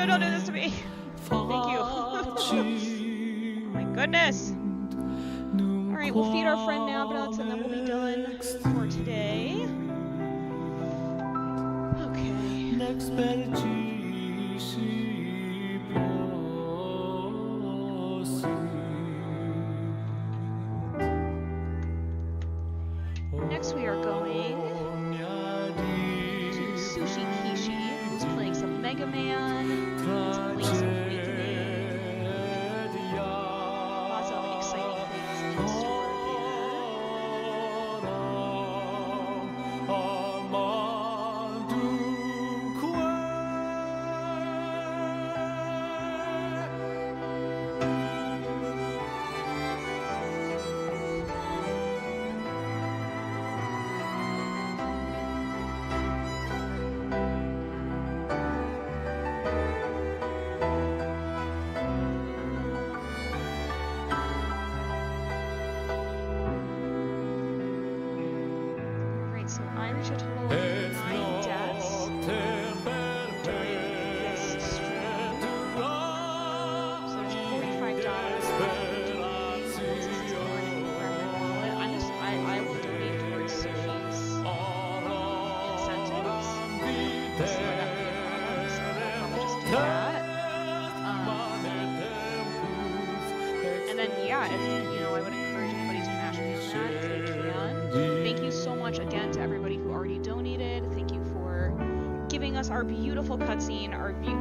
don't do this to me. Thank you. Oh my goodness. Alright, we'll feed our friend Nabnuts and then we'll be done for today. Okay. Next we are going to Sushi Kishi, who's playing some Mega Man, some Link's Awakening, lots of exciting things in store our beautiful cutscene, our beautiful.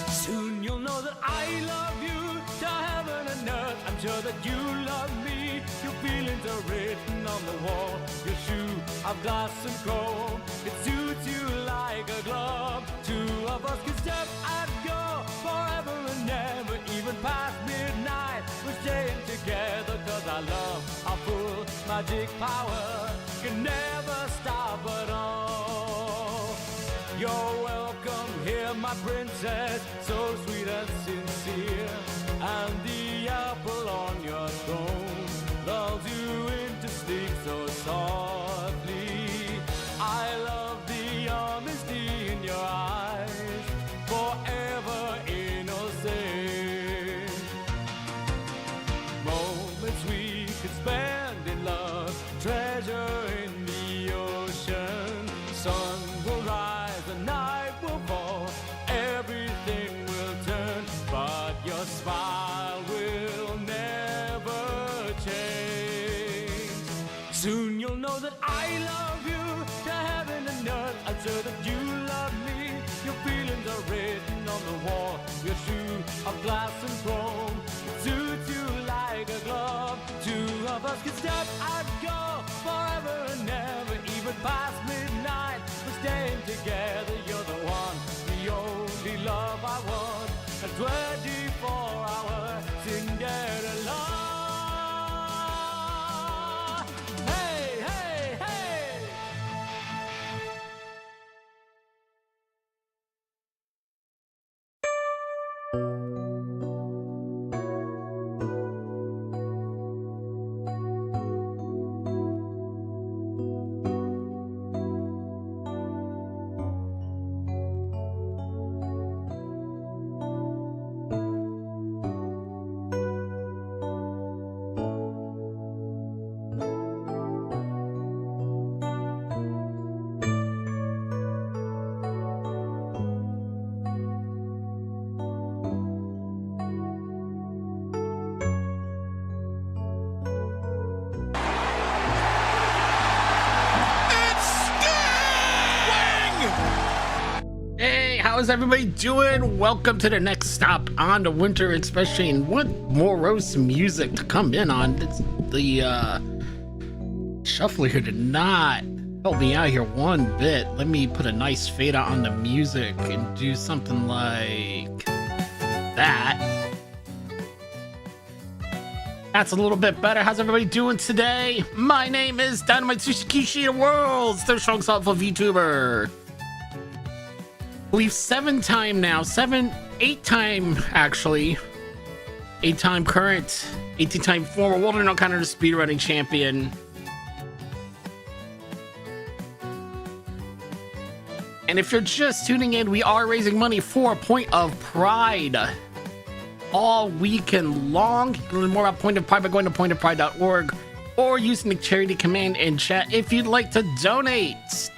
Soon you'll know that I love you to heaven and earth. I'm sure that you love me. Your feelings are written on the wall. Your shoe of glass and chrome. It suits you like a glove. Two of us could step and go forever and never, even past midnight. We're staying together cause our love, our full magic power can never stop at all. You're welcome here, my princess, so sweet and sincere. And the apple on your throne lulls you into sleep so softly. I love the honesty in your eyes, forever innocent. Moments we could spend in love, treasure in the ocean. Sun will rise, the night will fall, everything will turn, but your smile will never change. Soon you'll know that I love you to heaven and earth. I'm sure that you love me. Your feelings are written on the wall. Your shoe of glass and chrome, it suits you like a glove. Two of us can step and go forever and never, even past midnight. We're staying together. You're the one, the only love I want. A 24-hour Cinderella. Hey, hey, hey! How's everybody doing? Welcome to the next stop on the WinterExpress Train. What more roast music to come in on? It's the shuffler here did not help me out here one bit. Let me put a nice fade out on the music and do something like that. That's a little bit better. How's everybody doing today? My name is Dynamite Sushi Kishi, the world's third strong thoughtful VTuber. I believe 7-time now, 8-time actually, 8-time current, 18-time former world renowned counter speedrunning champion. And if you're just tuning in, we are raising money for Point of Pride all weekend long. You can learn more about Point of Pride by going to pointofpride.org or using the charity command in chat if you'd like to donate.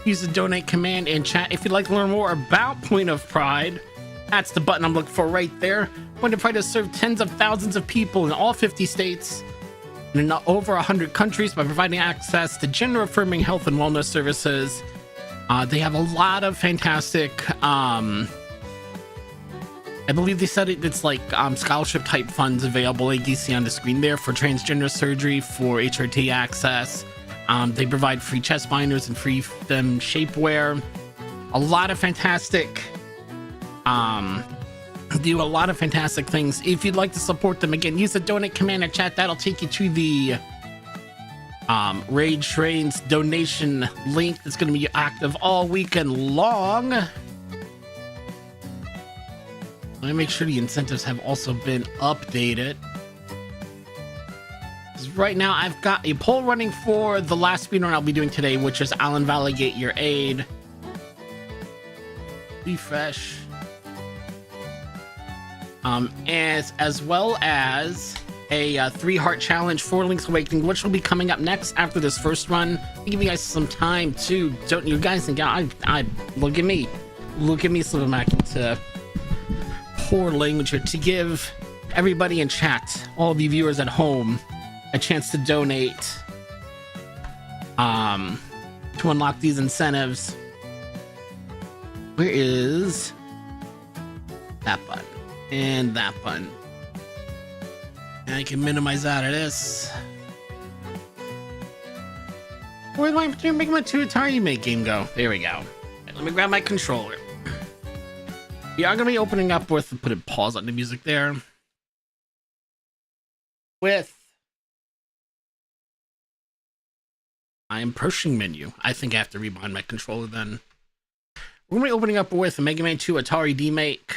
Use the donate command in chat if you'd like to learn more about Point of Pride. That's the button I'm looking for right there. Point of Pride has served tens of thousands of people in all 50 states and in over 100 countries by providing access to gender-affirming health and wellness services. They have a lot of fantastic, I believe they said it's like scholarship type funds available, like you see on the screen there, for transgender surgery, for HRT access. They provide free chest binders and free femme shapewear. A lot of fantastic, do a lot of fantastic things. If you'd like to support them, again, use the donate command in chat. That'll take you to the Raid Train's donation link that's going to be active all weekend long. Let me make sure the incentives have also been updated. Right now, I've got a poll running for the last speedrun I'll be doing today, which is I'll invalidate your aid. Refresh. As well as a 3-heart challenge for Link's Awakening, which will be coming up next after this first run. I'll give you guys some time to, don't you guys think I look at me slipping back into poor language here, to give everybody in chat, all the viewers at home, a chance to donate to unlock these incentives. Where is that button and that button? And I can minimize out of this. Where'd my Make My 2 Atari Make game go? There we go. Right, let me grab my controller. Yeah, I'm gonna be opening up with, put a pause on the music there, with my approaching menu. I think I have to rebind my controller then. We're gonna be opening up with a Mega Man 2 Atari D-Make.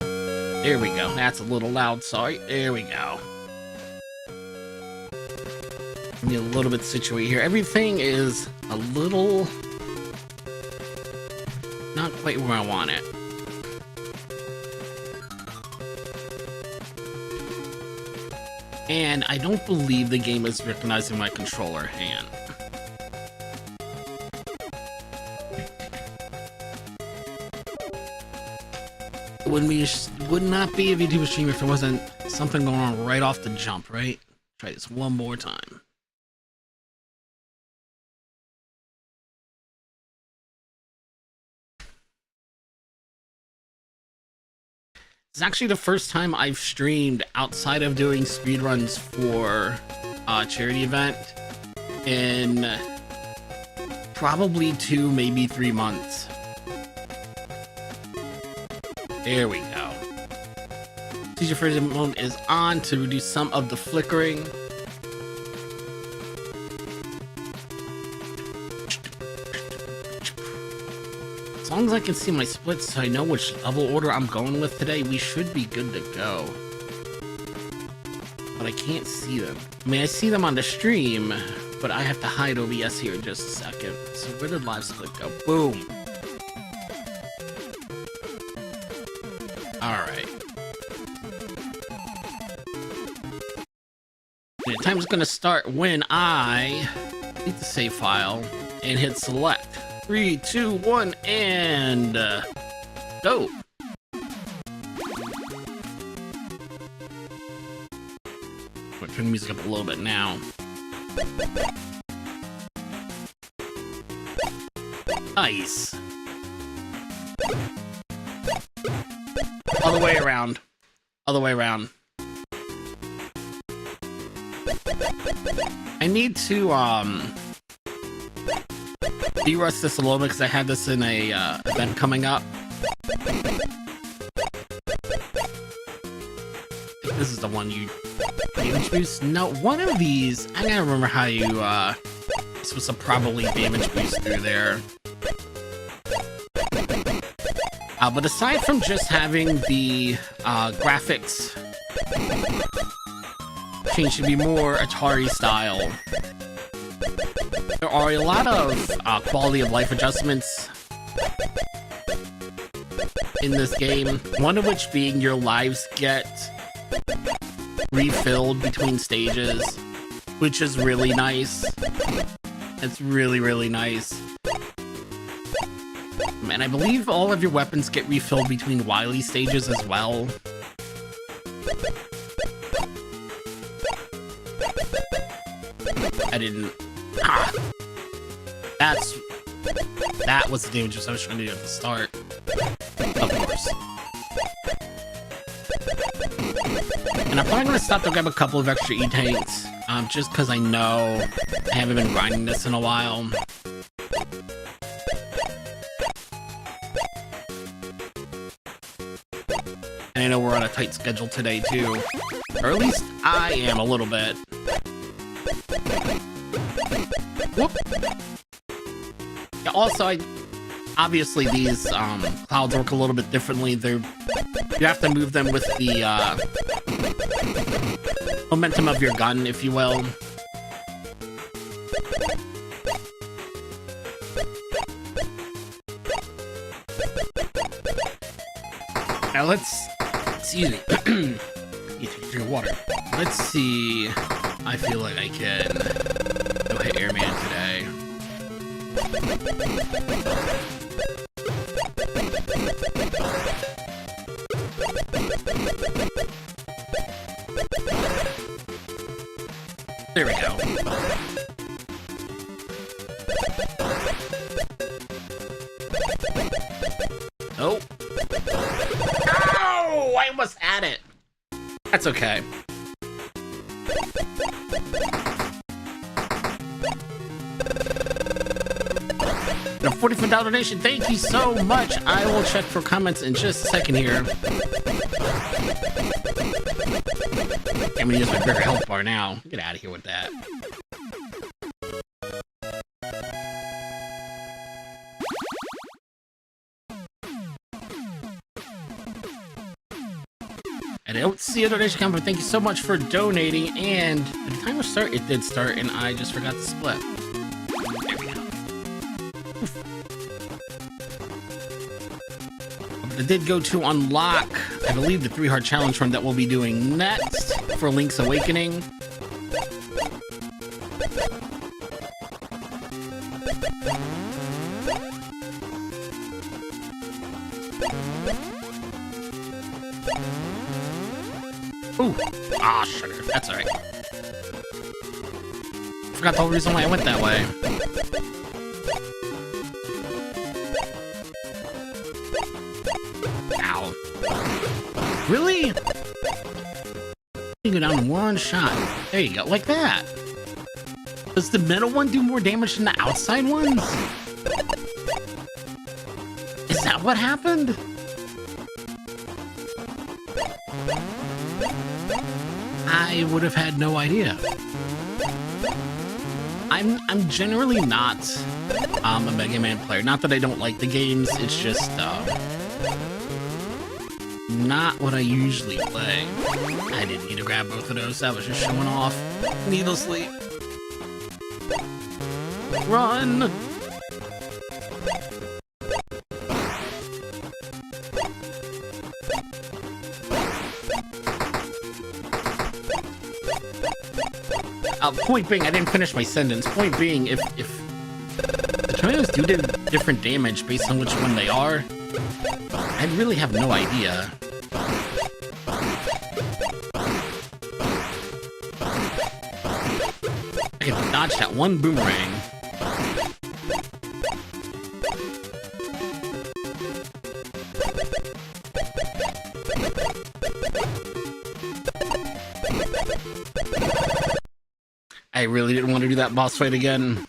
There we go. That's a little loud, sorry. There we go. Give me a little bit situated here. Everything is a little not quite where I want it. And I don't believe the game is recognizing my controller hand. Would not be a VTuber stream if there wasn't something going on right off the jump, right? Try this one more time. It's actually the first time I've streamed outside of doing speedruns for a charity event in probably 2, maybe 3 months. There we go. Teacher First mode is on to reduce some of the flickering. As long as I can see my splits so I know which level order I'm going with today, we should be good to go. But I can't see them. I mean, I see them on the stream, but I have to hide OBS here in just a second. So where did live split go? Boom. Alright. The time's gonna start when I delete the save file and hit select. 3, 2, 1, and go. We'll turn the music up a little bit now. Nice. Other way around. Other way around. I need to de-rust this a little bit because I had this in a event coming up. This is the one you introduced. No, one of these. I gotta remember how you This was a probably damage boost through there. But aside from just having the graphics change to be more Atari style, there are a lot of quality of life adjustments in this game, one of which being your lives get refilled between stages, which is really nice. It's really, really nice. And I believe all of your weapons get refilled between Wily stages as well. I didn't... Ah! That was the damage I was trying to do at the start. Of course. And I'm probably going to stop to grab a couple of extra E-tanks, just because I know I haven't been grinding this in a while. And I know we're on a tight schedule today, too. Or at least I am a little bit. Whoop! Yeah, also, obviously these clouds work a little bit differently. You have to move them with the momentum of your gun, if you will. Now let's see. Need to drink water. Let's see. I feel like I can go hit Airman today. There we go. Oh. Ow! I almost had it. That's okay. And a $44 donation. Thank you so much. I will check for comments in just a second here. I'm gonna use my bigger health bar now. Get out of here with that. And I don't see a donation come, but thank you so much for donating. And did the timer start? It did start, and I just forgot to split. There we go. Oof. I did go to unlock, I believe, the 3-heart challenge run that we'll be doing next for Link's Awakening. Ooh. Ah, sugar. That's alright. Forgot the whole reason why I went that way. Ow. Really? You go down in one shot. There you go. Like that. Does the middle one do more damage than the outside ones? Is that what happened? I would have had no idea. I'm generally not a Mega Man player. Not that I don't like the games, it's just not what I usually play. I didn't need to grab both of those. That was just showing off needlessly. Run! Point being, I didn't finish my sentence. Point being, if the tornadoes do different damage based on which one they are, I really have no idea. I can dodge that one boomerang. I really didn't want to do that boss fight again.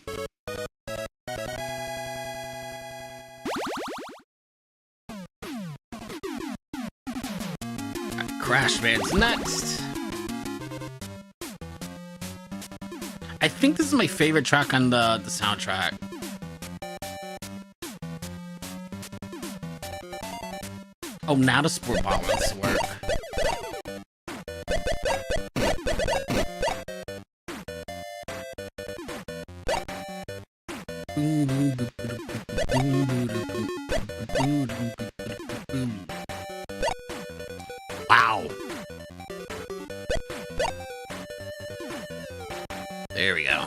Crash Man's next. I think this is my favorite track on the soundtrack. Oh, now the sport bot wants to work. Wow. There we go.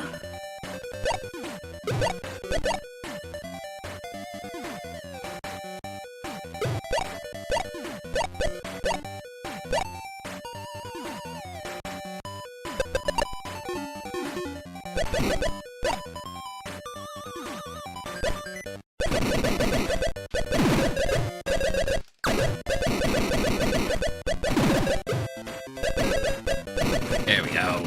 There we go.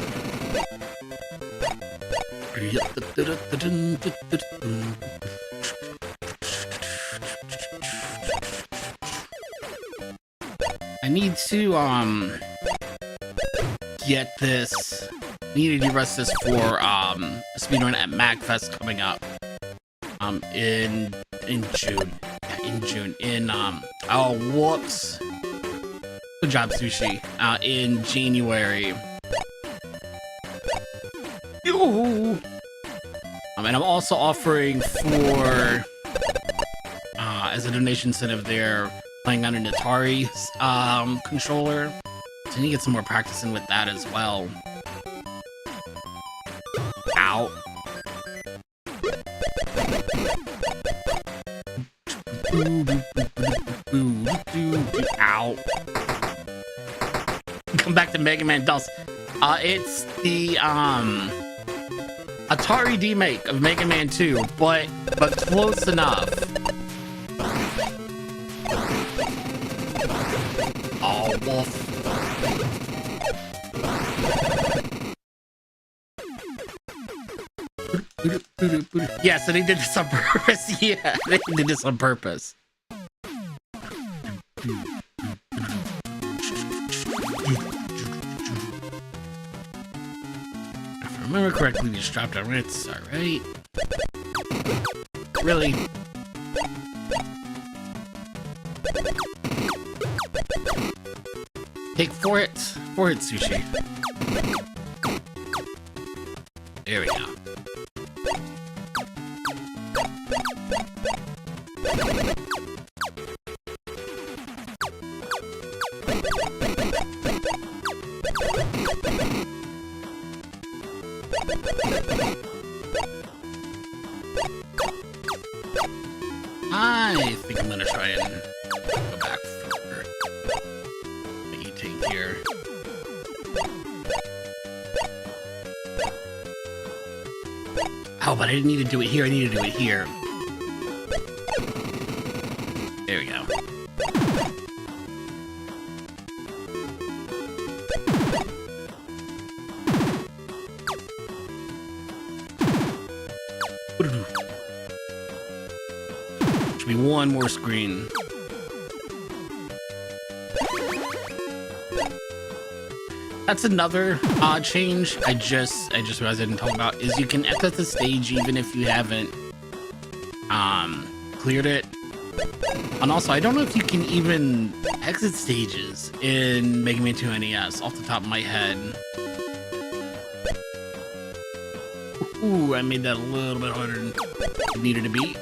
I need to get this. I need to de-rest this for a speedrun at MagFest coming up in June. In June. Oh whoops. Good job, Sushi. In January. Yoo-hoo. And I'm also offering for as a donation incentive there, playing on an Atari controller. So I need to get some more practice in with that as well. Ow. Ow. Come back to Mega Man Dust. It's the Atari remake of Mega Man 2, but close enough. Oh, wolf. Yeah, so they did this on purpose. Yeah, they did this on purpose. If I remember correctly, we just dropped our Ritz, alright? Really? Take 4 hits. 4 hits, Sushi. There we go. I think I'm gonna try and go back for the E-Tank here. Oh, but I didn't need to do it here, I need to do it here. There we go. Should be one more screen. That's another change I just realized I didn't talk about, is you can exit the stage even if you haven't cleared it. And also, I don't know if you can even exit stages in Mega Man 2 NES off the top of my head. Ooh, I made that a little bit harder than it needed to be.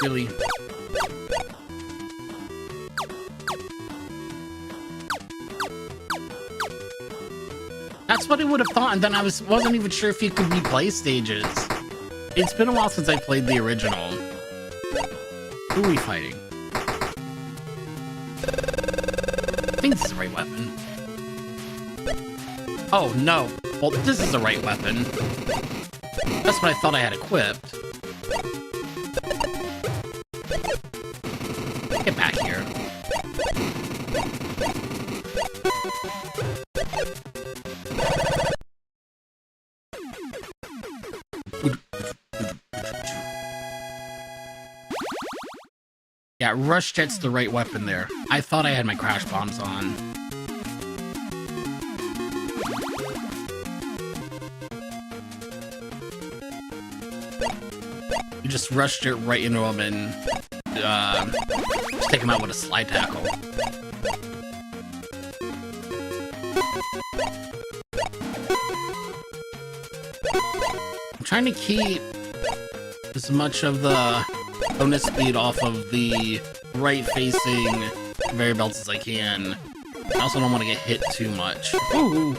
Really? That's what I would have thought, and then I wasn't even sure if you could replay stages. It's been a while since I played the original. Who are we fighting? I think this is the right weapon. Oh, no. Well, this is the right weapon. That's what I thought I had equipped. Get back here. Yeah, rush jet's the right weapon there. I thought I had my crash bombs on. You just rushed it right into him and just take him out with a slide tackle. I'm trying to keep as much of the bonus speed off of the right-facing conveyor belts as I can. I also don't want to get hit too much. Ooh.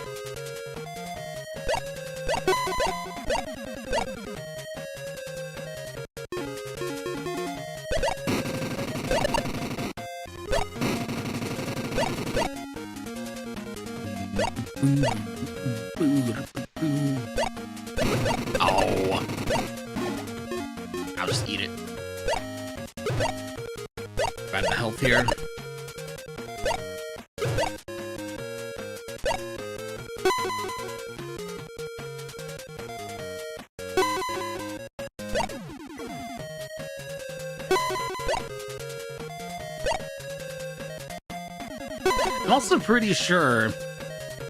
Oh. I'll just eat it. Grab the health here. I'm also pretty sure,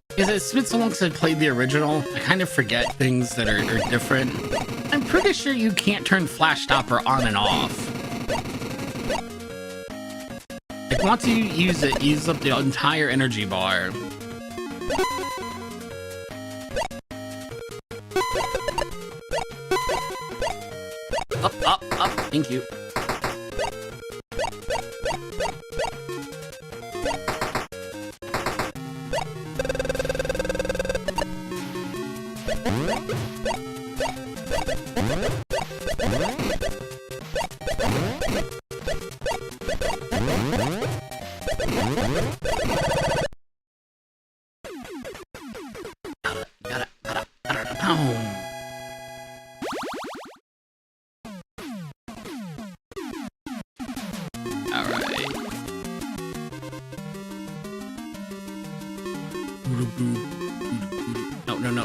because it's been so long since I played the original, I kind of forget things that are different. I'm pretty sure you can't turn Flash Stopper on and off. Like, once you use it, use up the entire energy bar. Up, thank you.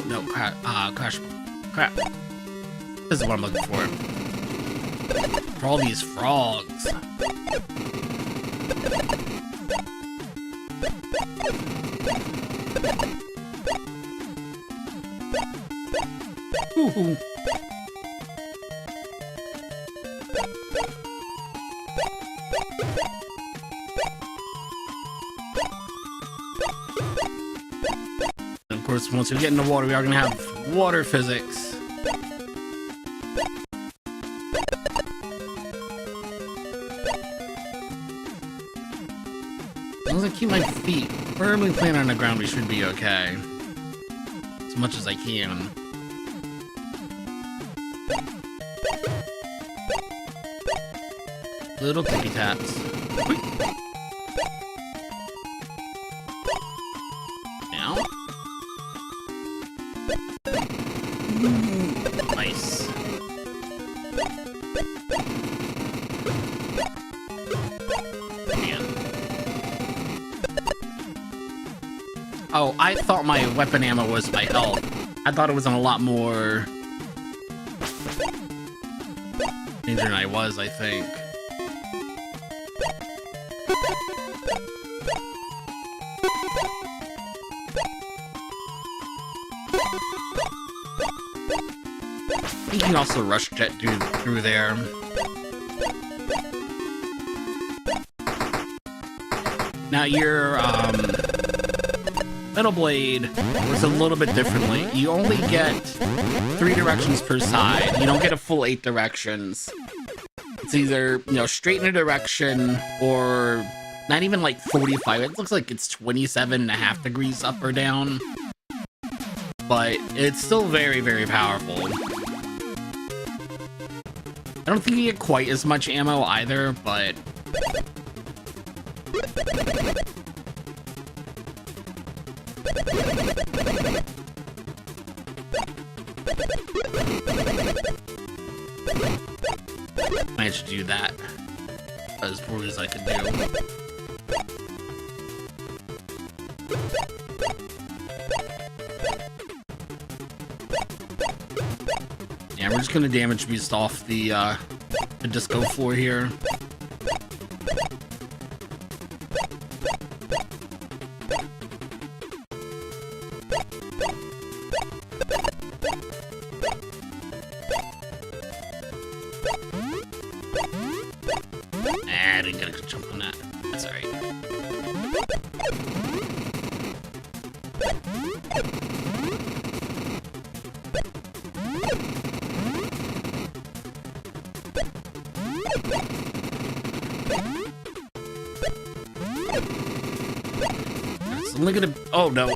No, crap. This is what I'm looking for. For all these frogs. Ooh. Of course, once we get in the water, we are going to have water physics. As long as I keep my feet firmly planted on the ground, we should be okay. As much as I can. Little tippy taps. Now. Nice. Man. Oh, I thought my weapon ammo was my health. I thought it was on a lot more danger than I was, I think. You can also rush jet through there. Now your Metal Blade works a little bit differently. You only get 3 directions per side. You don't get a full 8 directions. It's either, you know, straight in a direction or not even like 45. It looks like it's 27.5 degrees up or down. But it's still very, very powerful. I don't think you get quite as much ammo either, but managed to do that as poorly as I could do. Yeah, we're just gonna damage beast off the disco floor here. It's only gonna... Oh, no.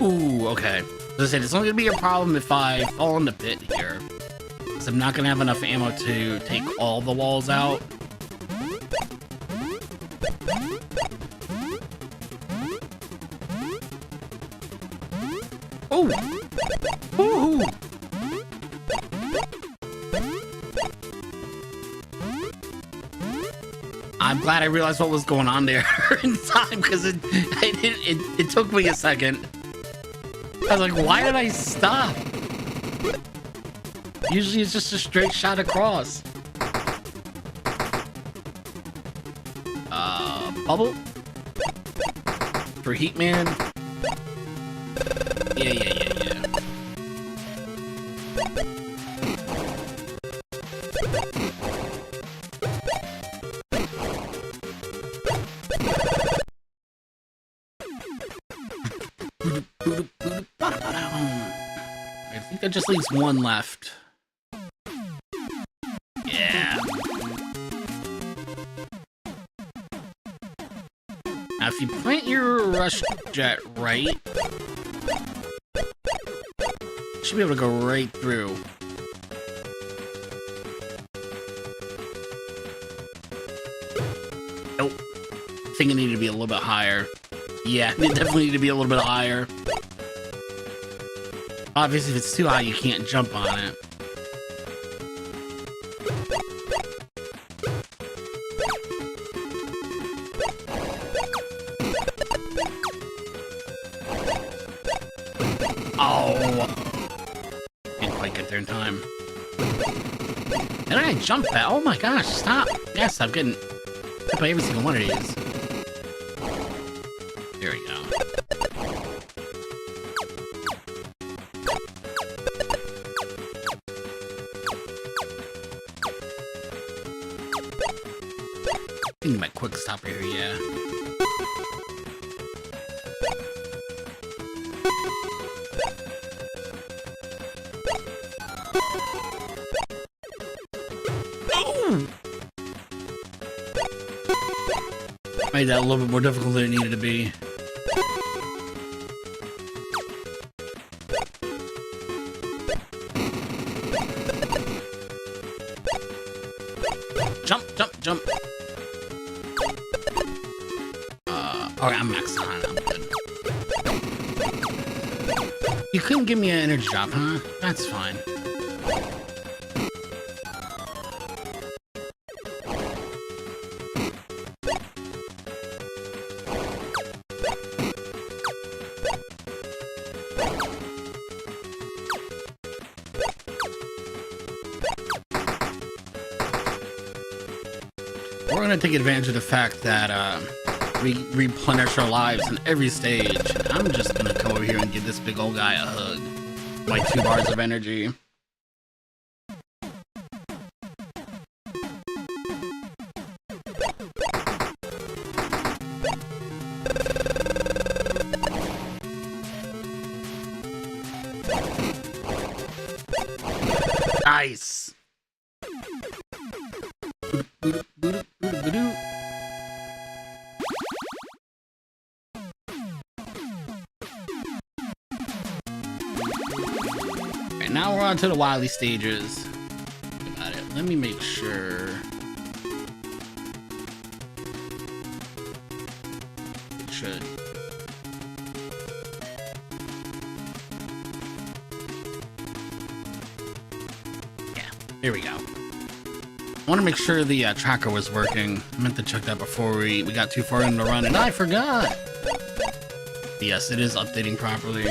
Ooh, okay. As I said, it's only gonna be a problem if I fall in the pit here. Because I'm not gonna have enough ammo to take all the walls out. Oh! Ooh! I'm glad I realized what was going on there in time, because it took me a second. I was like, why did I stop? Usually it's just a straight shot across. Bubble? For Heatman? Yeah. I think that just leaves one left. Yeah. Now, if you plant your rush jet right, you should be able to go right through. Nope. I think it needed to be a little bit higher. Yeah, it definitely needed to be a little bit higher. Obviously, if it's too high, you can't jump on it. Oh! Didn't quite get there in time. And I jump that. Oh my gosh, stop! Yeah, stop getting hit by every single one of these. There we go. I think my quick stop here, yeah. Oh! Made that a little bit more difficult than it needed to be. Jump, jump, jump. Okay, I'm maxed on. I'm good. You couldn't give me an energy drop, huh? That's fine. We're gonna take advantage of the fact that we replenish our lives in every stage. I'm just gonna come over here and give this big old guy a hug. Like 2 bars of energy. Nice. Alright, now we're on to the Wily stages. Got it. Let me make sure. It should. Yeah, here we go. I want to make sure the tracker was working. I meant to check that before we got too far in the run, and I forgot! Yes, it is updating properly.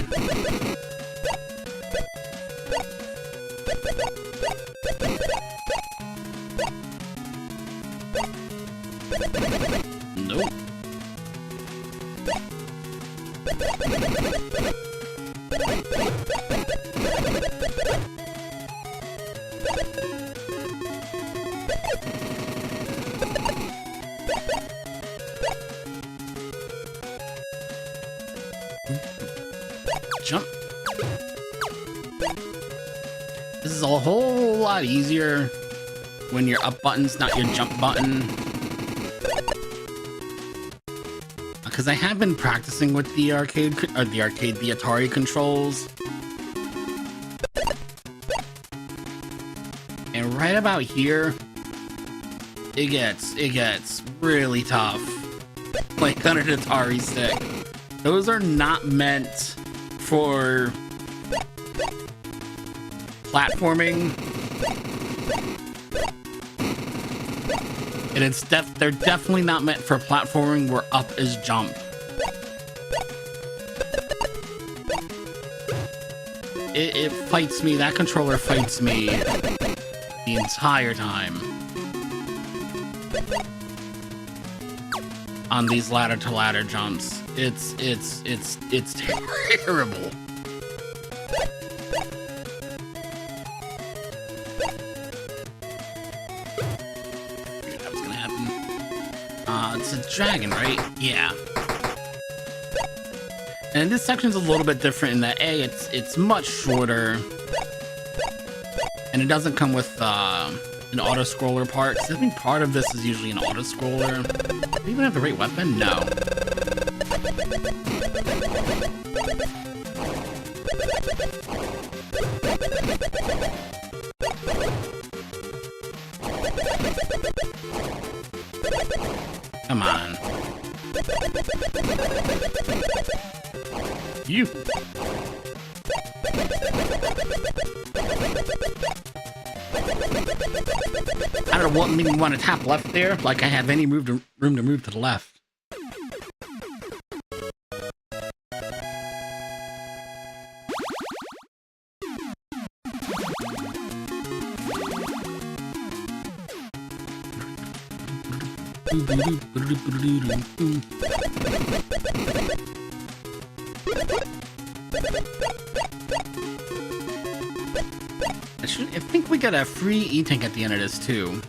Nope. jump. This is a whole lot easier when your up button's not your jump button. Because I have been practicing with the the Atari controls. And right about here, it gets really tough. Like on an Atari stick. Those are not meant for platforming. And they're definitely not meant for platforming where up is jump. It fights me, that controller fights me the entire time on these ladder to ladder jumps. It's terrible. It's a dragon, right? Yeah. And this section's a little bit different in that it's much shorter, and it doesn't come with an auto scroller part. I think part of this is usually an auto scroller. Do you even have the right weapon? No. Come on. You. I don't know what made me want to tap left there, like I have any room to move to the left. I think we got a free E-Tank at the end of this too.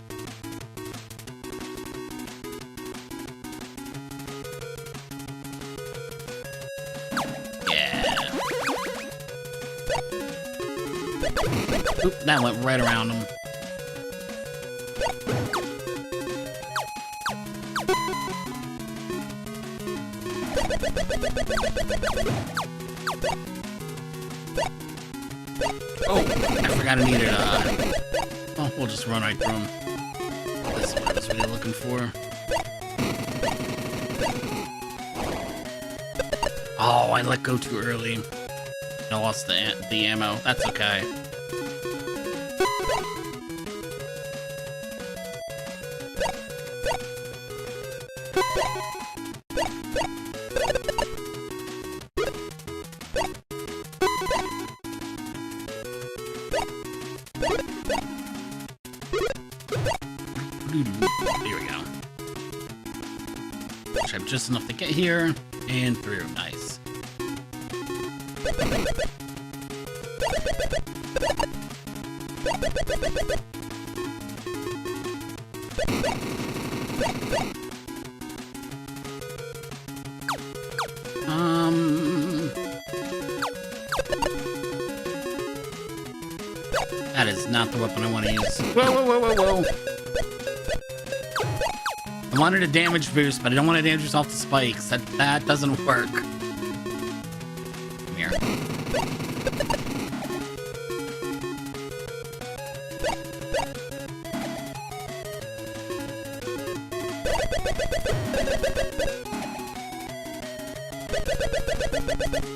Yeah. Oop, that went right around him. Oh, I forgot I needed oh, we'll just run right through him. That's what you're looking for. Oh, I let go too early. I lost the ammo. That's okay. Here we go. Should have just enough to get here and through. Nice. That is not the weapon I want to use. Whoa, whoa, whoa, whoa, whoa. I wanted a damage boost, but I don't want a damage boost off the spikes. That doesn't work. Come here. I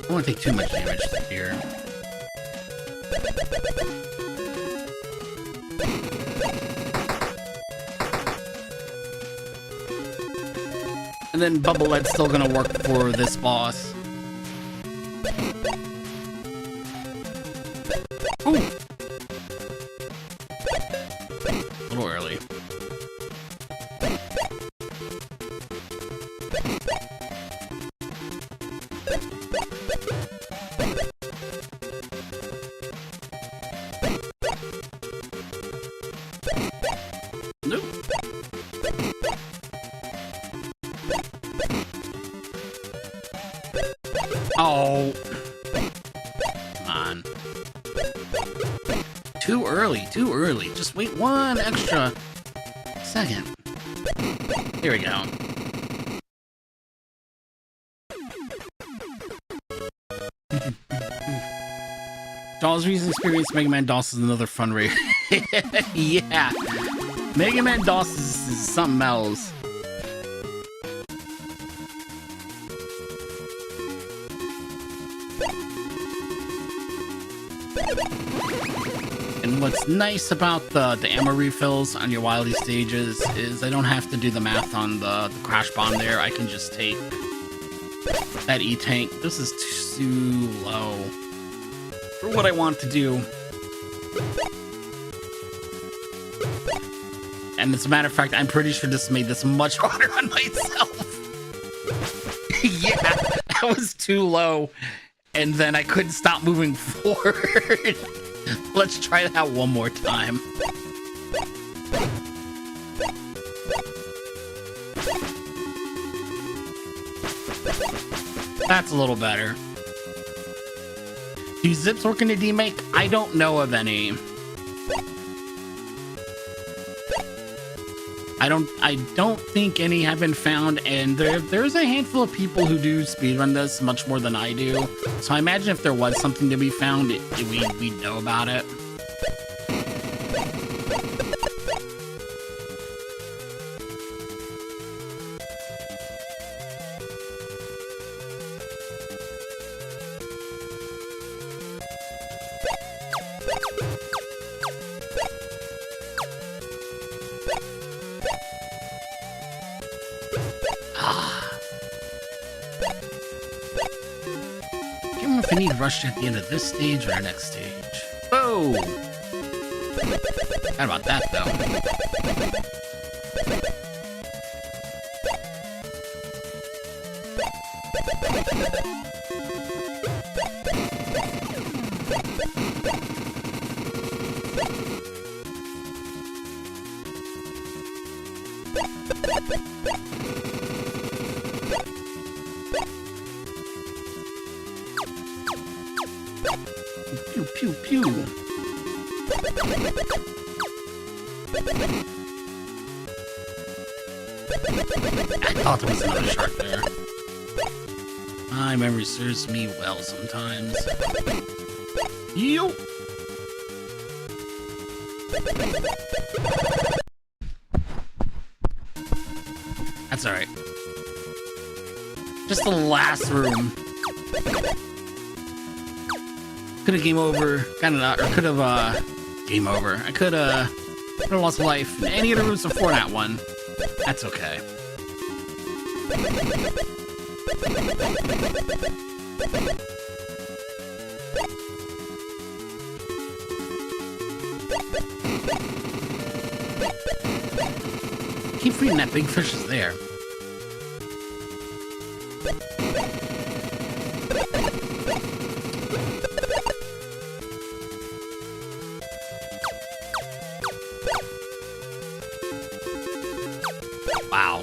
don't want to take too much damage here. And then Bubble Lead's still gonna work for this boss. Ooh! A little early. Nope. Oh. too early, too early. Just wait one extra second. Here we go. Dolls Reason Experience Mega Man DOS is another fun raid. Yeah. Mega Man DOS is something else. And what's nice about the ammo refills on your Wily stages is I don't have to do the math on the crash bomb there. I can just take that E-tank. This is too low for what I want to do. And as a matter of fact, I'm pretty sure this made this much harder on myself. Yeah, that was too low. And then I couldn't stop moving forward. Let's try that one more time. That's a little better. Do zips work in the demake? I don't know of any. I don't think any have been found, and there's a handful of people who do speedrun this much more than I do. So I imagine if there was something to be found, we'd know about it. If I need to rush at the end of this stage or the next stage. Oh! How about that, though? Pew, pew, pew. I thought there was another shark there. My memory serves me well sometimes. Yo! That's alright. Just the last room. Could have game over, kind of not, or could have game over. I could have lost life in any of the rooms before that one. That's okay. Keep reading that big fish is there. Wow.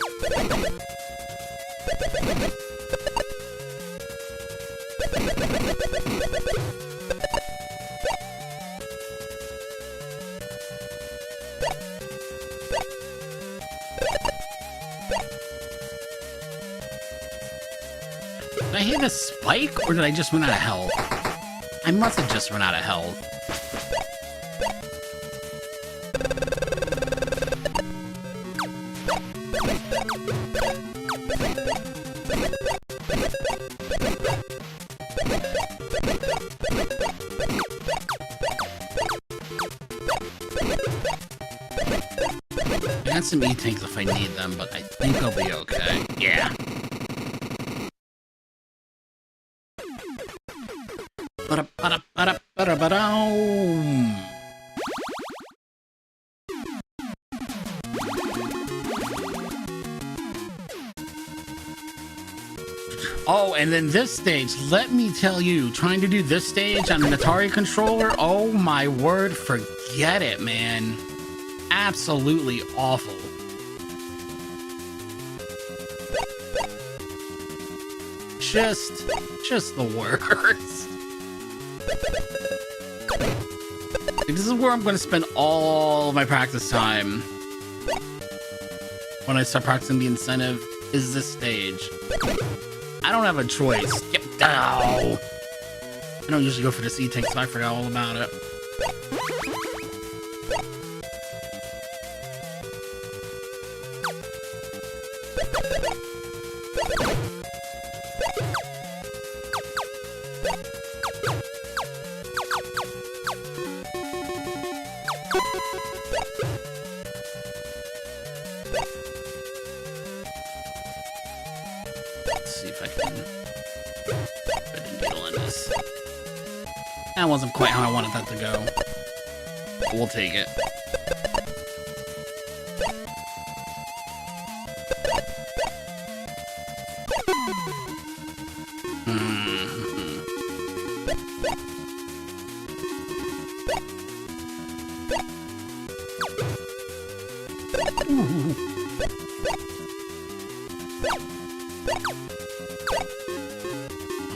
Did I hit a spike, or did I just run out of health? I must have just run out of health. I got some E-tanks if I need them, but I think I'll be okay. Yeah. Oh, and then this stage, let me tell you, trying to do this stage on an Atari controller, oh my word, forget it, man. Absolutely awful. Just the worst. This is where I'm going to spend all of my practice time. When I start practicing the incentive, is this stage. I don't have a choice. Yep. Ow. I don't usually go for the sea tank, so I forgot all about it. That wasn't quite how I wanted that to go. But we'll take it.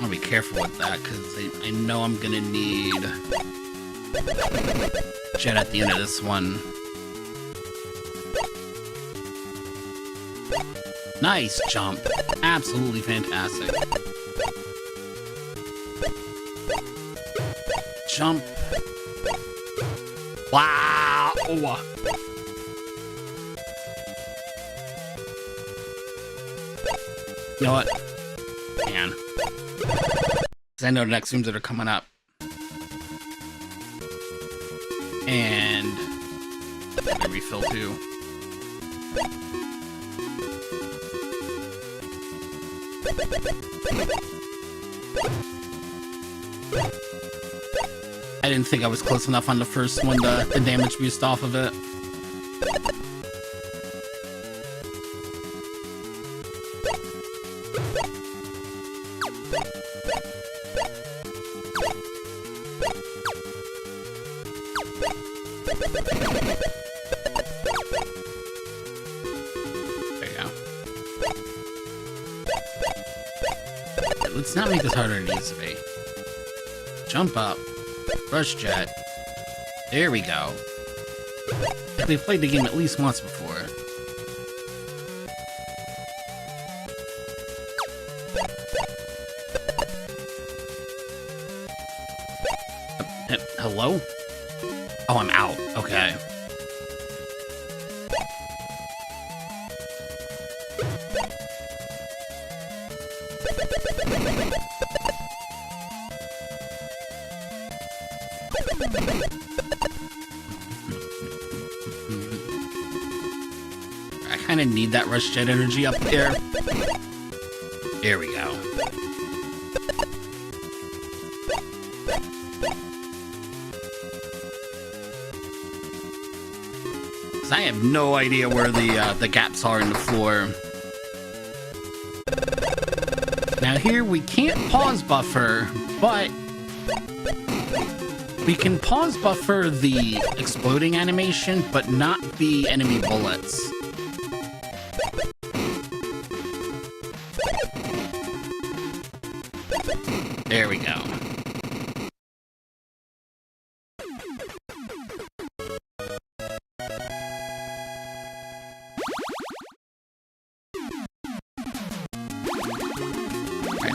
I'll be careful with that because I know I'm gonna need jet at the end of this one. Nice jump. Absolutely fantastic. Jump. Wow. You know what? Man. I know the next zooms that are coming up. And I refill too. I didn't think I was close enough on the first one, the damage boost off of it. Let's not make this harder than it needs to be. Jump up. Rush jet. There we go. We've played the game at least once before. Hello? Oh, I'm out. Okay. I kind of need that rush jet energy up there. There we go. I have no idea where the gaps are in the floor. Now here we can't pause buffer, but we can pause buffer the exploding animation, but not the enemy bullets. There we go.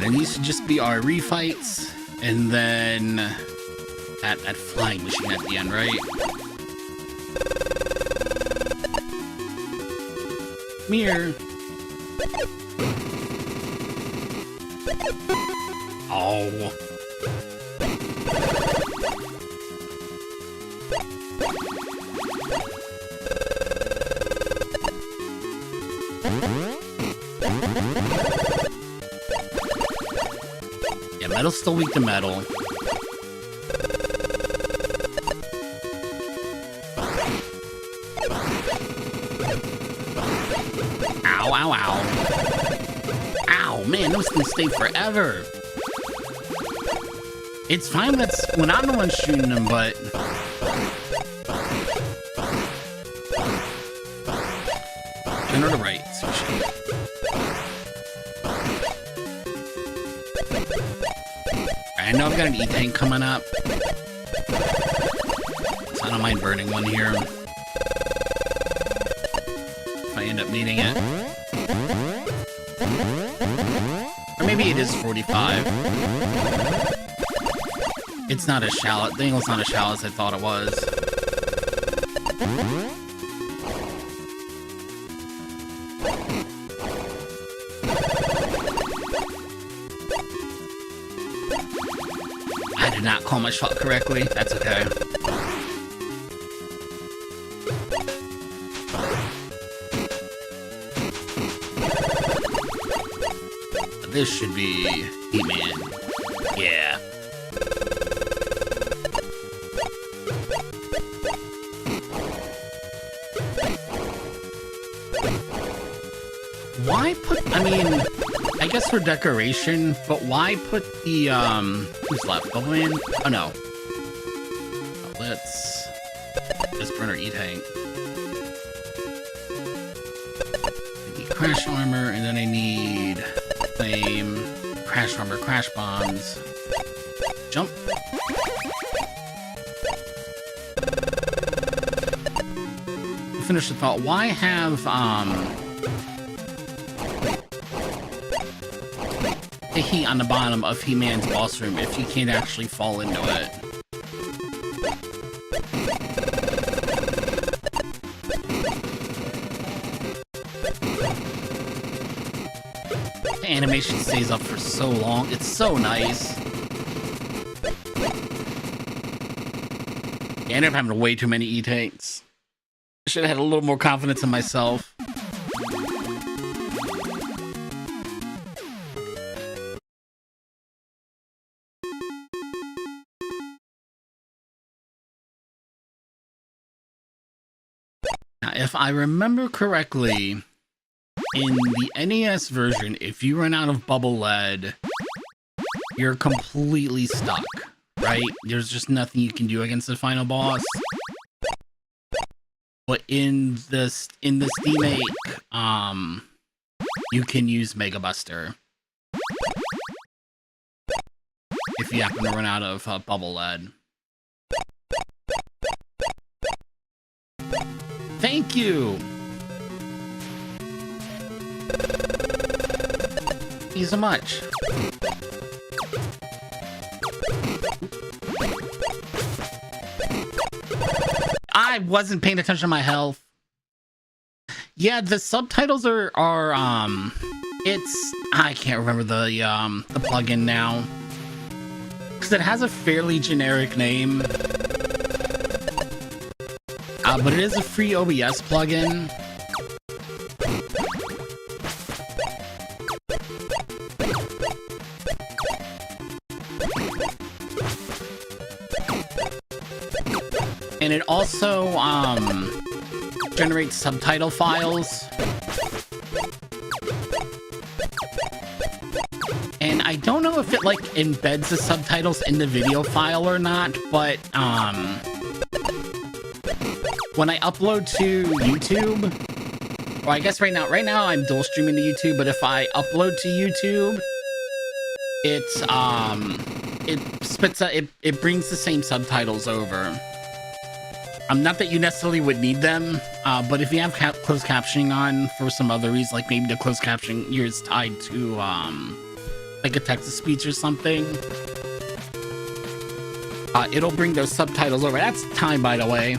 And these should just be our refights, and then that flying machine at the end, right? Come here. Oh. Yeah, metal's still weak to metal. Ow, ow, ow. Ow, man, those things stay forever. It's fine when I'm the one shooting them, but... Turn to the right, sushi. I know I've got an E-tank coming up. I don't mind burning one here. If I end up needing it. Or maybe it is 45. It's not as shallow. The angle's not as shallow as I thought it was. I did not call my shot correctly. That's okay. This should be He-Man. Yeah. Why put, I mean, I guess for decoration, but why put the, who's left? WinterExpress? Oh no. Let's just burn our E-Tank. I need crash armor, and then I need flame, crash armor, crash bombs, jump. Finish the thought. Why have, the heat on the bottom of He-Man's boss room if you can't actually fall into it? The animation stays up for so long. It's so nice. I ended up having way too many E-Tanks. I should have had a little more confidence in myself. Now, if I remember correctly, in the NES version, if you run out of bubble lead, you're completely stuck, right? There's just nothing you can do against the final boss. But in the Steam Ache, you can use Mega Buster if you happen to run out of bubble lead. Thank you! Thank you so much. I wasn't paying attention to my health. Yeah, the subtitles are it's, I can't remember the plugin now. Because it has a fairly generic name. But it is a free OBS plugin. And it also generates subtitle files. And I don't know if it like embeds the subtitles in the video file or not, but when I upload to YouTube, or I guess right now I'm dual streaming to YouTube, but if I upload to YouTube, it's it spits out, it brings the same subtitles over. Not that you necessarily would need them, but if you have closed captioning on for some other reason, like maybe the closed captioning here is tied to like a text-to-speech or something, it'll bring those subtitles over. That's time, by the way.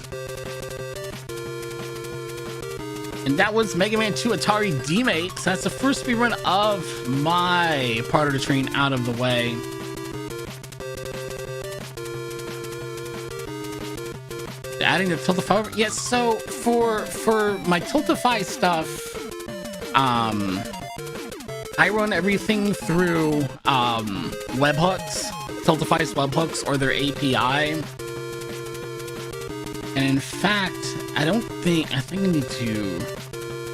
And that was Mega Man 2 Atari D-Mates. That's the first speedrun of my part of the train out of the way. Adding the Tiltify. Yes, so for my Tiltify stuff, I run everything through webhooks, Tiltify's webhooks or their API. And in fact, I think I need to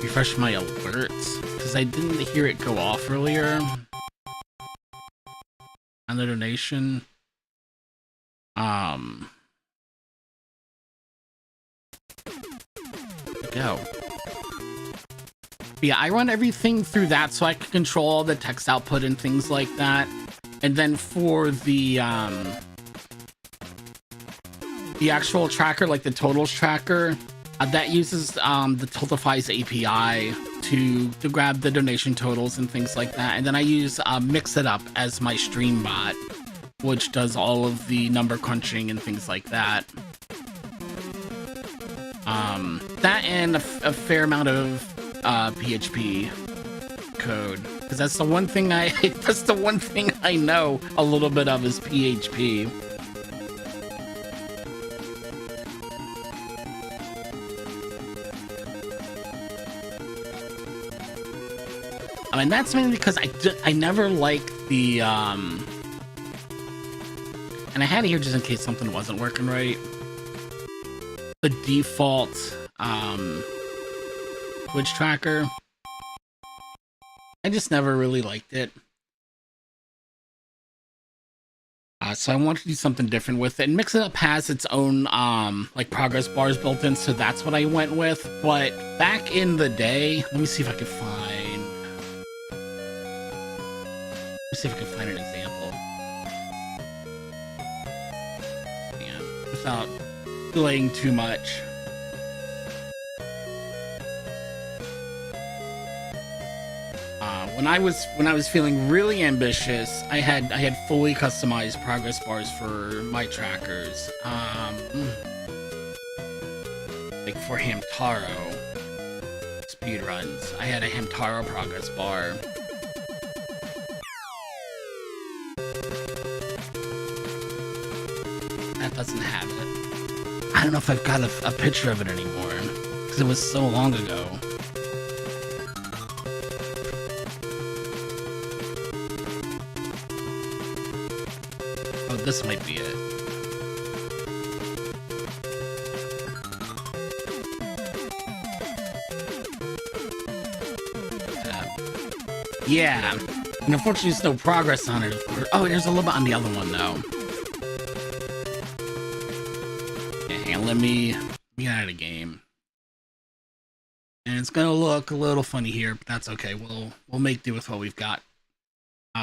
refresh my alerts because I didn't hear it go off earlier on the donation. Go. But yeah, I run everything through that so I can control all the text output and things like that. And then for the the actual tracker, like the totals tracker, that uses the Tiltify's API to grab the donation totals and things like that. And then I use Mix It Up as my stream bot, which does all of the number crunching and things like that. That and a fair amount of PHP code, because that's the one thing I know a little bit of is PHP. I mean, that's mainly because I never liked the and I had it here just in case something wasn't working right. The default Twitch tracker. I just never really liked it. So I wanted to do something different with it. And Mix It Up has its own like progress bars built in, so that's what I went with. But back in the day, let me see if I can find an example. Yeah, without delaying too much. When I was feeling really ambitious, I had fully customized progress bars for my trackers. Like for Hamtaro speedruns, I had a Hamtaro progress bar. That doesn't have it. I don't know if I've got a picture of it anymore, because it was so long ago. Oh, this might be it. Yeah. And unfortunately, there's no progress on it, of course. Oh, there's a little bit on the other one, though. Let me get out of the game. And it's gonna look a little funny here, but that's okay. We'll make do with what we've got.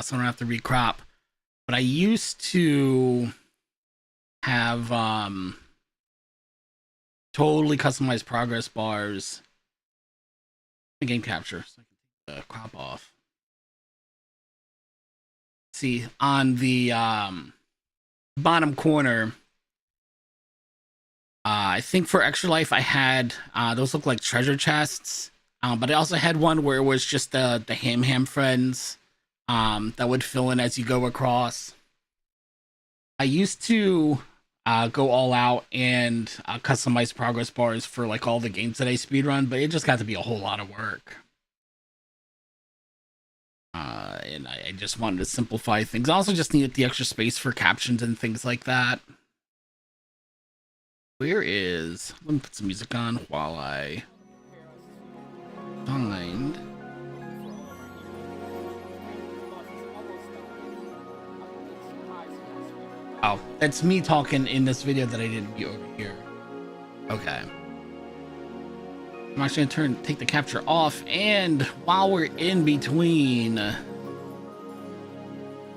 So I don't have to recrop. But I used to have totally customized progress bars. Game capture, so I can take the crop off. See, on the bottom corner, I think for Extra Life I had those look like treasure chests, but I also had one where it was just the ham friends that would fill in as you go across. I used to go all out and customize progress bars for like all the games that I speedrun, but it just got to be a whole lot of work. And I just wanted to simplify things. I also just needed the extra space for captions and things like that. Let me put some music on while I find. Oh, that's me talking in this video that I didn't be over here. Okay. I'm actually gonna take the capture off, and while we're in between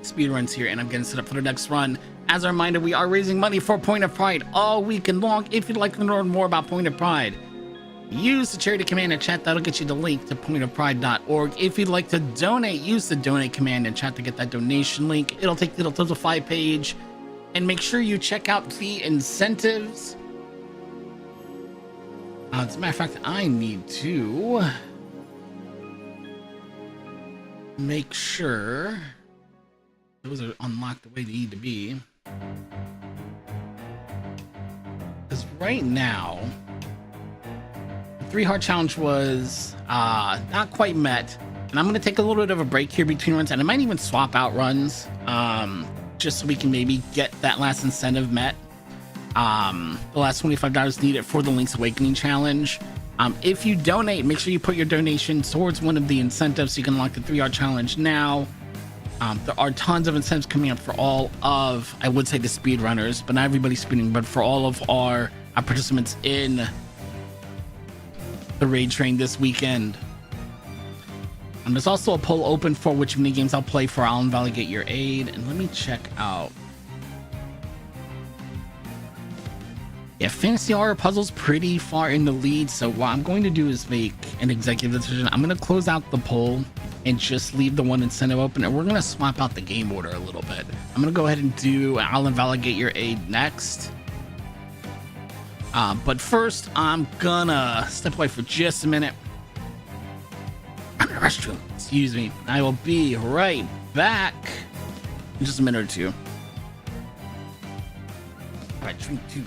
speedruns here and I'm getting set up for the next run, as a reminder, we are raising money for Point of Pride all weekend long. If you'd like to learn more about Point of Pride, use the charity command in chat. That'll get you the link to pointofpride.org. If you'd like to donate, use the donate command in chat to get that donation link. It'll take you to the Tiltify page. And make sure you check out the incentives. As a matter of fact, I need to make sure those are unlocked the way they need to be. Because right now, the 3 heart challenge was not quite met. And I'm going to take a little bit of a break here between runs. And I might even swap out runs. Just so we can maybe get that last incentive met. The last $25 needed for the Link's Awakening challenge. If you donate, make sure you put your donation towards one of the incentives so you can unlock the 3-hour challenge now. There are tons of incentives coming up for all of, I would say, the speedrunners, but not everybody's speeding, but for all of our participants in the Raid Train this weekend. There's also a poll open for which minigames I'll play for I'll Invalidate Your Aid. And let me check out. Yeah, fantasy horror puzzles pretty far in the lead, so what I'm going to do is make an executive decision. I'm going to close out the poll and just leave the one incentive open, and we're going to swap out the game order a little bit. I'm going to go ahead and do I'll invalidate your aid next. But first, I'm gonna step away for just a minute. I'm in the restroom, excuse me. I will be right back in just a minute or two. All right, drink 2.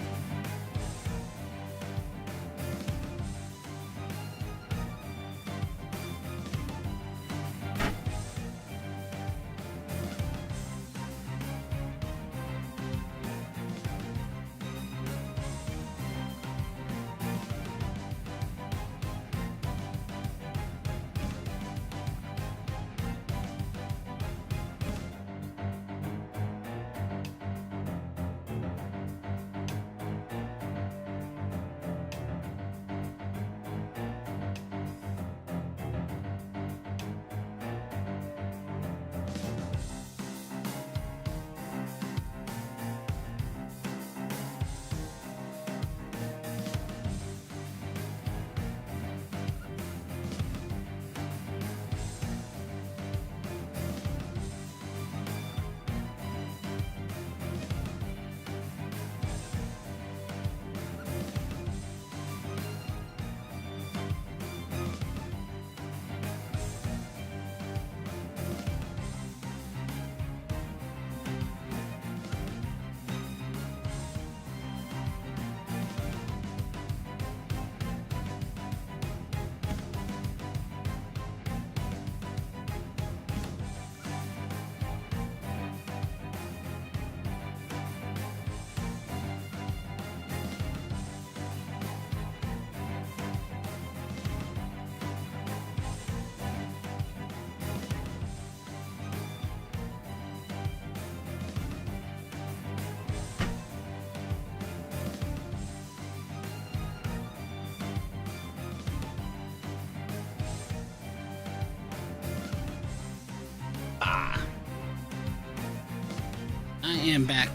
I am back.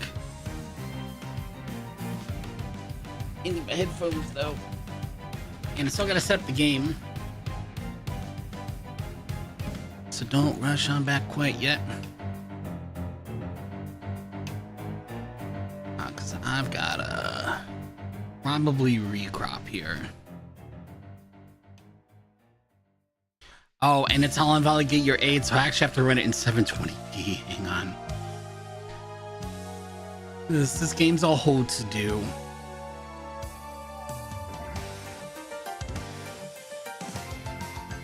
I need my headphones though. And I still gotta set up the game. So don't rush on back quite yet. Cause I've gotta probably recrop here. Oh, and it's all invalidate your aid, so I actually have to run it in 720p. Hang on. This game's all hold to do.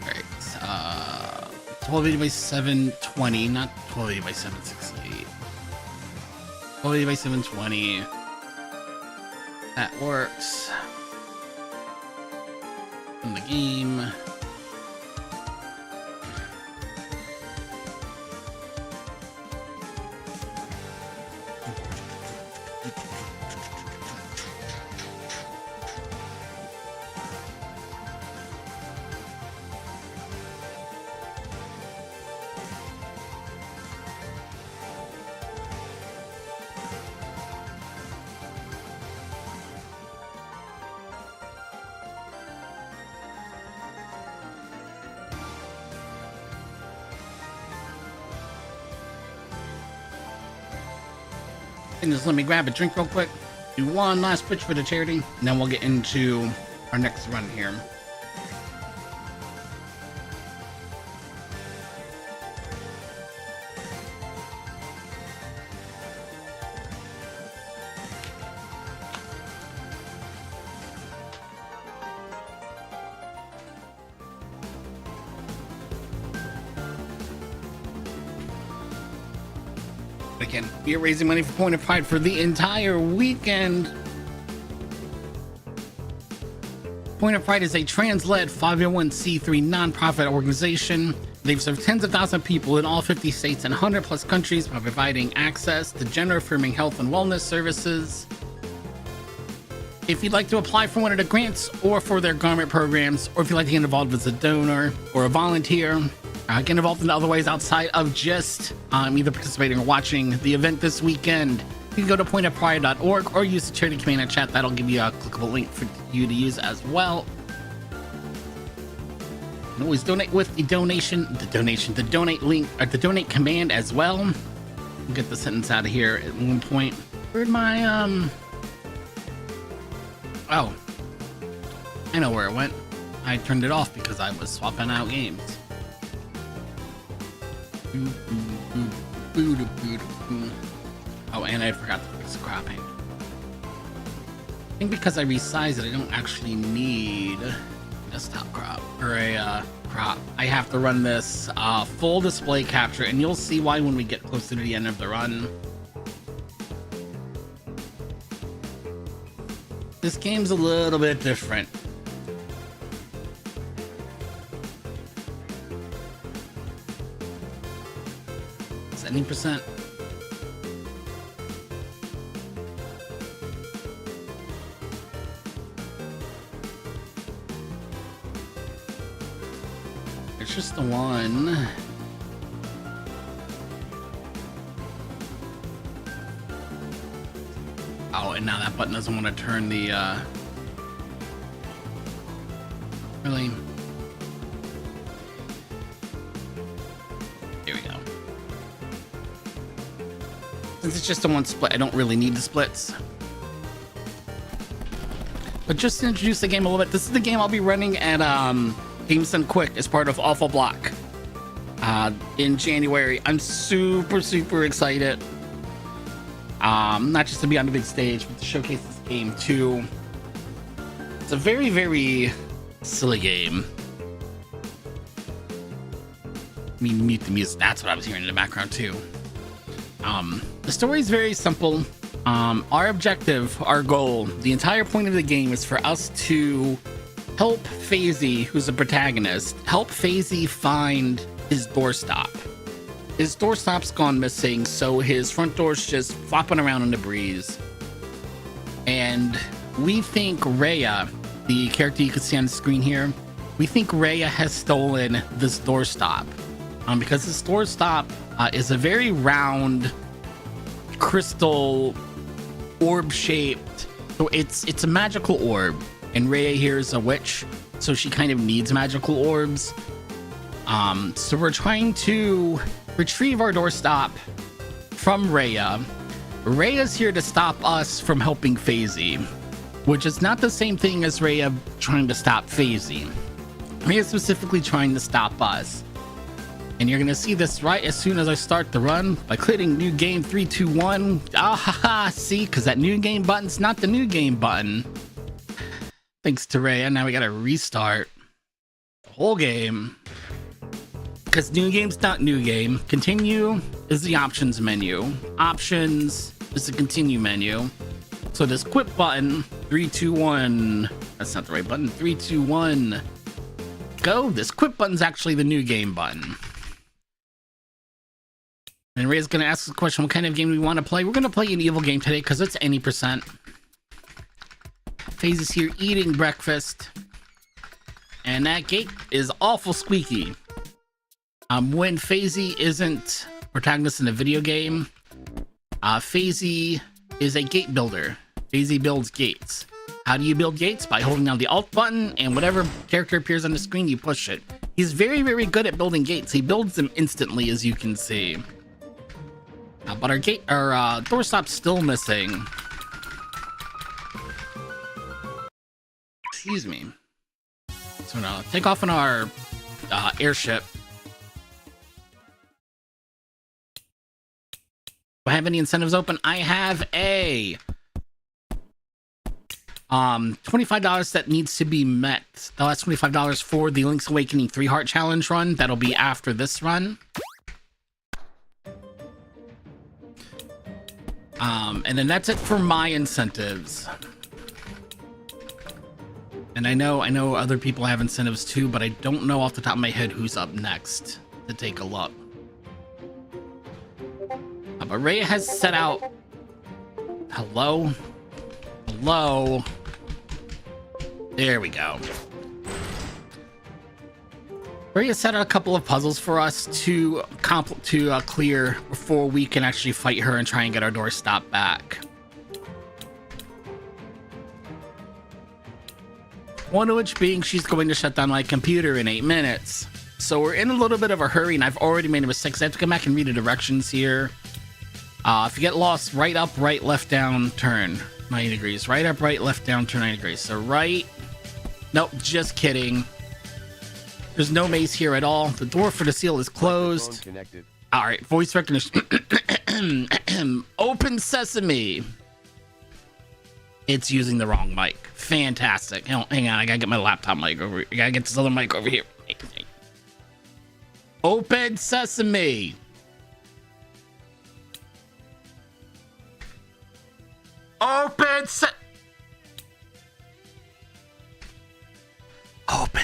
Alright, 1280 by 720, not 1280 by 768. 1280 by 720. That works. In the game. And just let me grab a drink real quick. Do one last pitch for the charity, and then we'll get into our next run here. Again, we are raising money for Point of Pride for the entire weekend. Point of Pride is a trans-led 501c3 nonprofit organization. They've served tens of thousands of people in all 50 states and 100 plus countries by providing access to gender-affirming health and wellness services. If you'd like to apply for one of the grants or for their garment programs, or if you'd like to get involved as a donor or a volunteer, get involved in other ways outside of just either participating or watching the event this weekend, You can go to pointofpride.org or use the charity command in chat. That'll give you a clickable link for you to use as well. You can always donate with the donate link, or the donate command as well. We'll get the sentence out of here at one point. Where'd my, oh, I know where it went. I turned it off because I was swapping out games. Oh, and I forgot to fix cropping. I think because I resized it, I don't actually need desktop crop or a crop. I have to run this full display capture, and you'll see why when we get closer to the end of the run. This game's a little bit different. It's 70%. It's just the one. Oh, and now that button doesn't want to turn the, really? Here we go. Since it's just the one split, I don't really need the splits. But just to introduce the game a little bit, this is the game I'll be running at, Games Done Quick as part of Awful Block in January. I'm super excited. Not just to be on the big stage, but to showcase this game too. It's a very silly game. I mean, mute the music. That's what I was hearing in the background too. The story is very simple. Our objective, our goal, the entire point of the game is for us to help FaZe, who's the protagonist, help FaZe find his doorstop. His doorstop's gone missing, so his front door's just flopping around in the breeze. And we think Rhea, the character you can see on the screen here, we think Rhea has stolen this doorstop. Because this doorstop is a very round, crystal, orb-shaped. So it's a magical orb. And Rhea here is a witch, so she kind of needs magical orbs. So we're trying to retrieve our doorstop from Rhea. Rhea's here to stop us from helping FaZe, which is not the same thing as Rhea trying to stop FaZe. Rhea's specifically trying to stop us. And you're gonna see this right as soon as I start the run by clicking new game 3, 2, 1. Ah ha ha, see, because that new game button's not the new game button. Thanks to Rhea, now we gotta restart the whole game. Because new game's not new game. Continue is the options menu. Options is the continue menu. So this quit button, 3, 2, 1. That's not the right button. 3, 2, 1. Go. This quit button's actually the new game button. And Rhea's gonna ask the question, what kind of game do we want to play? We're gonna play an evil game today because it's any percent. FaZe is here eating breakfast, and that gate is awful squeaky. When FaZe isn't protagonist in a video game, FaZe is a gate builder. FaZe builds gates. How do you build gates? By holding down the Alt button, and whatever character appears on the screen, you push it. He's very good at building gates. He builds them instantly, as you can see. But our doorstop's still missing. Excuse me. So now take off on our airship. Do I have any incentives open? I have a $25 that needs to be met. Oh, that's $25 for the Link's Awakening 3 Heart Challenge run. That'll be after this run. And then that's it for my incentives. And I know other people have incentives too, but I don't know off the top of my head who's up next to take a look. But Rhea has set out. Hello? Hello? There we go. Ray has set out a couple of puzzles for us to clear before we can actually fight her and try and get our door stopped back. One of which being she's going to shut down my computer in 8 minutes. So we're in a little bit of a hurry, and I've already made a mistake. So I have to come back and read the directions here. If you get lost, right up, right, left, down, turn 90 degrees. Right up, right, left, down, turn 90 degrees. So right. Nope, just kidding. There's no maze here at all. The door for the seal is closed. All right, voice recognition. Open sesame. It's using the wrong mic. Fantastic. Hang on, I gotta get my laptop mic over here. I gotta get this other mic over here. Open sesame. Open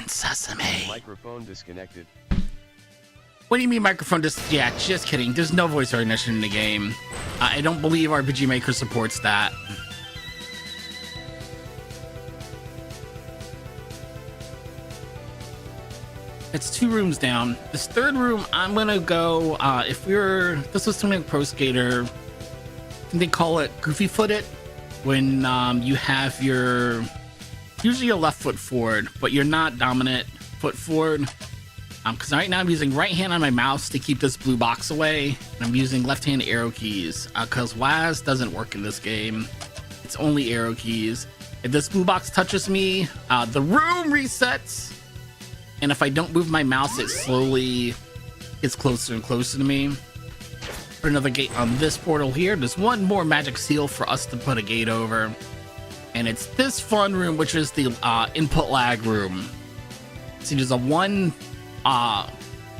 sesame. Microphone disconnected. What do you mean microphone yeah, just kidding. There's no voice recognition in the game. I don't believe RPG Maker supports that. It's 2 rooms down. This 3rd room, I'm gonna go, this was something like Pro Skater, I think they call it Goofy Foot It, when you have usually your left foot forward, but you're not dominant foot forward. Because right now I'm using right hand on my mouse to keep this blue box away, and I'm using left hand arrow keys, because WAS doesn't work in this game. It's only arrow keys. If this blue box touches me, the room resets. And if I don't move my mouse, it slowly gets closer and closer to me. For another gate on this portal here, there's one more magic seal for us to put a gate over. And it's this fun room, which is the input lag room. See, there's a one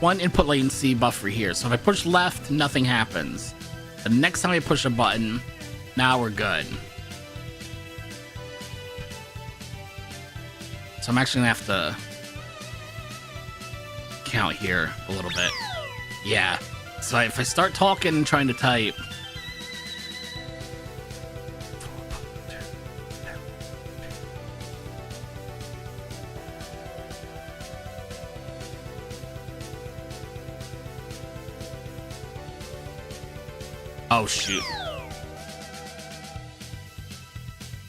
input latency buffer here. So if I push left, nothing happens. The next time I push a button, now we're good. So I'm actually gonna have to count here a little bit. Yeah. So if I start talking and trying to type, oh shoot.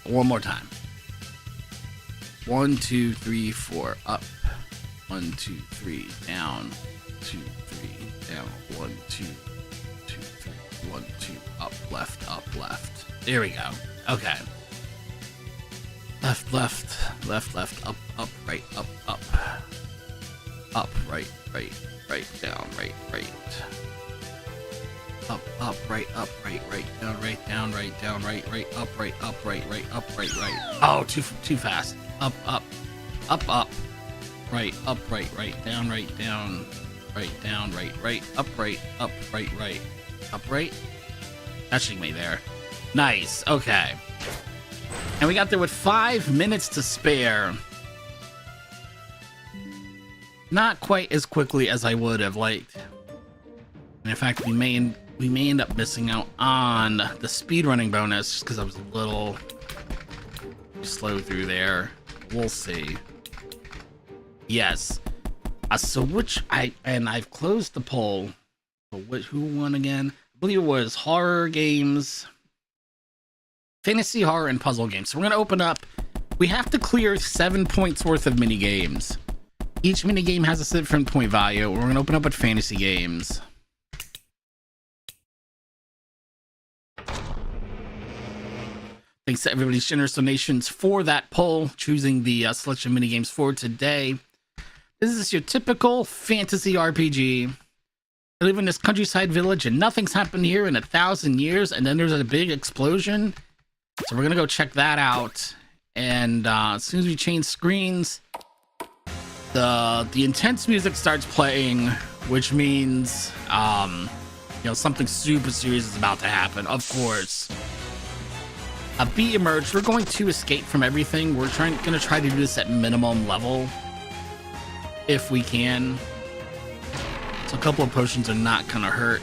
One more time. 1, 2, 3, 4, up. 1, 2, 3, down. 2, 3, down. 1, 2, 2, 3, 1, 2, up, left. There we go. Okay. Left, up, right, up. Up, right, down, right. Up, right, down, right, up, right. Oh, too fast. Up. Right, up, right, down, right, up, right. Touching me there. Nice, okay. And we got there with 5 minutes to spare. Not quite as quickly as I would have liked. And in fact, we may end up missing out on the speedrunning bonus just because I was a little slow through there. We'll see. Yes. So I've closed the poll. Who won again? I believe it was horror games, fantasy, horror, and puzzle games. So we're gonna open up. We have to clear 7 points worth of mini games. Each mini game has a different point value. We're gonna open up with fantasy games. Thanks to everybody's generous donations for that poll, choosing the selection mini games for today. This is your typical fantasy RPG. I live in this countryside village and nothing's happened here in 1,000 years, and then there's a big explosion. So we're gonna go check that out. And as soon as we change screens, the intense music starts playing, which means something super serious is about to happen. Of course. Be emerged. We're going to escape from everything. We're gonna try to do this at minimum level, if we can. So a couple of potions are not gonna hurt.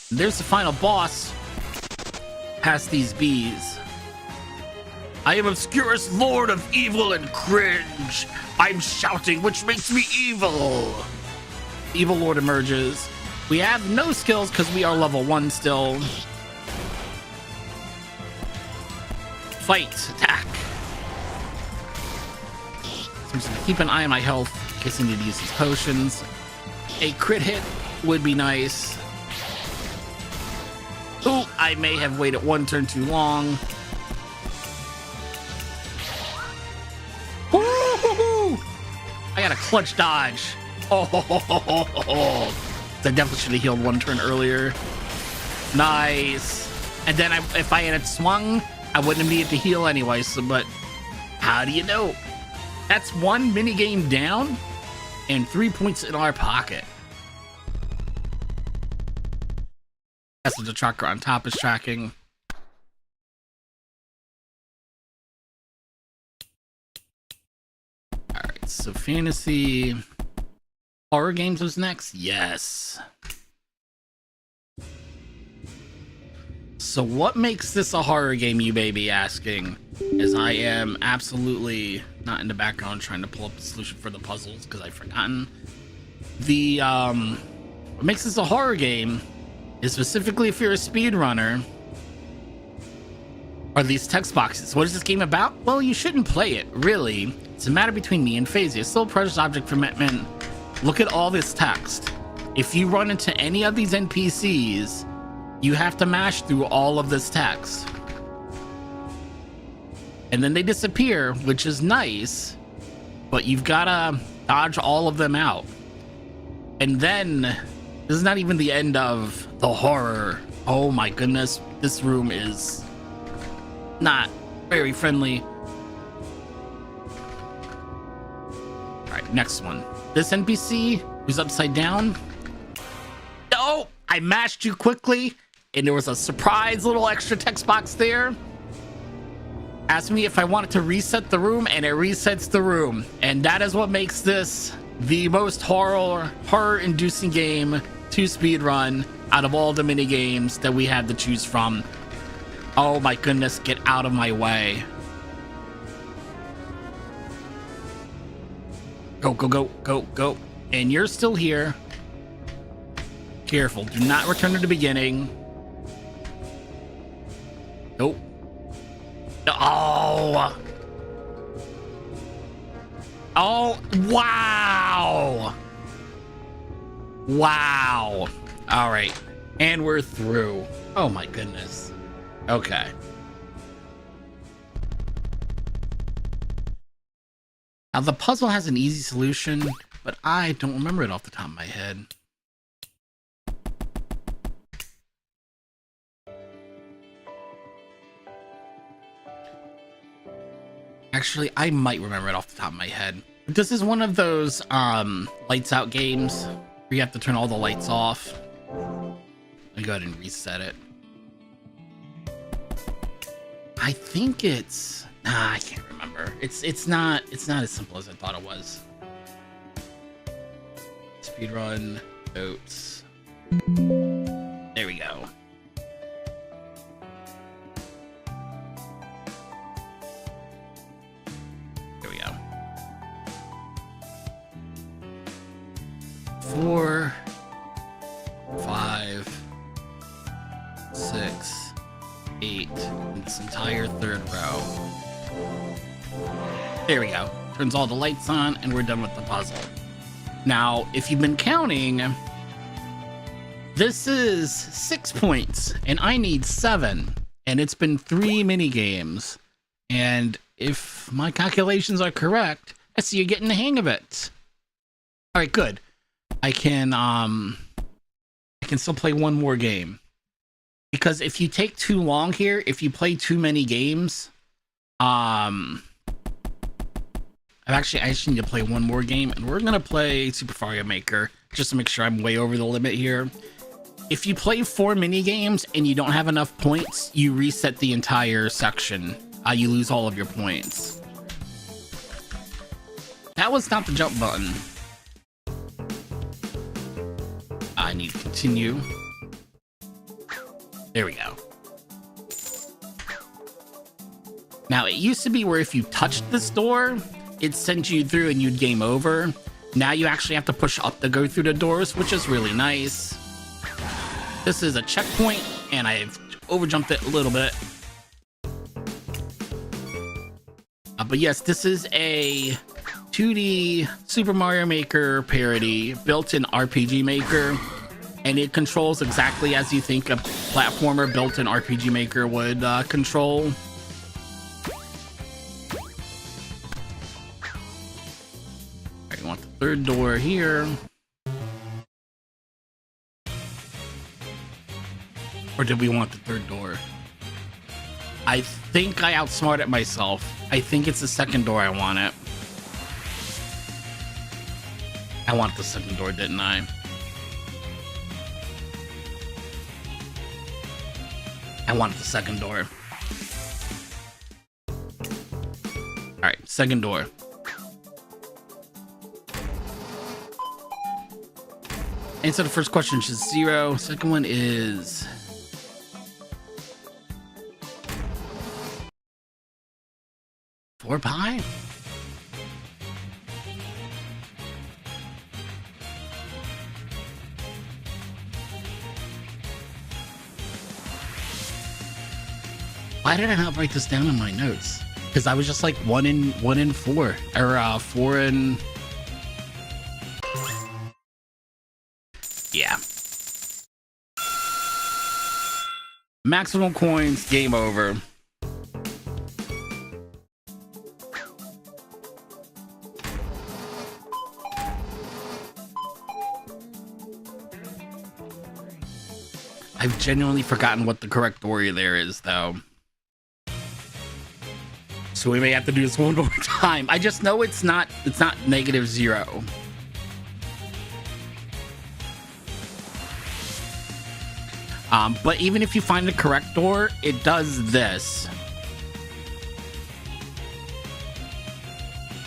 There's the final boss. Past these bees. I am obscurest lord of evil and cringe. I'm shouting, which makes me evil. Evil lord emerges. We have no skills because we are level 1 still. Fight, attack. So I'm just gonna keep an eye on my health in case I need to use these potions. A crit hit would be nice. Ooh, I may have waited 1 turn too long. Woo-hoo-hoo! I got a clutch dodge. Oh, I definitely should have healed 1 turn earlier. Nice. And then if I had swung, I wouldn't have needed to heal anyway. So, but how do you know? That's 1 mini game down and 3 points in our pocket. That's what the tracker on top is tracking. Alright, so fantasy horror games was next? Yes. So what makes this a horror game, you may be asking? As I am absolutely not in the background trying to pull up the solution for the puzzles because I've forgotten. The what makes this a horror game is specifically if you're a speedrunner, are these text boxes. What is this game about? Well, you shouldn't play it, really. It's a matter between me and Phasia. Still precious object commitment. Look at all this text. If you run into any of these NPCs, you have to mash through all of this text. And then they disappear, which is nice, but you've gotta dodge all of them out. And then, this is not even the end of the horror. Oh my goodness, this room is not very friendly. Alright, next one. This NPC who's upside down. No! I mashed too quickly, and there was a surprise little extra text box there. Asked me if I wanted to reset the room, and it resets the room. And that is what makes this the most horror-inducing game to speedrun out of all the mini games that we have to choose from. Oh my goodness, get out of my way. Go, go, go, go, go. And you're still here. Careful, do not return to the beginning. Nope. Oh. Oh, wow. Wow. All right. And we're through. Oh my goodness. Okay. Now the puzzle has an easy solution, but I don't remember it off the top of my head. Actually, I might remember it off the top of my head. This is one of those lights out games where you have to turn all the lights off. Let me go ahead and reset it. I think it's I can't remember. It's not as simple as I thought it was. Speedrun notes. There we go. There we go. 4, 5, 6, 8 in this entire third row. There we go. Turns all the lights on and we're done with the puzzle. Now, if you've been counting, this is 6 points and I need 7, and it's been 3 mini games. And if my calculations are correct, I see you're getting the hang of it. All right, good. I can still play one more game, because if you take too long here, if you play too many games, I just need to play one more game, and we're gonna play Super Mario Maker just to make sure I'm way over the limit here. If you play 4 mini games and you don't have enough points, you reset the entire section. You lose all of your points. That was not the jump button. I need to continue. There we go. Now, it used to be where if you touched this door, it sent you through and you'd game over. Now you actually have to push up to go through the doors, which is really nice. This is a checkpoint, and I've overjumped it a little bit. But yes, this is a 2D Super Mario Maker parody built in RPG Maker, and it controls exactly as you think a platformer built in RPG Maker would control. I want the third door here. Or did we want the third door? I think I outsmarted myself. I think it's the second door I want it. I want the second door, didn't I? I wanted the second door. Alright, second door. Answer the first question is 0. Second one is... $4 pie? Why did I not write this down in my notes? Because I was just like 1 in 4, or 4 in... Yeah. Maximum coins, game over. I've genuinely forgotten what the correct door there is, though. So we may have to do this one more time. I just know it's not -0. But even if you find the correct door, it does this.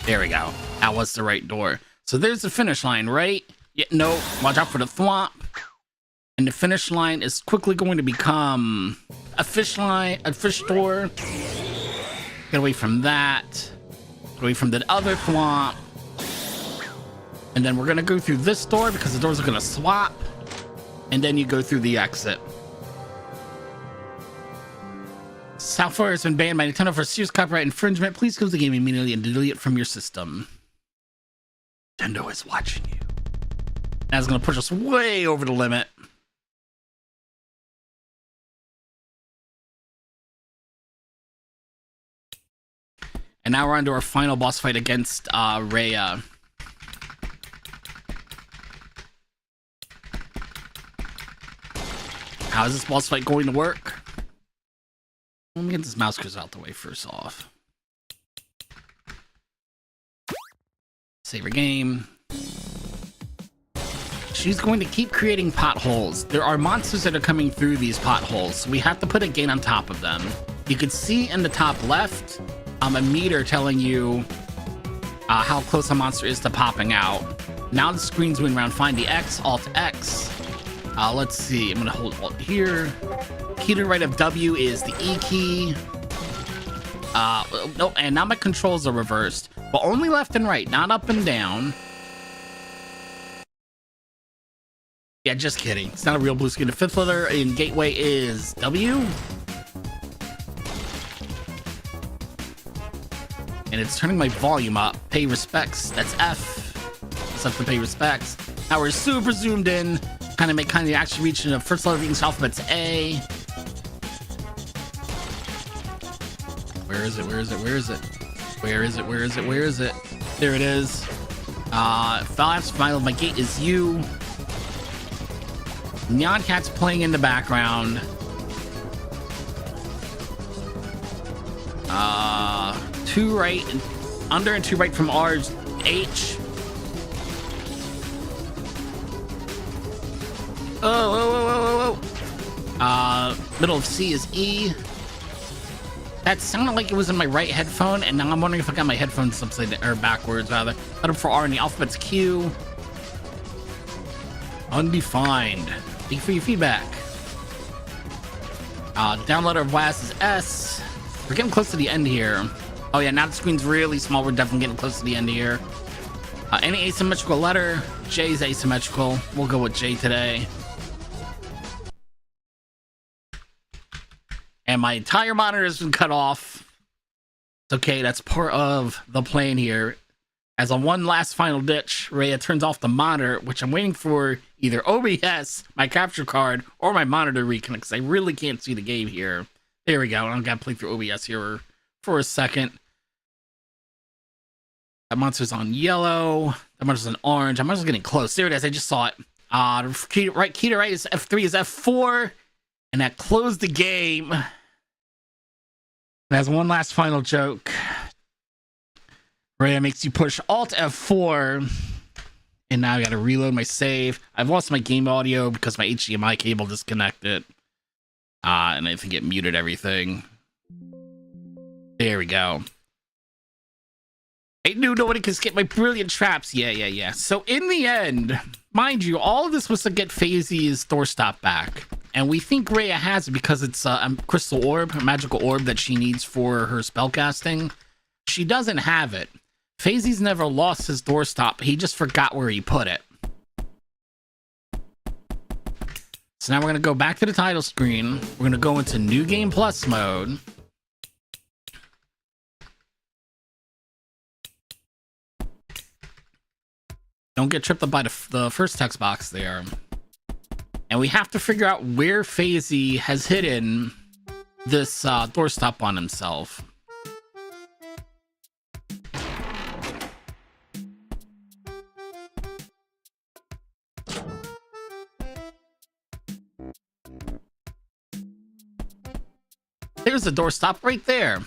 There we go. That was the right door. So there's the finish line, right? Yeah, no, watch out for the thwomp. And the finish line is quickly going to become a fish door. Get away from that. Get away from the other thwomp. And then we're gonna go through this door because the doors are gonna swap. And then you go through the exit. Southfire has been banned by Nintendo for serious copyright infringement. Please close the game immediately and delete it from your system. Nintendo is watching you. That's gonna push us way over the limit. And now we're on to our final boss fight against Rhea. How is this boss fight going to work? Let me get this mouse cursor out the way first off. Save our game. She's going to keep creating potholes. There are monsters that are coming through these potholes, so we have to put a gate on top of them. You can see in the top left, a meter telling you how close a monster is to popping out. Now the screen's moving around. Find the X, Alt X. Let's see. I'm gonna hold Alt here. Key to the right of W is the E key. Nope. And now my controls are reversed, but only left and right, not up and down. Yeah, just kidding. It's not a real blue screen. The fifth letter in gateway is W. And it's turning my volume up. Pay respects. That's F. It's up to pay respects. Now we're super zoomed in. Kind of actually reaching the first letter of the alphabet's A. Where is it? Where is it? Where is it? Where is it? Where is it? Where is it? There it is. Final my gate is U. Neon Cat's playing in the background. Two right and under and two right from R is H. Oh. Middle of C is E. That sounded like it was in my right headphone, and now I'm wondering if I got my headphones upside down, or backwards rather. Cut up for R and the alphabet's Q. Undefined. Thank you for your feedback. Down letter of WAS is S. We're getting close to the end here. Oh yeah, now the screen's really small. We're definitely getting close to the end here. Any asymmetrical letter? J's asymmetrical. We'll go with J today. And my entire monitor has been cut off. It's okay, that's part of the plan here. As a one last final ditch, Rhea turns off the monitor, which I'm waiting for either OBS, my capture card, or my monitor to reconnect, because I really can't see the game here. There we go. I'm gonna play through OBS here for a second. That monster's on yellow. That monster's on orange. I'm just getting close. There it is. I just saw it. Key to right is F3 is F4. And that closed the game. And as one last final joke, Rhea makes you push Alt F4. And now I gotta reload my save. I've lost my game audio because my HDMI cable disconnected. And I think it muted everything. There we go. I knew nobody could skip my brilliant traps. Yeah. So in the end, mind you, all of this was to get FaZe's doorstop back. And we think Rhea has it because it's a crystal orb, a magical orb that she needs for her spellcasting. She doesn't have it. FaZe's never lost his doorstop. He just forgot where he put it. So now we're going to go back to the title screen. We're going to go into New Game Plus mode. Don't get tripped up by the first text box there. And we have to figure out where FaZe has hidden this doorstop on himself. There's the doorstop right there.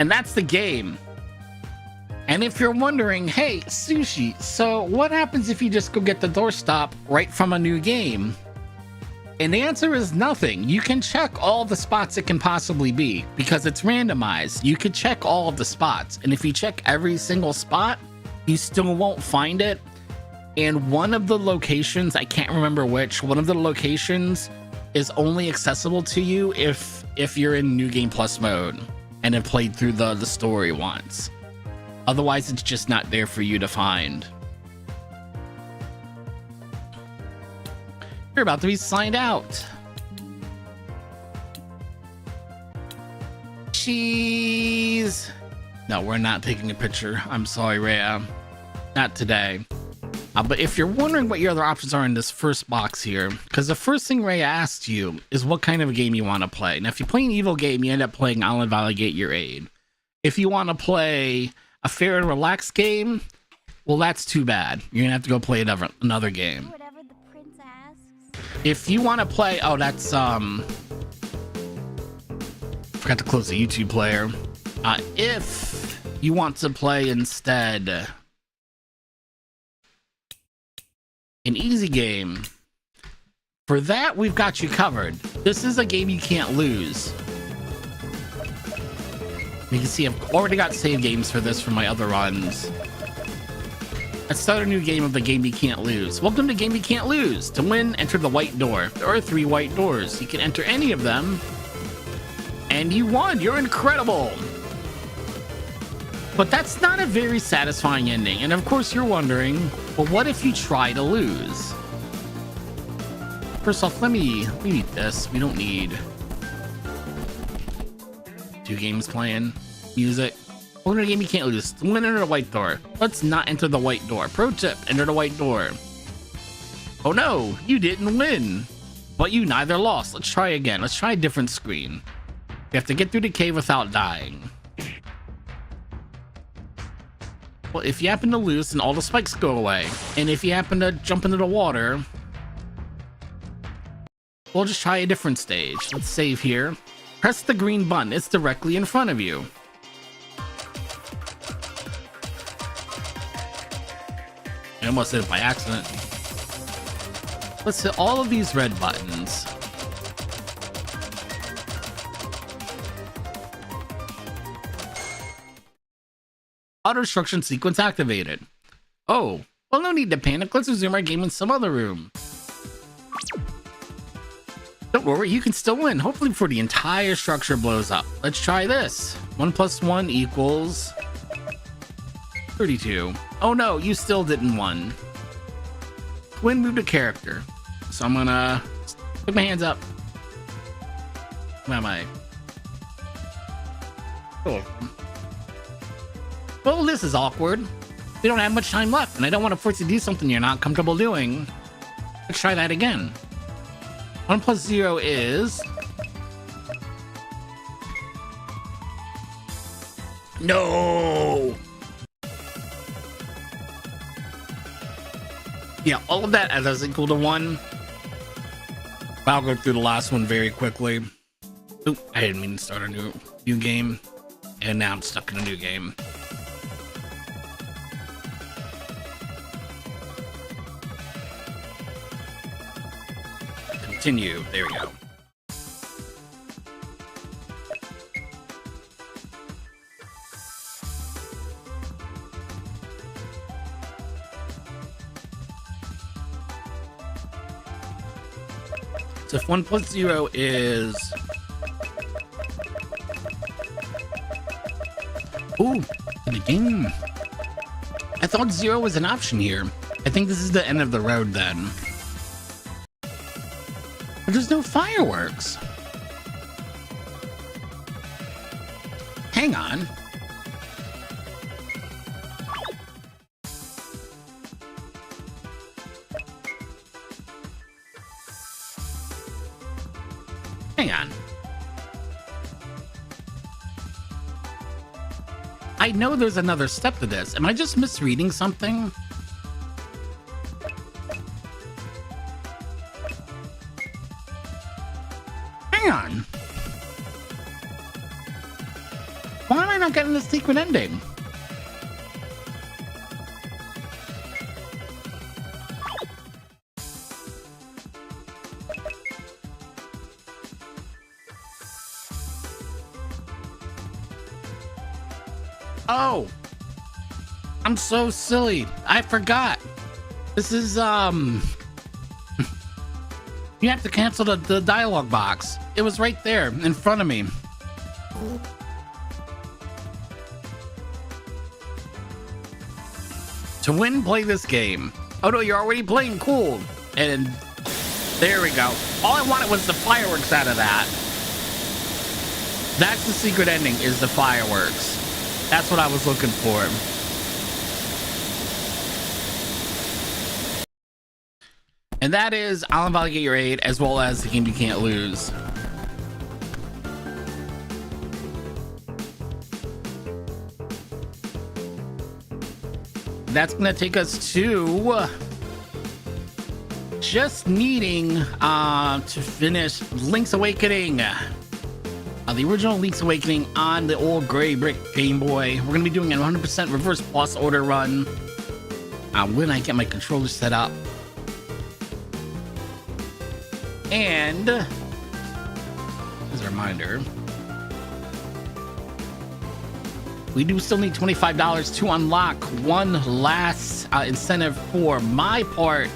And that's the game. And if you're wondering, hey, Sushi, so what happens if you just go get the doorstop right from a new game? And the answer is nothing. You can check all the spots it can possibly be because it's randomized. You could check all of the spots. And if you check every single spot, you still won't find it. And one of the locations, I can't remember which, one of the locations is only accessible to you if you're in New Game Plus mode and have played through the story once. Otherwise, it's just not there for you to find. You're about to be signed out. Cheese. No, we're not taking a picture. I'm sorry, Rhea. Not today. But if you're wondering what your other options are in this first box here, because the first thing Rhea asks you is what kind of a game you want to play. Now, if you play an evil game, you end up playing I'll Invalidate Your Aid. If you want to play a fair and relaxed game, well, that's too bad. You're gonna have to go play another game. Whatever the prince asks. If you want to play, oh, that's forgot to close the YouTube player. If you want to play instead an easy game, for that we've got you covered. This is a game you can't lose. You can see I've already got save games for this from my other runs. Let's start a new game of the game you can't lose. Welcome to Game You Can't Lose. To win, enter the white door. There are 3 white doors. You can enter any of them. And you won. You're incredible. But that's not a very satisfying ending. And of course you're wondering, well, what if you try to lose? First off, let me eat this. We don't need 2 games playing, music. Welcome to a game you can't lose. Win, enter the white door. Let's not enter the white door. Pro tip, enter the white door. Oh no, you didn't win. But you neither lost. Let's try again. Let's try a different screen. You have to get through the cave without dying. Well, if you happen to lose, then all the spikes go away. And if you happen to jump into the water, we'll just try a different stage. Let's save here. Press the green button. It's directly in front of you. I almost did it by accident. Let's hit all of these red buttons. Auto destruction sequence activated. Oh, well, no need to panic. Let's resume our game in some other room. Nope, worry, you can still win. Hopefully before the entire structure blows up. Let's try this. 1 + 1 = 32. Oh no, you still didn't win. Twin moved a character. So I'm gonna put my hands up. Where am I? Oh. Well, this is awkward. We don't have much time left, and I don't want to force you to do something you're not comfortable doing. Let's try that again. 1 + 0 is... No! Yeah, all of that as equal to 1. I'll go through the last one very quickly. Oop, I didn't mean to start a new game. And now I'm stuck in a new game. Continue. There we go. So if 1 + 0 is... Ooh, the game. I thought 0 was an option here. I think this is the end of the road then. But there's no fireworks. Hang on. Hang on. I know there's another step to this. Am I just misreading something? Hang on. Why am I not getting the secret ending? Oh, I'm so silly. I forgot. This is, you have to cancel the dialogue box. It was right there in front of me. To win, play this game. Oh no, you're already playing. Cool. And there we go. All I wanted was the fireworks out of that. That's the secret ending, is the fireworks. That's what I was looking for. And that is I'll Invalidate Your Aid, as well as the game you can't lose. That's gonna take us to just needing to finish Link's Awakening. The original Link's Awakening on the old gray brick Game Boy. We're gonna be doing a 100% reverse boss order run when I get my controller set up. And as a reminder, we do still need $25 to unlock one last incentive for my part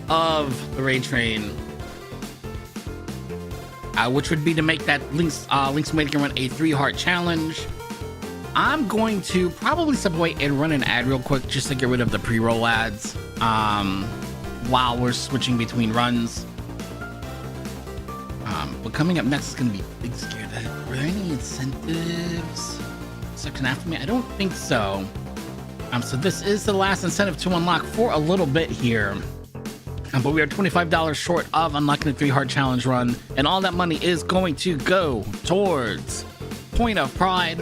of the Raid Train, which would be to make that Link's Awakening run a 3-heart challenge. I'm going to probably step away and run an ad real quick just to get rid of the pre-roll ads while we're switching between runs. But coming up next is going to be Big Scared. Were there any incentives section after me? I don't think so. So this is the last incentive to unlock for a little bit here. But we are $25 short of unlocking the 3-heart challenge run, and all that money is going to go towards Point of Pride,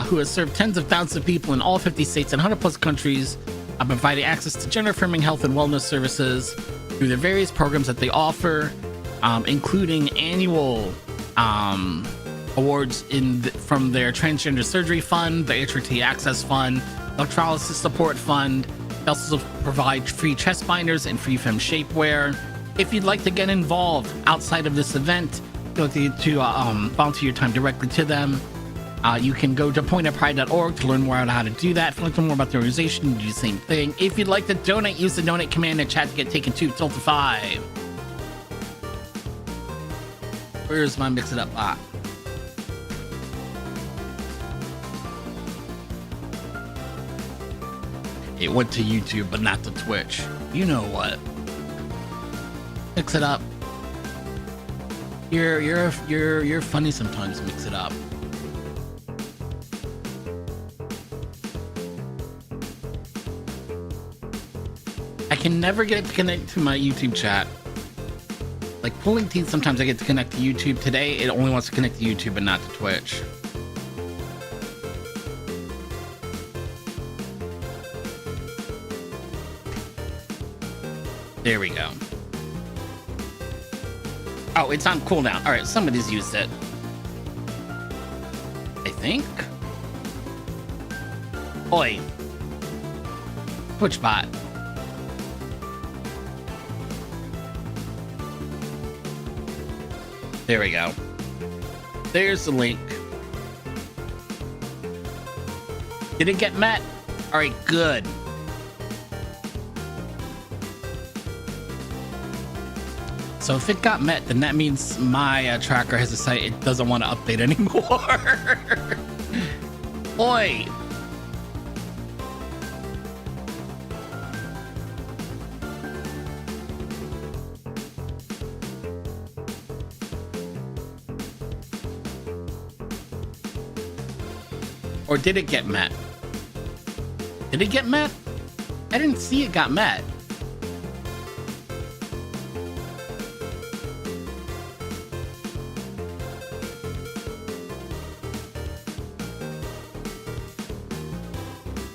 who has served tens of thousands of people in all 50 states and 100+ countries, providing access to gender-affirming health and wellness services through the various programs that they offer, including annual awards from their Transgender Surgery Fund, the HRT Access Fund, Electrolysis Support Fund. They also provide free chest binders and free femme shapewear. If you'd like to get involved outside of this event, to volunteer your time directly to them, you can go to pointofpride.org to learn more about how to do that. If you'd like to learn more about the organization, you do the same thing. If you'd like to donate, use the donate command in chat to get taken to Tilted 5. Where's my mix it up bot? It went to YouTube, but not to Twitch. You know what? Mix it up. You're funny sometimes. Mix it up. I can never get it to connect to my YouTube chat. Like pulling teeth, sometimes I get to connect to YouTube. Today, it only wants to connect to YouTube and not to Twitch. There we go. Oh, it's on cooldown. All right, somebody's used it. I think. Oi. Twitch bot. There we go. There's the link. Did it get met? All right, good. So if it got met, then that means my tracker has decided it doesn't want to update anymore. Oi. Or did it get met? Did it get met? I didn't see it got met.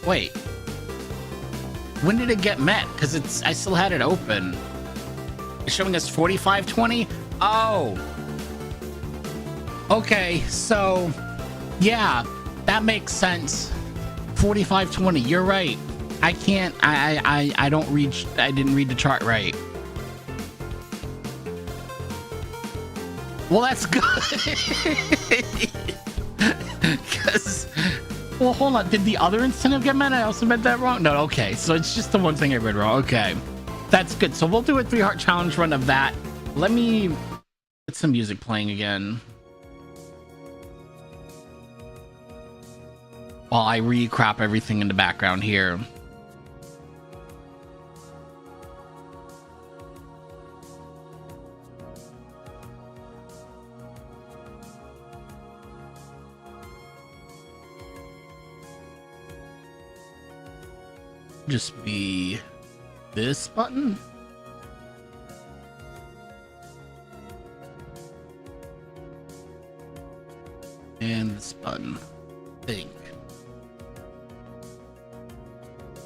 Wait. When did it get met? Because I still had it open. It's showing us 4520? Oh. Okay, so yeah. That makes sense. 4520. You're right. I can't. I don't read. I didn't read the chart right. Well, that's good. Because. Well, hold on. Did the other incentive get met? I also read that wrong. No. Okay. So it's just the one thing I read wrong. Okay. That's good. So we'll do a 3-heart challenge run of that. Let me get some music playing again. While I recrop everything in the background here. Just be this button. And this button. I think.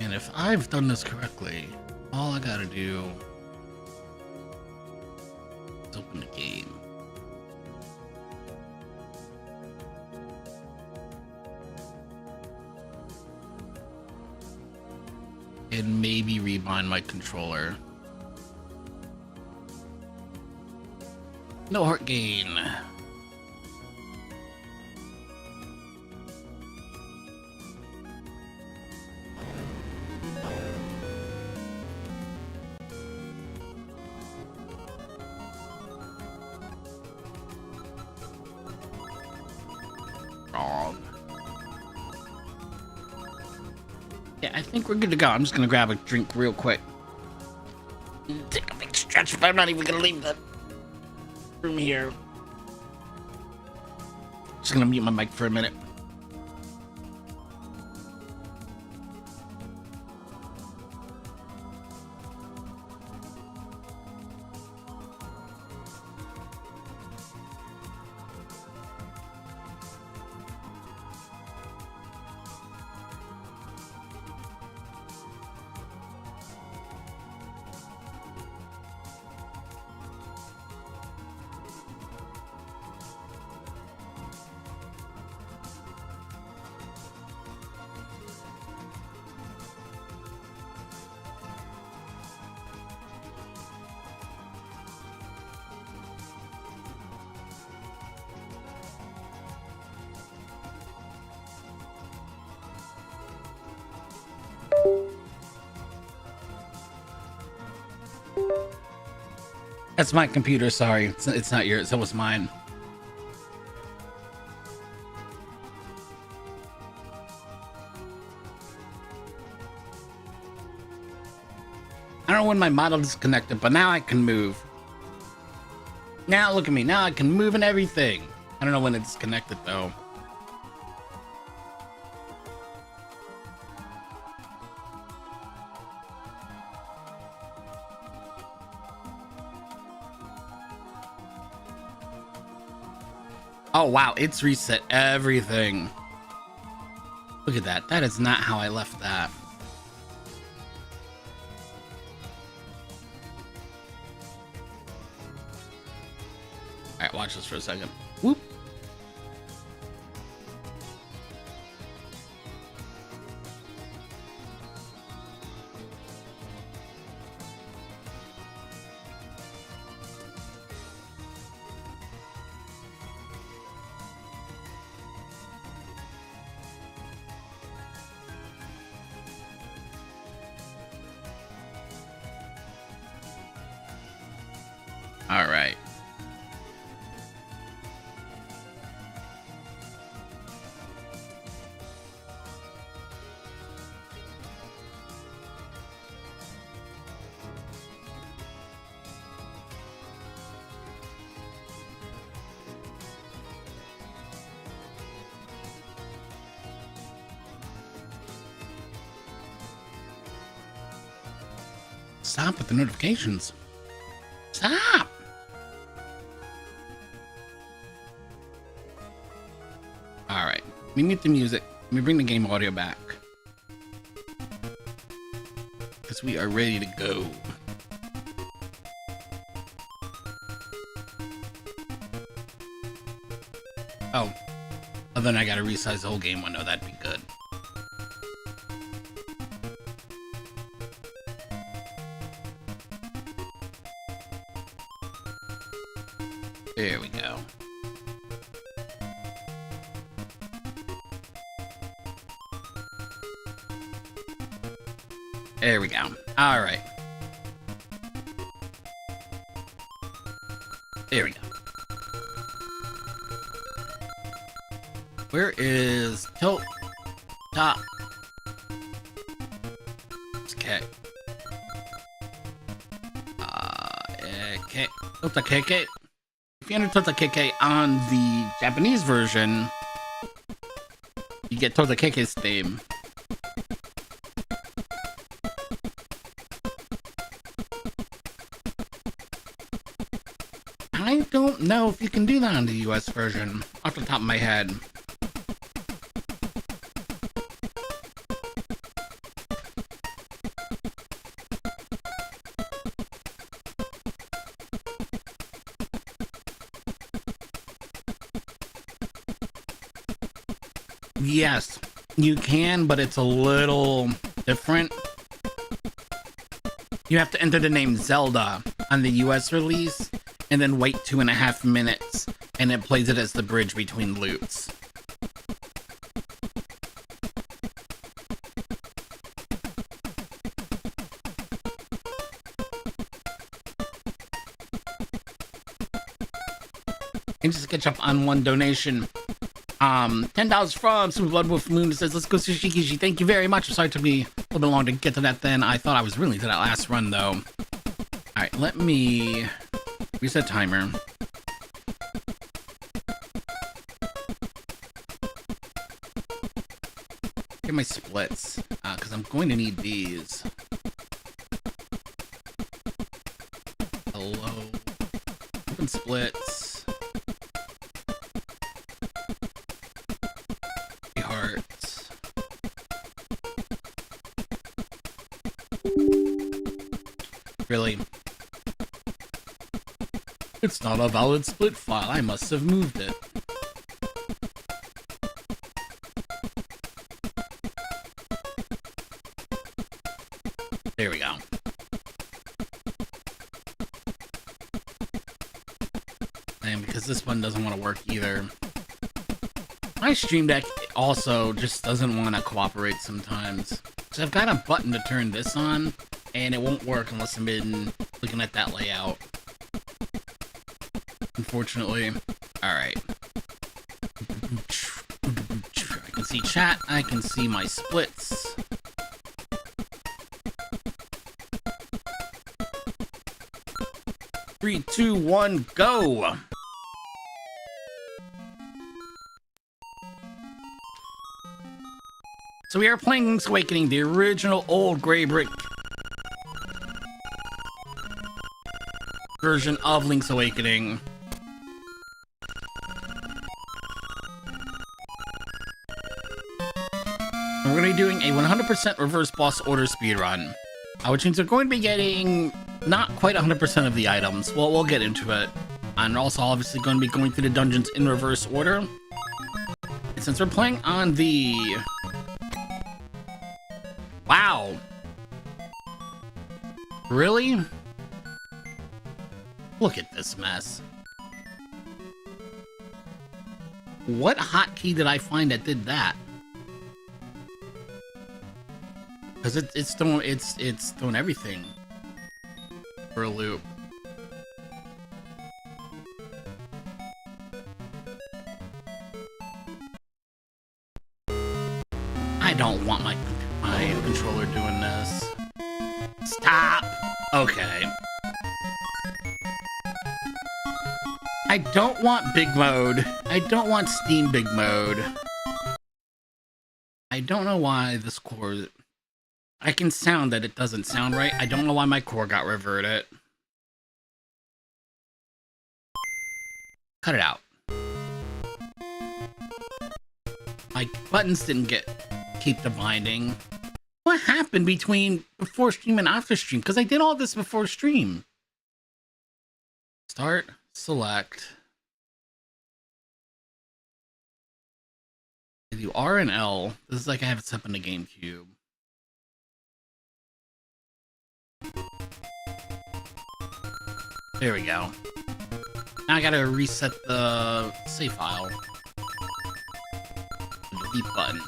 And if I've done this correctly, all I gotta do is open the game. And maybe rebind my controller. No heart gain. Yeah, I think we're good to go. I'm just gonna grab a drink real quick. Take a big stretch, but I'm not even gonna leave the room here. Just gonna mute my mic for a minute. That's my computer, sorry. It's not yours, that was mine. when my model is connected, but now I can move. Now look at me. Now I can move and everything. I don't know when it's connected though. Oh wow, it's reset everything. Look at that. That is not how I left that. Alright, watch this for a second. Whoop. All right. Stop with the notifications. Stop. All right, we mute the music. Let me bring the game audio back because we are ready to go. Oh, then I gotta resize the whole game window. That'd be good. There we go. There we go. All right. There we go. Where is tilt top? Okay. Okay. Tilta KK. If you enter Tilta KK on the Japanese version, you get Tilta KK's theme. I don't know if you can do that on the US version, off the top of my head. Yes, you can, but it's a little different. You have to enter the name Zelda on the US release, and then wait 2.5 minutes, and it plays it as the bridge between loops. And just catch up on one donation. $10 from Super Blood Wolf Moon. It says, let's go Sushikishi. Thank you very much. I'm sorry it took me a little bit long to get to that then. I thought I was really to that last run though. Alright, let me reset timer. Get my splits, because I'm going to need these. Hello. Open splits. Hearts. Really? It's not a valid split file. I must have moved it. There we go. And because this one doesn't want to work either. My Stream Deck also just doesn't want to cooperate sometimes. So I've got a button to turn this on, and it won't work unless I'm in looking at that layout. Unfortunately. Alright. I can see chat, I can see my splits. 3, 2, 1, go! So we are playing Link's Awakening, the original old gray brick version of Link's Awakening. We're going to be doing a 100% reverse boss order speedrun, which means we're going to be getting not quite 100% of the items. Well, we'll get into it. And also obviously going to be going through the dungeons in reverse order. And since we're playing on the... Wow. Really? Look at this mess. What hotkey did I find that did that? Because it's throwing everything for a loop. I don't want my controller doing this. Stop! Okay. I don't want big mode. I don't want Steam big mode. I don't know why this core... I can sound that it doesn't sound right. I don't know why my core got reverted. Cut it out. My buttons didn't keep the binding. What happened between before stream and after stream? Because I did all this before stream. Start, select. I do R and L. This is like I have it set up in the GameCube. There we go. Now I gotta reset the save file. The delete button.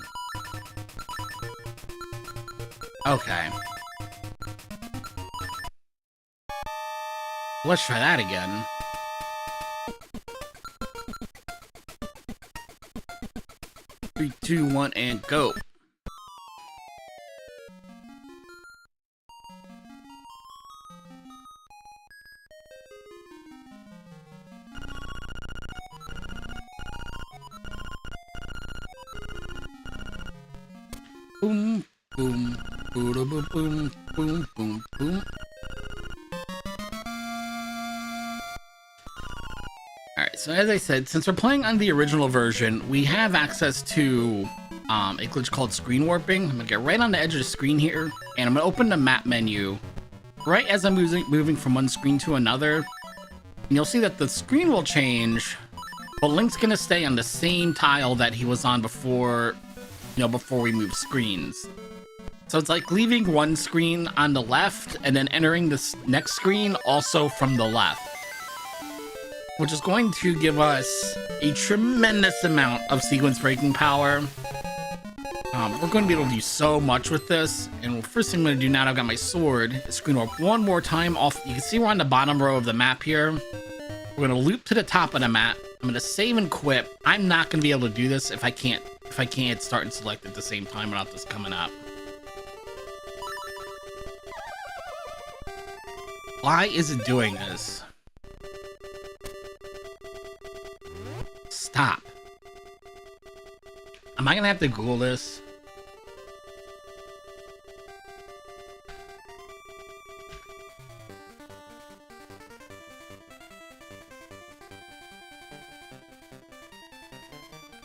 Okay. Let's try that again. Three, 2, 1, and go. Boom, boom, boom, boom, boom, boom, boom, boom. Alright, so as I said, since we're playing on the original version, we have access to a glitch called screen warping. I'm gonna get right on the edge of the screen here, and I'm gonna open the map menu right as I'm moving from one screen to another. And you'll see that the screen will change, but Link's gonna stay on the same tile that he was on before, before we move screens. So it's like leaving one screen on the left and then entering this next screen also from the left, which is going to give us a tremendous amount of sequence breaking power. We're going to be able to do so much with this. And the first thing I'm going to do now that I've got my sword is screen warp one more time off. You can see we're on the bottom row of the map here. We're going to loop to the top of the map. I'm going to save and quit. I'm not going to be able to do this if I can't start and select at the same time without this coming up. Why is it doing this? Stop. Am I gonna have to Google this?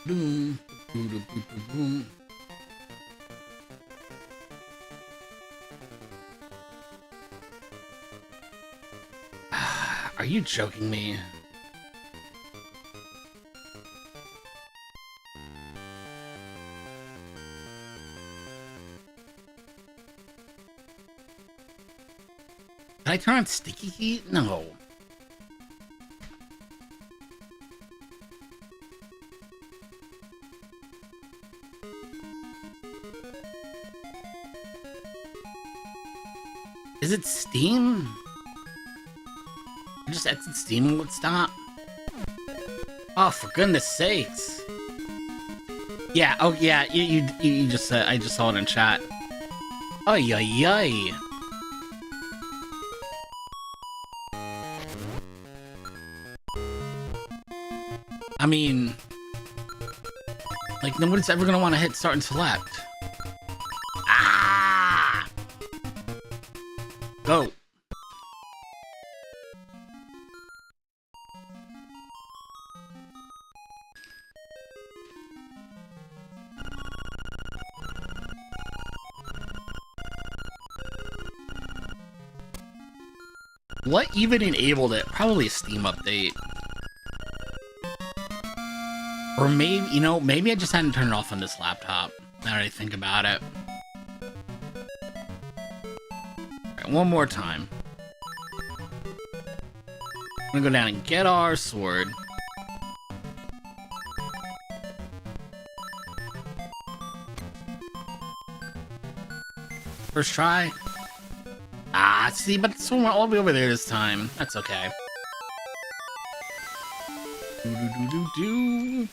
Boom, boom, boom, boom, boom. Are you joking me? Did I turn on sticky heat? No. Is it Steam? I just exit Steam and would stop. Oh, for goodness sakes. Yeah, oh yeah, you just said, I just saw it in chat. Ay, ay, ay. I mean, like, nobody's ever gonna want to hit start and select. Ah! Go. What even enabled it? Probably a Steam update. Or maybe, you know, maybe I just hadn't turned it off on this laptop, now that I think about it. Alright, one more time. I'm gonna go down and get our sword. First try. Ah, see, but it's all the way over there this time. That's okay. Do.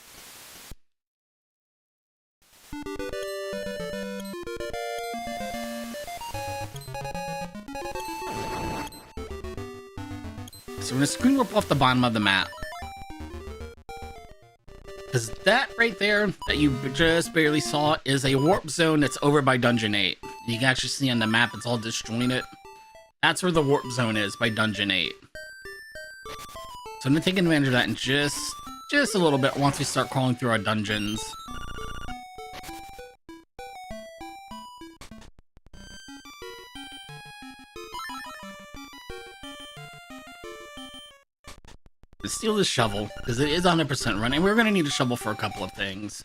So we're gonna screen warp off the bottom of the map. Because that right there that you just barely saw is a warp zone that's over by Dungeon 8. You can actually see on the map it's all disjointed. That's where the warp zone is, by Dungeon 8. So I'm gonna take advantage of that in just a little bit once we start crawling through our dungeons. Let's steal this shovel, because it is 100% running. We're gonna need a shovel for a couple of things.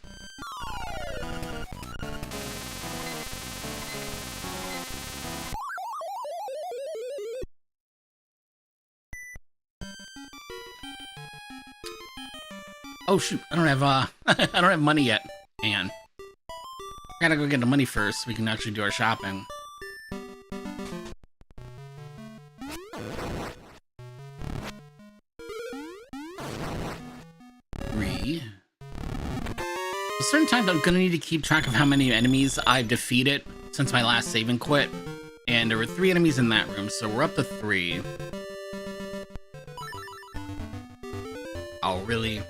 Oh shoot, I don't have I don't have money yet. Hang on. Gotta go get the money first so we can actually do our shopping. Certain times I'm gonna need to keep track of how many enemies I've defeated since my last save and quit. And there were 3 enemies in that room, so we're up to 3. Oh, really?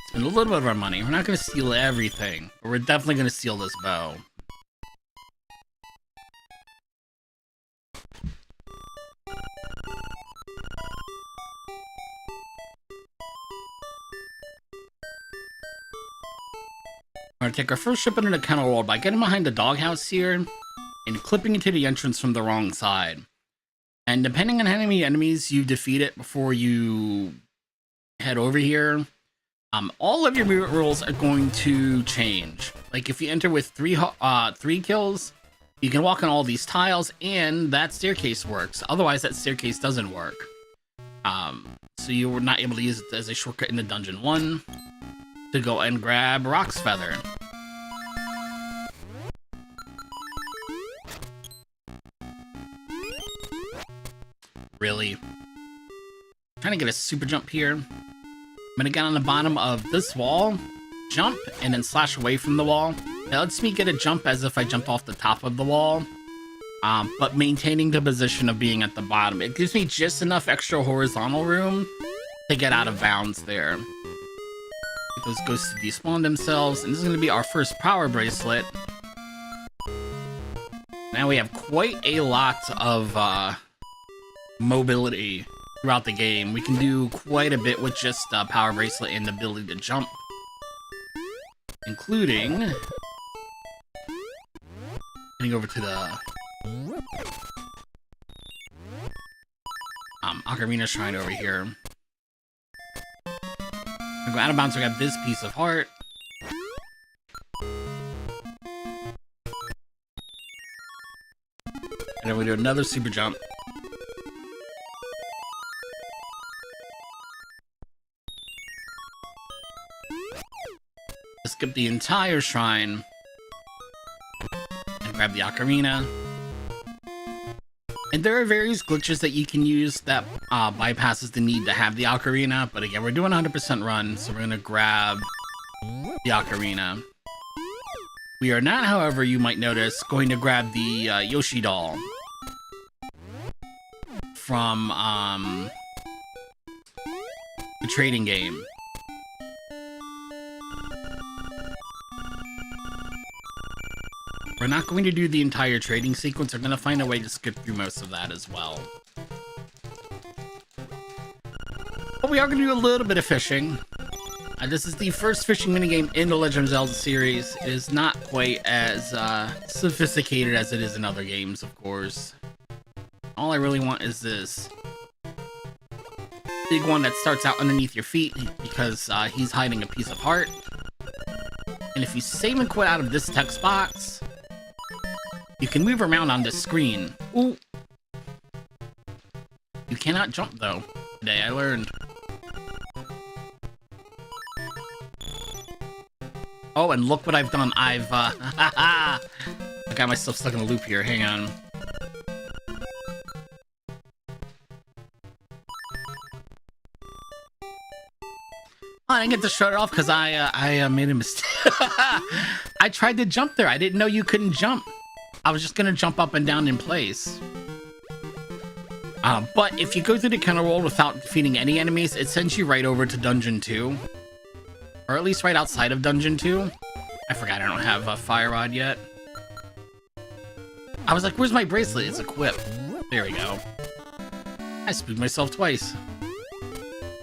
Spend a little bit of our money. We're not gonna steal everything, but we're definitely gonna steal this bow. We're gonna take our first ship into the Kennel World by getting behind the doghouse here and clipping into the entrance from the wrong side. And depending on how many enemies you defeated before you head over here, all of your movement rules are going to change. Like if you enter with 3 kills, you can walk on all these tiles and that staircase works. Otherwise, that staircase doesn't work. So you were not able to use it as a shortcut into Dungeon 1 to go and grab Rock's Feather. Really? Trying to get a super jump here. I'm gonna get on the bottom of this wall, jump, and then slash away from the wall. That lets me get a jump as if I jumped off the top of the wall, but maintaining the position of being at the bottom. It gives me just enough extra horizontal room to get out of bounds there. Those ghosts to despawn themselves, and this is going to be our first power bracelet. Now we have quite a lot of mobility throughout the game. We can do quite a bit with just power bracelet and the ability to jump, including getting over to the Ocarina Shrine over here. Go out of bounds, we got this piece of heart. And then we do another super jump. Skip the entire shrine. And grab the ocarina. And there are various glitches that you can use that bypasses the need to have the ocarina, but again, we're doing 100% run, so we're gonna grab the ocarina. We are not, however, you might notice, going to grab the Yoshi doll from the trading game. We're not going to do the entire trading sequence. We're going to find a way to skip through most of that as well. But we are going to do a little bit of fishing. This is the first fishing minigame in the Legend of Zelda series. It is not quite as sophisticated as it is in other games, of course. All I really want is this big one that starts out underneath your feet because he's hiding a piece of heart. And if you save and quit out of this text box, you can move around on this screen. Ooh. You cannot jump, though. Today I learned. Oh, and look what I've done. I got myself stuck in a loop here. Hang on. Oh, I didn't get to shut it off because I made a mistake. I tried to jump there. I didn't know you couldn't jump. I was just gonna jump up and down in place. But if you go through the counter world without defeating any enemies, it sends you right over to Dungeon 2. Or at least right outside of Dungeon 2. I forgot I don't have a fire rod yet. I was like, where's my bracelet? It's equipped. There we go. I spooked myself twice.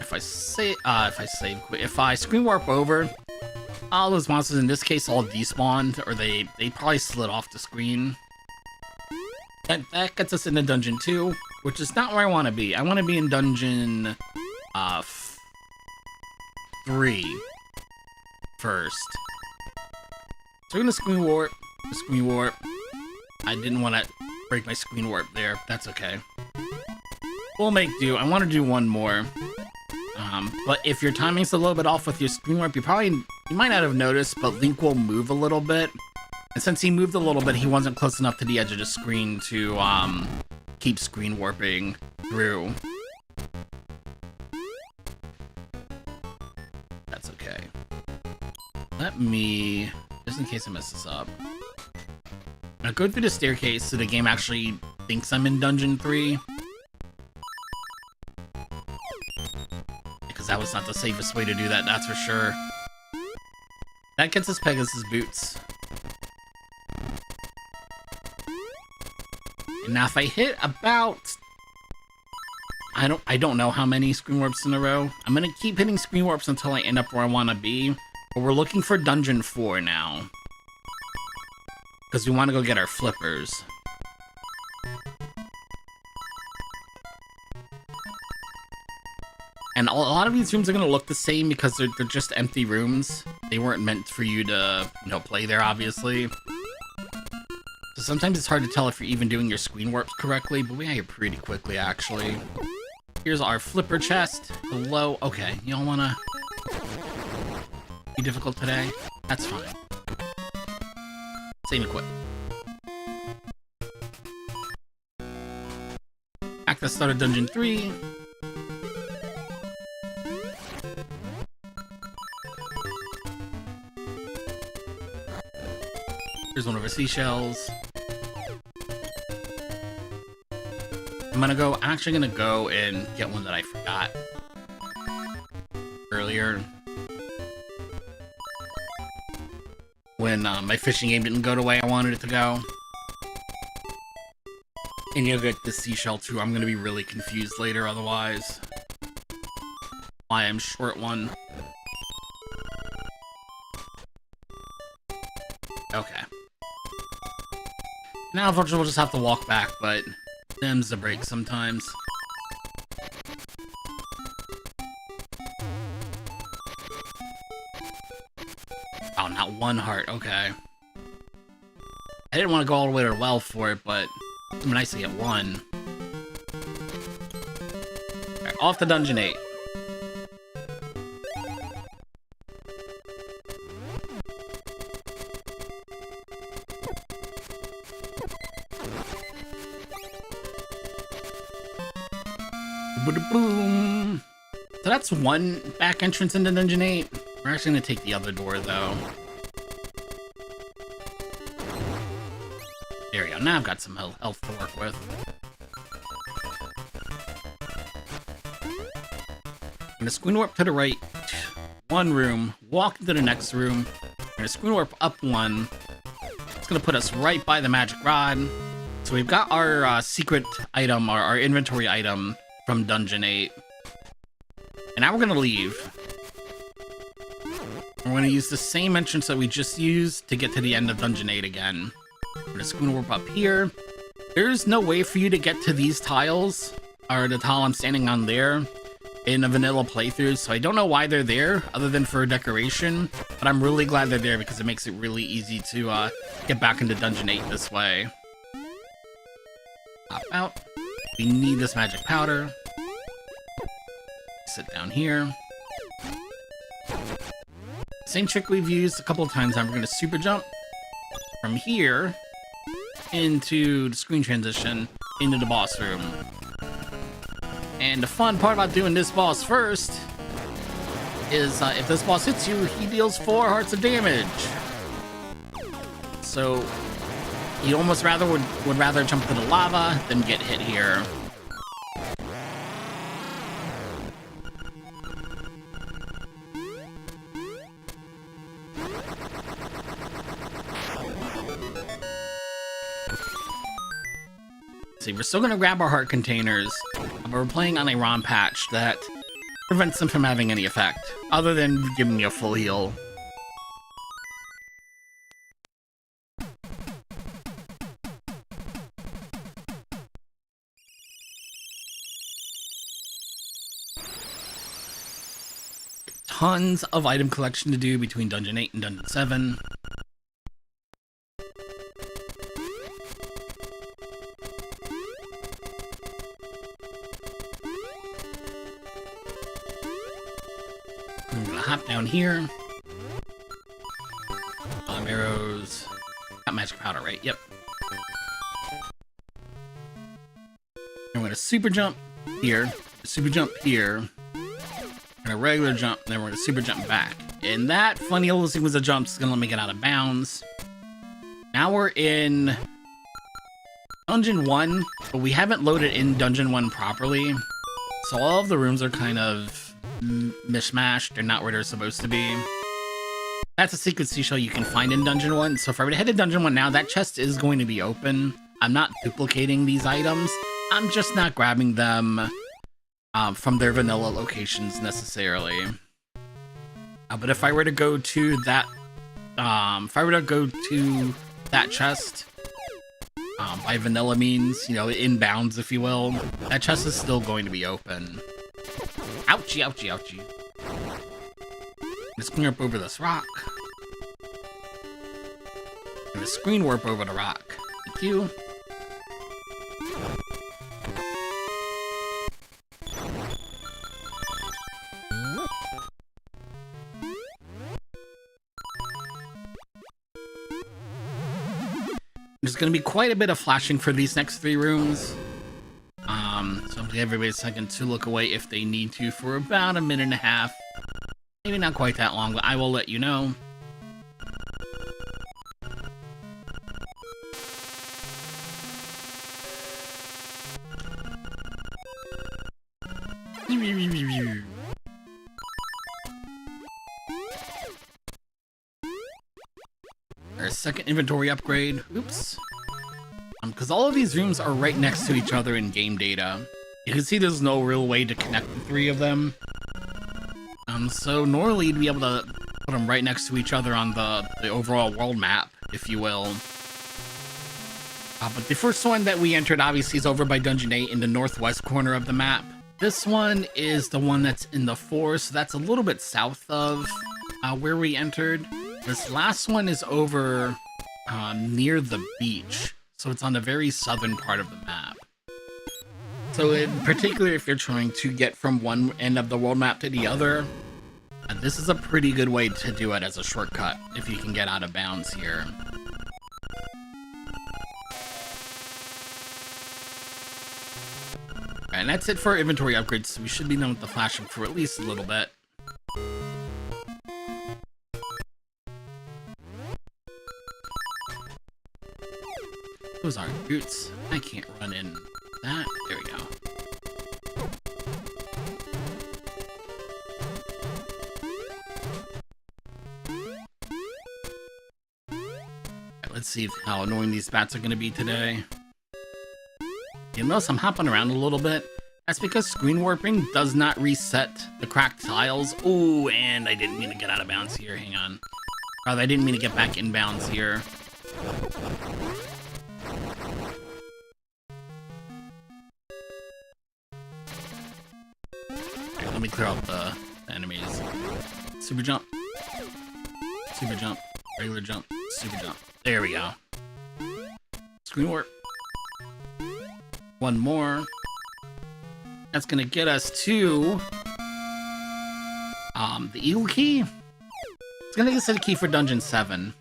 If I screen warp over, all those monsters in this case all despawned, or they probably slid off the screen. And that gets us into Dungeon 2, which is not where I want to be. I want to be in Dungeon 3 first. So we're gonna screen warp. I didn't want to break my screen warp there. That's okay. We'll make do. I want to do one more. But if your timing's a little bit off with your screen warp, you might not have noticed, but Link will move a little bit. And since he moved a little bit, he wasn't close enough to the edge of the screen to keep screen warping through. That's okay. Let me, just in case I mess this up, I'll go through the staircase so the game actually thinks I'm in Dungeon 3. That was not the safest way to do that, that's for sure. That gets us Pegasus boots. And now if I hit about... I don't know how many screen warps in a row. I'm gonna keep hitting screen warps until I end up where I want to be. But we're looking for Dungeon 4 now. Because we want to go get our flippers. And a lot of these rooms are going to look the same because they're just empty rooms. They weren't meant for you to, play there, obviously. So sometimes it's hard to tell if you're even doing your screen warps correctly, but we got here pretty quickly, actually. Here's our flipper chest. Hello. Okay, y'all want to be difficult today? That's fine. Same equip. Back to the start of Dungeon 3. Here's one of our seashells. I'm actually gonna go and get one that I forgot earlier. When my fishing game didn't go the way I wanted it to go. And you'll get the seashell too. I'm gonna be really confused later otherwise. Why I'm short one. Okay. Now, unfortunately, we'll just have to walk back, but them's the break sometimes. Oh, not one heart. Okay. I didn't want to go all the way to the well for it, but it'd be nice to get one. Alright, off to Dungeon 8. Boom. So that's one back entrance into Dungeon 8. We're actually going to take the other door, though. There we go. Now I've got some health to work with. I'm gonna screen warp to the right, one room, walk into the next room. I'm gonna screen warp up one. It's gonna put us right by the magic rod. So we've got our secret item, our inventory item from Dungeon 8. And now we're gonna leave. We're gonna use the same entrance that we just used to get to the end of Dungeon 8 again. We're gonna screen warp up here. There's no way for you to get to these tiles, or the tile I'm standing on there, in a vanilla playthrough, so I don't know why they're there other than for decoration, but I'm really glad they're there because it makes it really easy to get back into Dungeon 8 this way. Pop out. We need this magic powder. Sit down here. Same trick we've used a couple of times. Now we're gonna super jump from here into the screen transition into the boss room. And the fun part about doing this boss first is if this boss hits you, he deals 4 hearts of damage. So you almost would rather jump to the lava than get hit here. See, we're still gonna grab our heart containers, but we're playing on a ROM patch that prevents them from having any effect, other than giving me a full heal. Tons of item collection to do between Dungeon 8 and Dungeon 7. I'm gonna hop down here. Arrows. Got magic powder, right? Yep. I'm gonna super jump here, super jump here, and a regular jump, and then we're gonna super jump back. And that funny little sequence of jumps is gonna let me get out of bounds. Now we're in Dungeon 1, but we haven't loaded in Dungeon 1 properly. So all of the rooms are kind of mishmashed. They're not where they're supposed to be. That's a secret seashell you can find in Dungeon 1. So if I were to head to Dungeon 1 now, that chest is going to be open. I'm not duplicating these items. I'm just not grabbing them from their vanilla locations necessarily. But if I were to go to that, chest, by vanilla means, you know, inbounds, if you will, that chest is still going to be open. Ouchie, ouchie, ouchie. Let's screen warp over this rock. I'm gonna screen warp over the rock. Thank you. There's going to be quite a bit of flashing for these next 3 rooms. So I'm going to give everybody a second to look away if they need to for about a minute and a half. Maybe not quite that long, but I will let you know. Our second inventory upgrade. Oops. Because all of these rooms are right next to each other in game data. You can see there's no real way to connect the 3 of them. So normally you'd be able to put them right next to each other on the overall world map, if you will. But the first one that we entered obviously is over by Dungeon 8 in the northwest corner of the map. This one is the one that's in the forest, so that's a little bit south of where we entered. This last one is over near the beach, so it's on the very southern part of the map. So in particular, if you're trying to get from one end of the world map to the other, this is a pretty good way to do it as a shortcut, if you can get out of bounds here. And that's it for our inventory upgrades, so we should be done with the flashing for at least a little bit. Those are roots. I can't run in that. There we go. Right, let's see how annoying these bats are going to be today. You notice I'm hopping around a little bit. That's because screen warping does not reset the cracked tiles. Oh, and I didn't mean to get out of bounds here. Hang on. Rather, I didn't mean to get back in bounds here. Alright, let me clear out the enemies. Super jump. Super jump. Regular jump. Super jump. There we go. Screen warp. One more. That's gonna get us to the Eagle Key. It's gonna get us a key for Dungeon 7.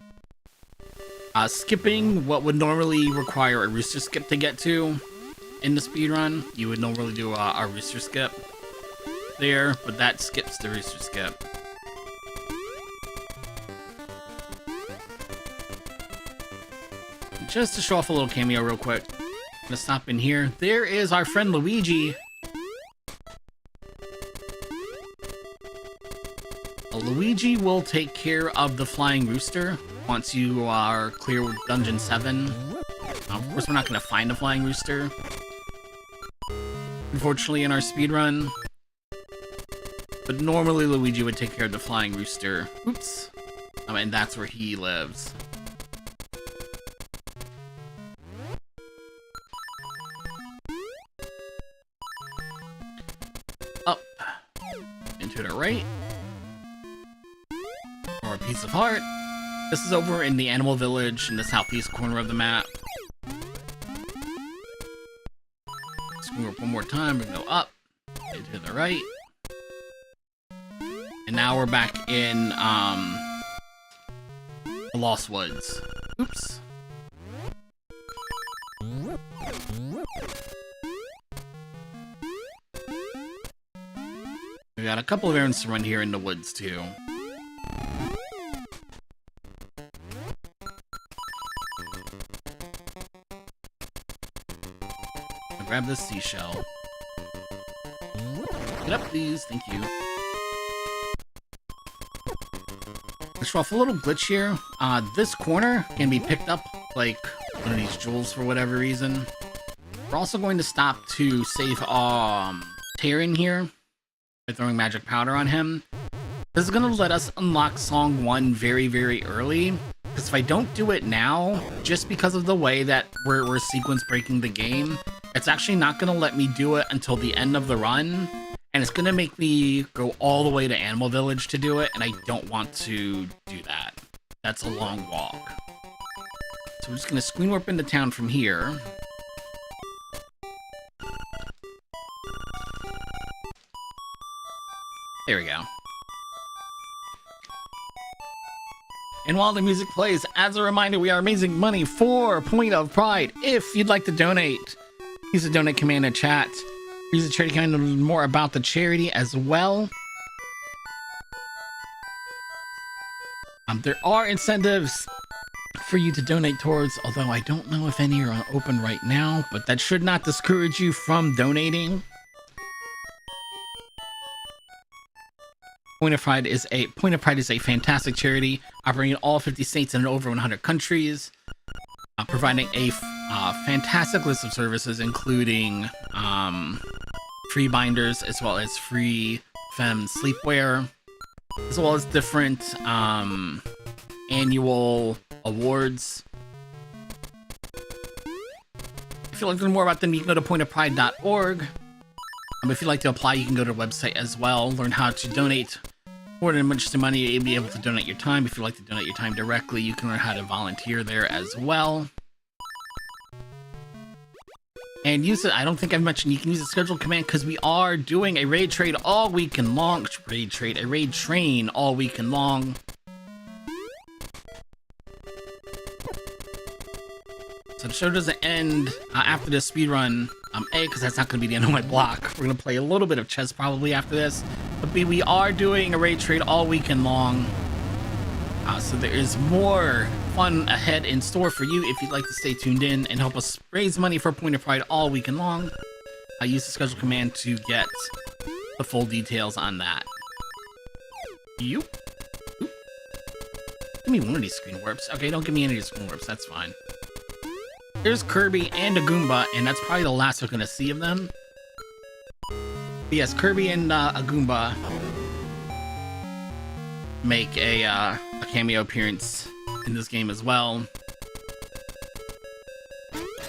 Skipping what would normally require a rooster skip to get to in the speedrun. You would normally do a rooster skip there, but that skips the rooster skip. Just to show off a little cameo real quick. I'm gonna stop in here. There is our friend Luigi. Luigi will take care of the Flying Rooster once you are clear with Dungeon 7. Of course, we're not going to find a Flying Rooster, unfortunately, in our speedrun. But normally Luigi would take care of the Flying Rooster. Oops. And that's where he lives. Up. Into the right. Or a piece of heart. This is over in the animal village in the southeast corner of the map. Screw up one more time and go up. To the right. And now we're back in the Lost Woods. Oops. We got a couple of errands to run here in the woods too. Grab this seashell. Get up, please. Thank you. Let's show off a little glitch here. This corner can be picked up like one of these jewels for whatever reason. We're also going to stop to save Taryn here by throwing magic powder on him. This is going to let us unlock Song 1 very, very early. Because if I don't do it now, just because of the way that we're sequence breaking the game, it's actually not going to let me do it until the end of the run, and it's going to make me go all the way to Animal Village to do it, and I don't want to do that. That's a long walk. So we're just going to screen warp into town from here. There we go. And while the music plays, as a reminder, we are raising money for Point of Pride. If you'd like to donate, use the donate command in chat. Use the charity command to learn more about the charity as well. There are incentives for you to donate towards, although I don't know if any are open right now, but that should not discourage you from donating. Point of Pride is a fantastic charity operating in all 50 states and in over 100 countries, providing a fantastic list of services, including free binders as well as free femme sleepwear, as well as different annual awards. If you'd like to learn more about them, you can go to pointofpride.org. If you'd like to apply, you can go to the website as well. Learn how to donate more than much money. You'll be able to donate your time. If you'd like to donate your time directly, you can learn how to volunteer there as well. And use it. I don't think I've mentioned you can use the schedule command because we are doing a raid trade all weekend long. A raid train all weekend long. So the show doesn't end after this speedrun. A, because that's not going to be the end of my block. We're going to play a little bit of chess probably after this. But B, we are doing a raid trade all weekend long. So there is more fun ahead in store for you if you'd like to stay tuned in and help us raise money for Point of Pride all weekend long. Use the schedule command to get the full details on that. Give me one of these screen warps. Okay, don't give me any of these screen warps. That's fine. There's Kirby and a Goomba, and that's probably the last we're gonna see of them. But yes, Kirby and a Goomba make a cameo appearance in this game as well.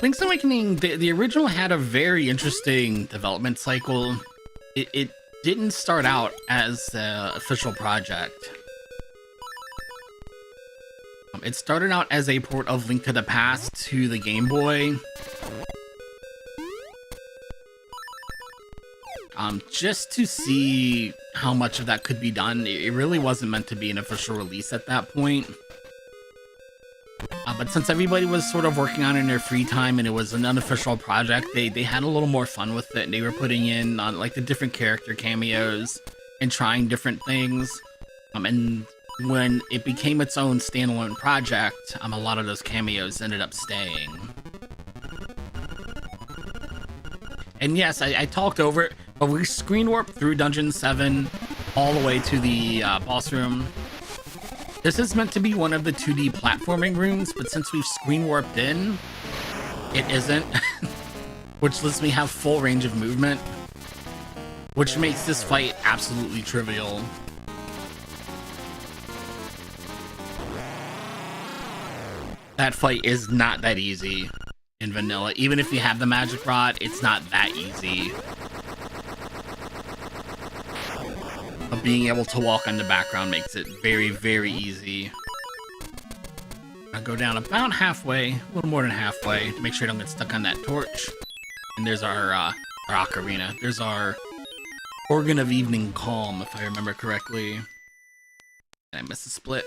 Link's Awakening, the original had a very interesting development cycle. It didn't start out as an official project. It started out as a port of Link to the Past to the Game Boy. Just to see how much of that could be done. It really wasn't meant to be an official release at that point. But since everybody was sort of working on it in their free time and it was an unofficial project, they had a little more fun with it. They were putting in like the different character cameos and trying different things. And when it became its own standalone project, a lot of those cameos ended up staying. And yes, I talked over it, but we screen warped through Dungeon 7 all the way to the boss room. This is meant to be one of the 2D platforming rooms, but since we've screen warped in, it isn't, which lets me have full range of movement, which makes this fight absolutely trivial. That fight is not that easy in vanilla. Even if you have the magic rod, it's not that easy. But being able to walk on the background makes it very, very easy. I'll go down about halfway, a little more than halfway, to make sure I don't get stuck on that torch. And there's our ocarina. There's our Organ of Evening Calm, if I remember correctly. Did I miss a split?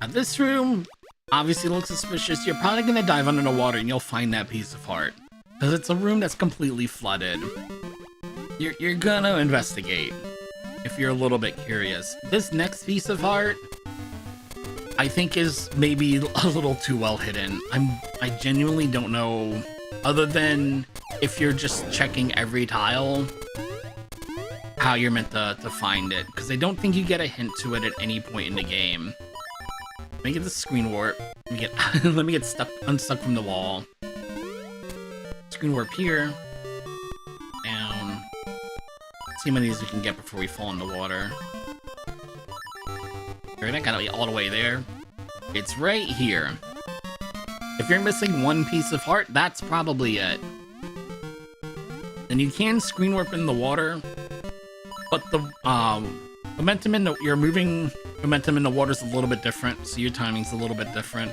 This room obviously looks suspicious. You're probably gonna dive under the water and you'll find that piece of heart, because it's a room that's completely flooded. You're gonna investigate if you're a little bit curious. This next piece of heart, I think, is maybe a little too well hidden. I genuinely don't know, other than if you're just checking every tile, how you're meant to find it, because I don't think you get a hint to it at any point in the game. Let me get the screen warp. Let me get unstuck from the wall. Screen warp here. Down. See how many of these we can get before we fall in the water. Alright, I gotta be all the way there. It's right here. If you're missing one piece of heart, that's probably it. And you can screen warp in the water, but the momentum you're moving momentum in the water is a little bit different, so your timing's a little bit different.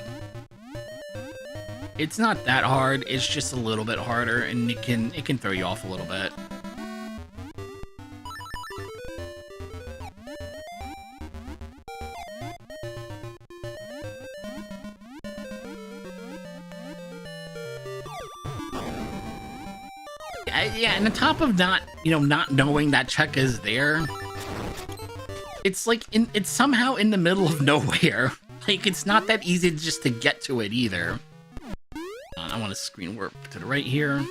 It's not that hard, it's just a little bit harder, and it can throw you off a little bit. Yeah, and on top of not knowing that check is there, it's like it's somehow in the middle of nowhere. Like, it's not that easy just to get to it either. I want to screen warp to the right here,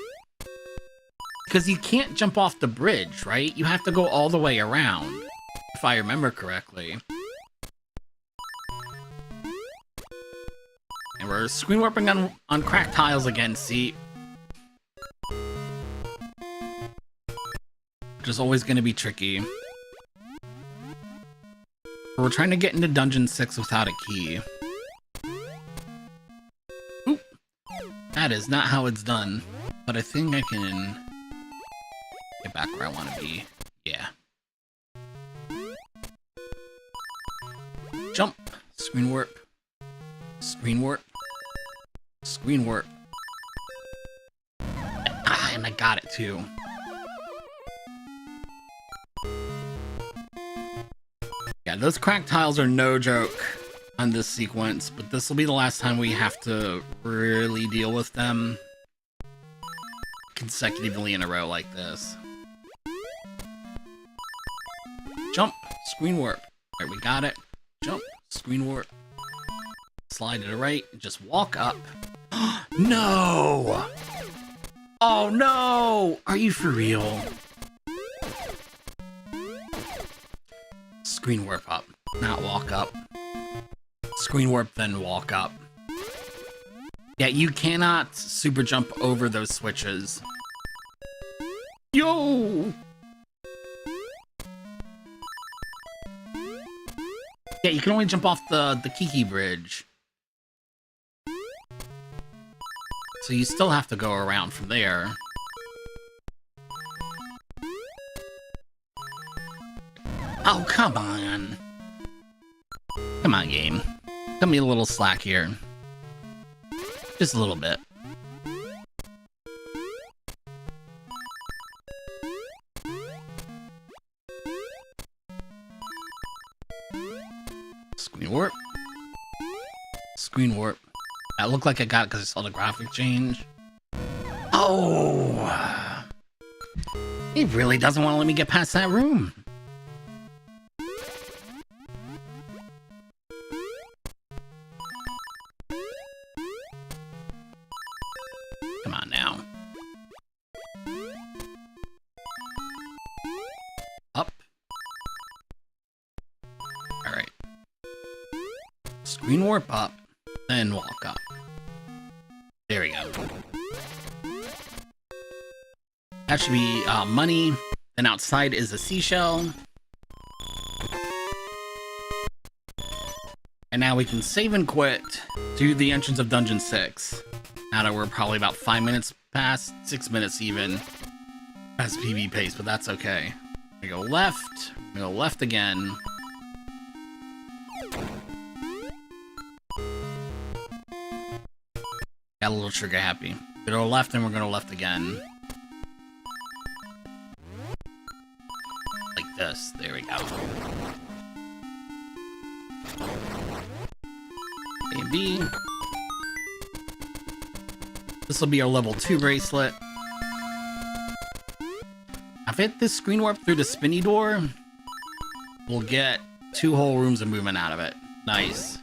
because you can't jump off the bridge, right? You have to go all the way around, if I remember correctly. And we're screen warping on cracked tiles again, see? Which is always going to be tricky. We're trying to get into Dungeon 6 without a key. Oop. That is not how it's done. But I think I can get back where I want to be. Yeah. Jump. Screen warp. Screen warp. Screen warp. Ah, and I got it too. Yeah, those crack tiles are no joke on this sequence, but this will be the last time we have to really deal with them consecutively in a row like this. Jump, screen warp. Alright, we got it. Jump, screen warp. Slide to the right, just walk up. No! Oh no! Are you for real? Screen warp up, not walk up. Screen warp, then walk up. Yeah, you cannot super jump over those switches. Yo! Yeah, you can only jump off the Kiki bridge. So you still have to go around from there. Oh, come on. Come on, game. Cut me a little slack here. Just a little bit. Screen warp. Screen warp. That looked like I got it because I saw the graphic change. Oh! He really doesn't want to let me get past that room. Come on now. Up. Alright. Screen warp up, then walk up. There we go. That should be money. Then outside is a seashell. And now we can save and quit to the entrance of Dungeon 6. Now that we're probably about 5 minutes past, 6 minutes even, past PB pace, but that's okay. We go left, we go left again. Got a little trigger happy. We go left and we're gonna left again. Like this, there we go. A and B. This will be our level 2 bracelet. If I hit this screen warp through the spinny door, we'll get 2 whole rooms of movement out of it. Nice.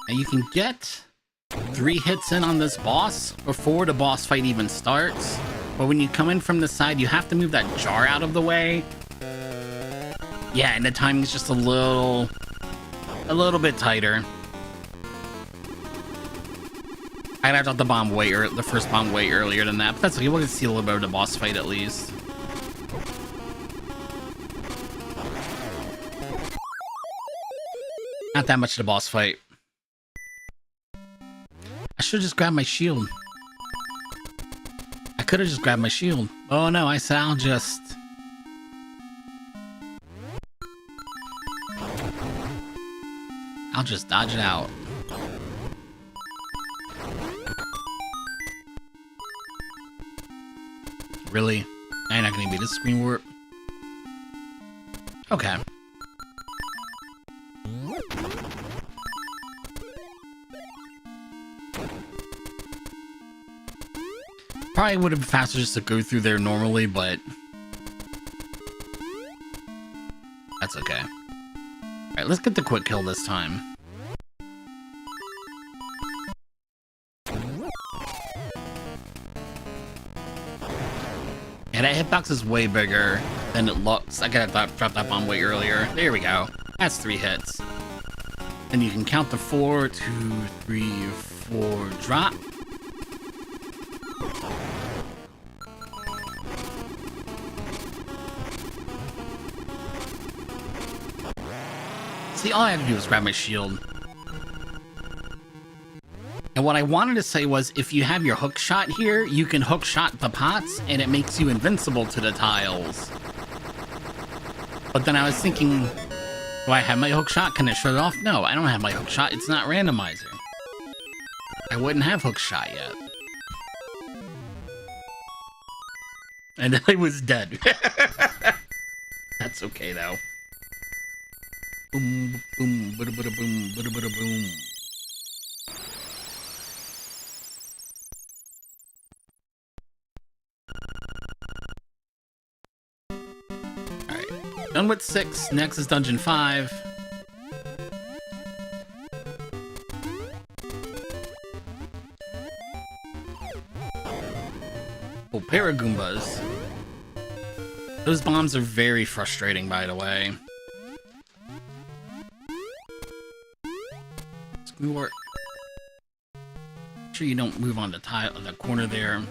And you can get 3 hits in on this boss before the boss fight even starts. But when you come in from the side, you have to move that jar out of the way. Yeah, and the timing's just a little bit tighter. I'd have thought the first bomb way earlier than that, but that's okay. We'll get to see a little bit of the boss fight at least. Not that much of the boss fight. I should have just grabbed my shield. I could have just grabbed my shield. Oh no, I said I'll just dodge it out. Really? I'm not gonna be this screen warp. Okay. Probably would have been faster just to go through there normally, but that's okay. Alright, let's get the quick kill this time. Yeah, that hitbox is way bigger than it looks. I could have dropped that bomb way earlier. There we go. That's 3 hits. And you can count to 4, 2, 3, 4, drop. See, all I had to do was grab my shield. And what I wanted to say was, if you have your hook shot here, you can hook shot the pots, and it makes you invincible to the tiles. But then I was thinking, do I have my hook shot? Can I shut it off? No, I don't have my hook shot. It's not randomizer. I wouldn't have hook shot yet. And then I was dead. That's okay though. Boom, boom, bada bada boom, bada bada boom. Alright. Done with 6. Next is Dungeon 5. Oh, Paragoombas. Those bombs are very frustrating, by the way. Make sure you don't move on the tile, the corner there.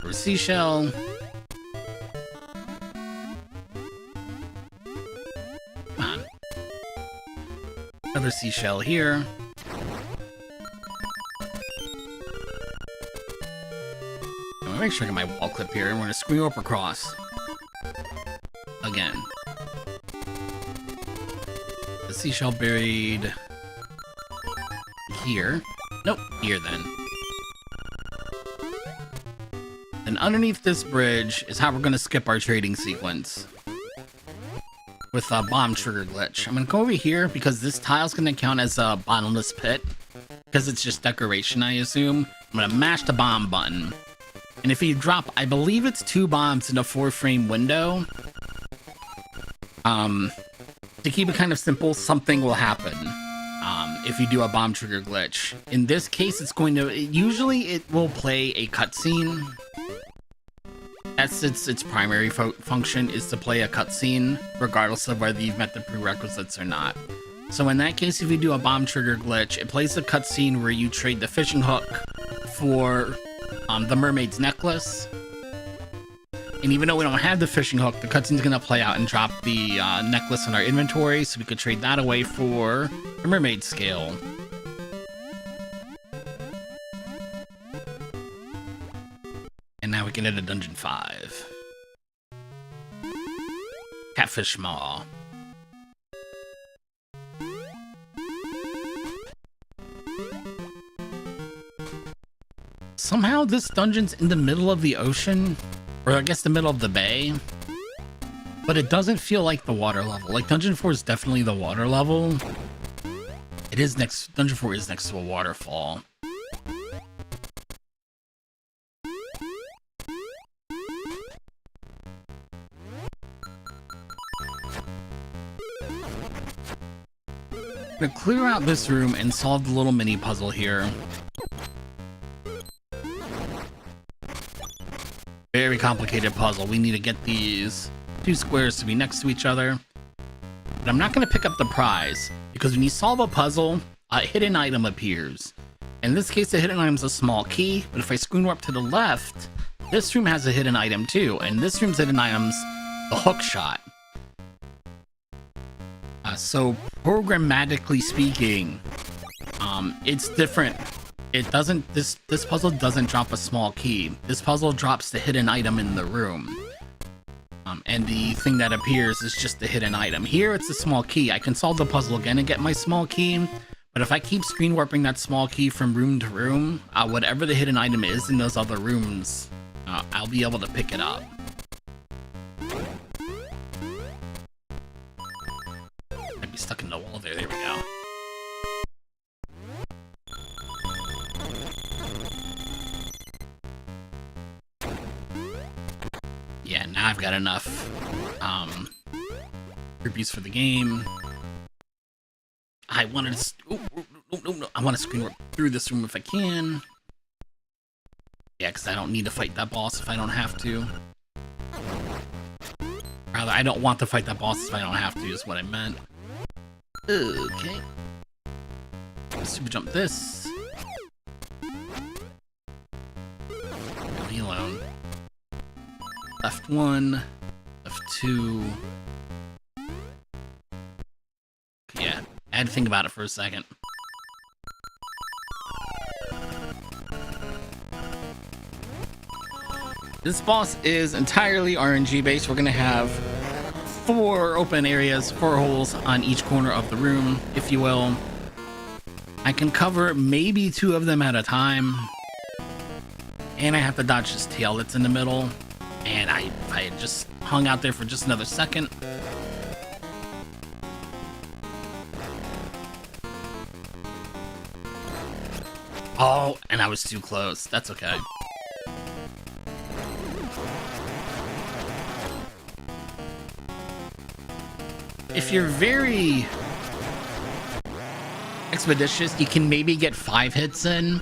Or a seashell. Another seashell here. I'm gonna make sure I get my wall clip here, and we're gonna screw up across. Again. The seashell buried here. Nope, here then. And underneath this bridge is how we're gonna skip our trading sequence. With a bomb trigger glitch. I'm gonna go over here because this tile's gonna count as a bottomless pit. Because it's just decoration, I assume. I'm gonna mash the bomb button. And if you drop, I believe it's 2 bombs in a 4-frame window. To keep it kind of simple, something will happen. If you do a bomb trigger glitch. In this case, it's going to, usually it will play a cutscene. That's its primary function, is to play a cutscene, regardless of whether you've met the prerequisites or not. So in that case, if you do a bomb trigger glitch, it plays a cutscene where you trade the fishing hook for the mermaid's necklace. And even though we don't have the fishing hook, the cutscene's gonna play out and drop the necklace in our inventory, so we could trade that away for the mermaid scale. And now we can enter Dungeon 5. Catfish Maw. Somehow this dungeon's in the middle of the ocean, or I guess the middle of the bay, but it doesn't feel like the water level. Like, Dungeon 4 is definitely the water level. It is next, Dungeon 4 is next to a waterfall. I'm gonna clear out this room and solve the little mini puzzle here. Very complicated puzzle. We need to get these 2 squares to be next to each other. But I'm not gonna pick up the prize, because when you solve a puzzle, a hidden item appears. In this case, the hidden item is a small key, but if I screw up to the left, this room has a hidden item too, and this room's hidden item's the hook shot. So programmatically speaking, it's different. It doesn't, this puzzle doesn't drop a small key. This puzzle drops the hidden item in the room. And the thing that appears is just the hidden item. Here, it's a small key. I can solve the puzzle again and get my small key, but if I keep screen warping that small key from room to room, whatever the hidden item is in those other rooms, I'll be able to pick it up. I'd be stuck in the wall there. There we go. Yeah, now I've got enough rupees for the game. I wanted to. No. I want to screen warp through this room if I can. Yeah, because I don't need to fight that boss if I don't have to. Rather, I don't want to fight that boss if I don't have to, is what I meant. Okay. Super jump this. Leave me alone. Left 1, left 2. Yeah, I had to think about it for a second. This boss is entirely RNG based. We're gonna have 4 open areas, 4 holes on each corner of the room, if you will. I can cover maybe 2 of them at a time. And I have to dodge this tail that's in the middle. And I had just hung out there for just another second. Oh, and I was too close. That's okay. If you're very expeditious, you can maybe get 5 hits in,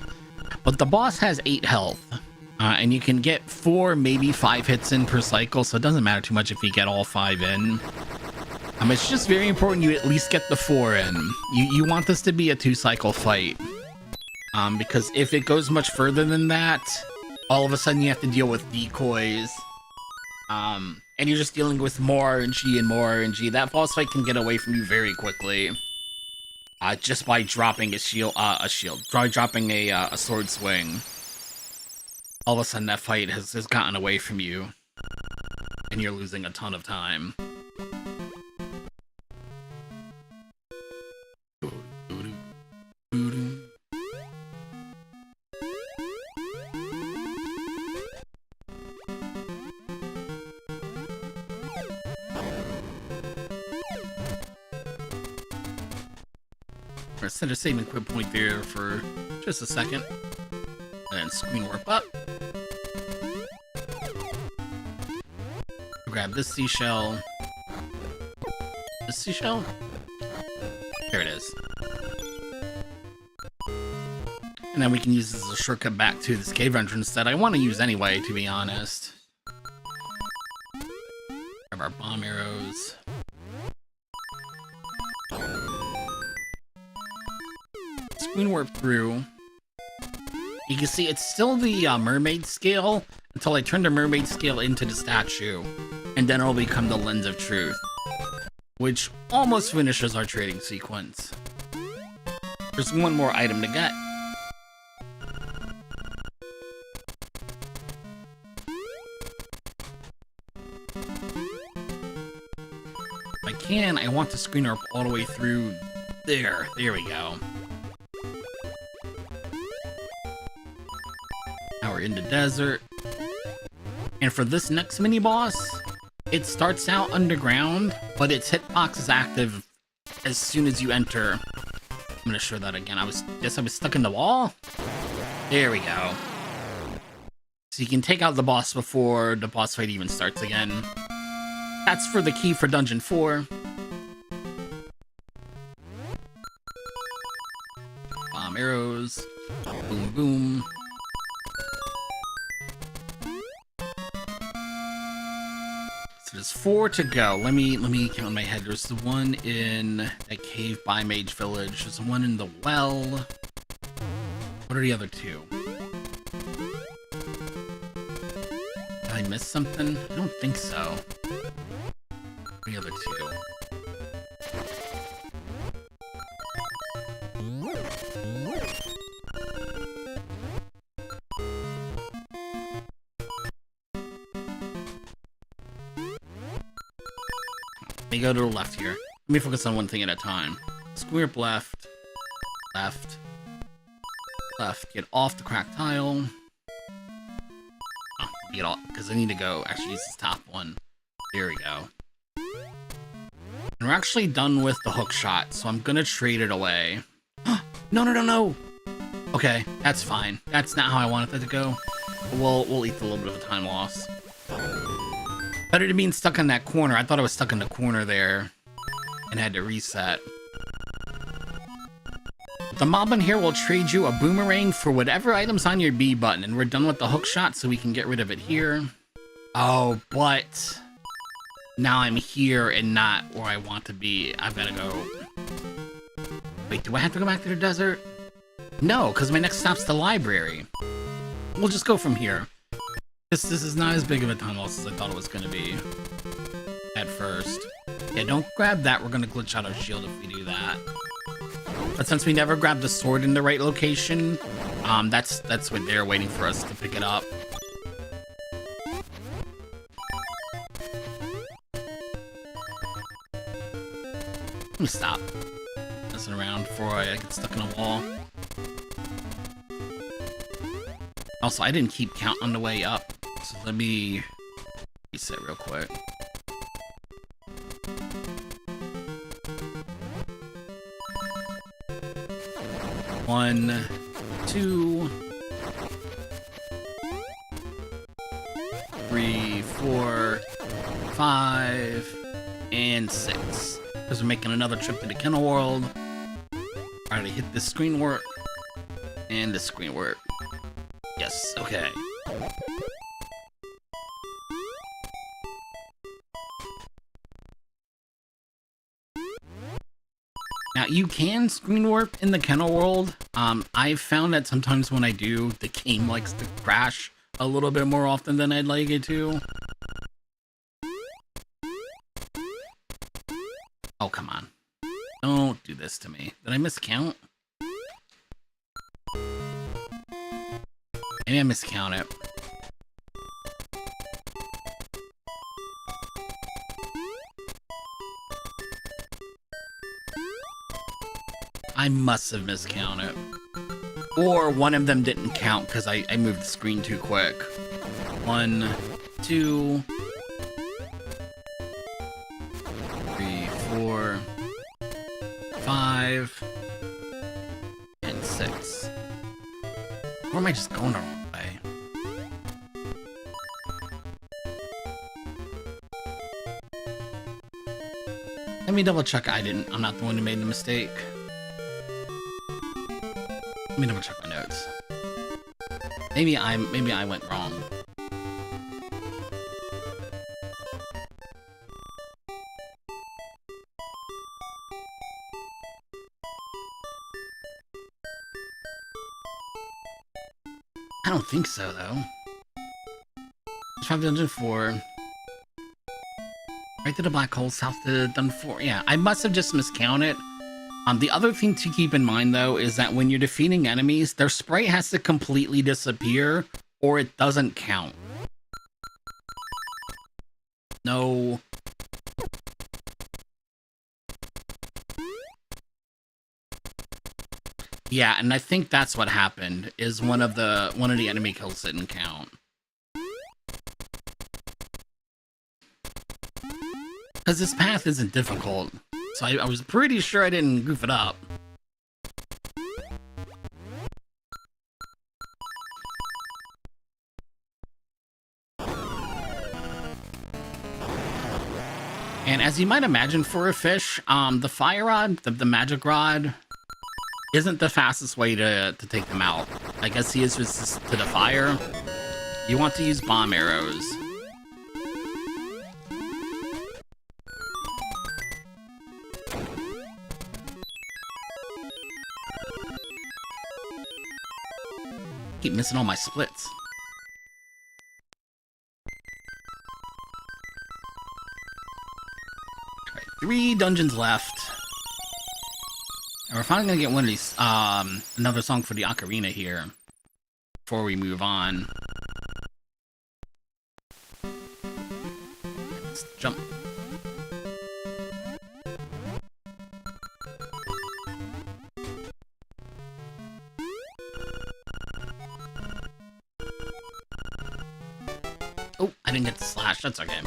but the boss has 8 health, and you can get 4, maybe 5 hits in per cycle, so it doesn't matter too much if you get all 5 in. It's just very important you at least get the 4 in. You want this to be a 2-cycle fight, because if it goes much further than that, all of a sudden you have to deal with decoys. And you're just dealing with more RNG and more RNG. That boss fight can get away from you very quickly. Just by dropping dropping a sword swing. All of a sudden that fight has gotten away from you. And you're losing a ton of time. Set a save and quit point there for just a second. And screen warp up. Grab this seashell. This seashell? There it is. And then we can use this as a shortcut back to this cave entrance that I want to use anyway, to be honest. Grab our bomb arrows. Screen warp through. You can see it's still the mermaid scale until I turn the mermaid scale into the statue, and then it'll become the lens of truth, which almost finishes our trading sequence. There's one more item to get. If I can, I want to screen warp all the way through there. There we go. We're in the desert, and for this next mini boss, it starts out underground, but its hitbox is active as soon as you enter. I'm gonna show that again. I was stuck in the wall. There we go. So you can take out the boss before the boss fight even starts again. That's for the key for Dungeon 4. Bomb arrows. Boom, boom. There's 4 to go. Let me count in my head. There's the one in that cave by Mage Village. There's the one in the well. What are the other 2? Did I miss something? I don't think so. What are the other 2? Let me go to the left here. Let me focus on one thing at a time. Square up left. Left. Left. Get off the cracked tile. Oh, get off, because I need to go actually use this top one. There we go. And we're actually done with the hook shot, so I'm gonna trade it away. No! Okay, that's fine. That's not how I wanted it to go. We'll eat a little bit of a time loss. Better to being stuck in that corner. I thought I was stuck in the corner there and had to reset. The mob in here will trade you a boomerang for whatever item's on your B button, and we're done with the hook shot, so we can get rid of it here. Oh, but now I'm here and not where I want to be. I've got to go. Wait, do I have to go back to the desert? No, because my next stop's the library. We'll just go from here. This is not as big of a time loss as I thought it was going to be at first. Yeah, don't grab that. We're going to glitch out our shield if we do that. But since we never grabbed the sword in the right location, that's what they're waiting for us to pick it up. me stop messing around before I get stuck in a wall. Also, I didn't keep count on the way up, so let me reset real quick. One, 2, 3, 4, 5, and 6. Because we're making another trip to the Kennel World. Alright, I hit this screen work. And this screen work. Yes, okay. Now, you can screen warp in the Kennel World. I've found that sometimes when I do, the game likes to crash a little bit more often than I'd like it to. Oh, come on. Don't do this to me. Did I miscount? Maybe I miscount it. I must have miscounted. Or one of them didn't count because I moved the screen too quick. 1, 2, 3, 4, 5, and 6. Or am I just going the wrong way? Let me double check I'm not the one who made the mistake. Let me double check my notes. Maybe I went wrong. I don't think so, though. 5 Dungeon 4. Right to the black hole, south to Dungeon 4. Yeah, I must have just miscounted. The other thing to keep in mind, though, is that when you're defeating enemies, their sprite has to completely disappear, or it doesn't count. No. Yeah, and I think that's what happened, is one of the enemy kills didn't count. Because this path isn't difficult. So I was pretty sure I didn't goof it up. And as you might imagine for a fish, the fire rod, the magic rod, isn't the fastest way to take them out. I guess he is resistant to the fire. You want to use bomb arrows. Keep missing all my splits. Alright, 3 dungeons left. And we're finally gonna get one of these, another song for the ocarina here before we move on. Let's jump. Oh, I didn't get the slash. That's okay.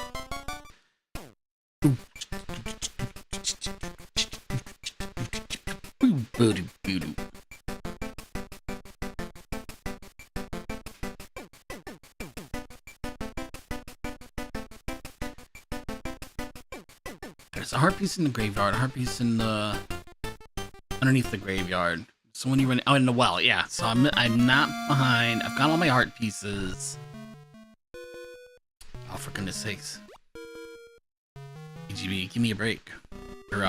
There's a heart piece in the graveyard, a heart piece in the underneath the graveyard. So when you run in the well, yeah. So I'm not behind. I've got all my heart pieces. Oh, for goodness sakes. EGB, give me a break. Or,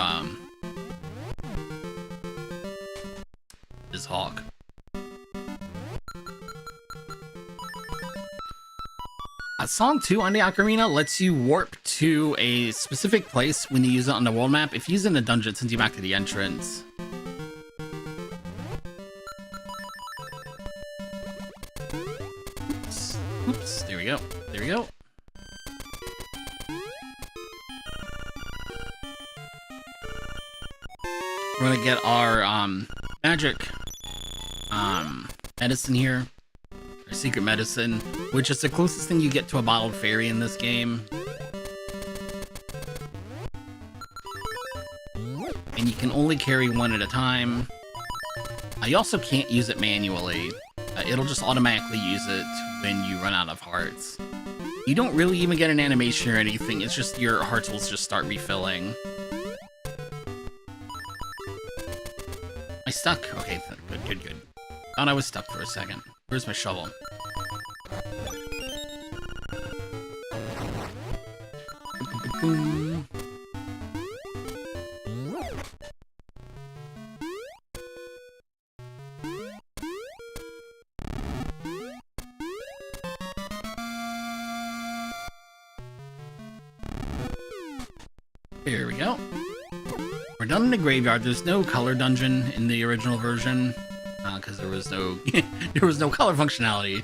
this hawk. Song 2 on the ocarina lets you warp to a specific place when you use it on the world map. If you use it in a dungeon, it sends you back to the entrance. Oops, there we go. There we go. We're gonna get our magic medicine here. Our secret medicine, which is the closest thing you get to a bottled fairy in this game. And you can only carry one at a time. You also can't use it manually. It'll just automatically use it when you run out of hearts. You don't really even get an animation or anything, it's just your hearts will just start refilling. Am I stuck? Okay, good. Thought I was stuck for a second. Where's my shovel? Boom. Here we go. We're done in the graveyard. There's no color dungeon in the original version because there was no there was no color functionality.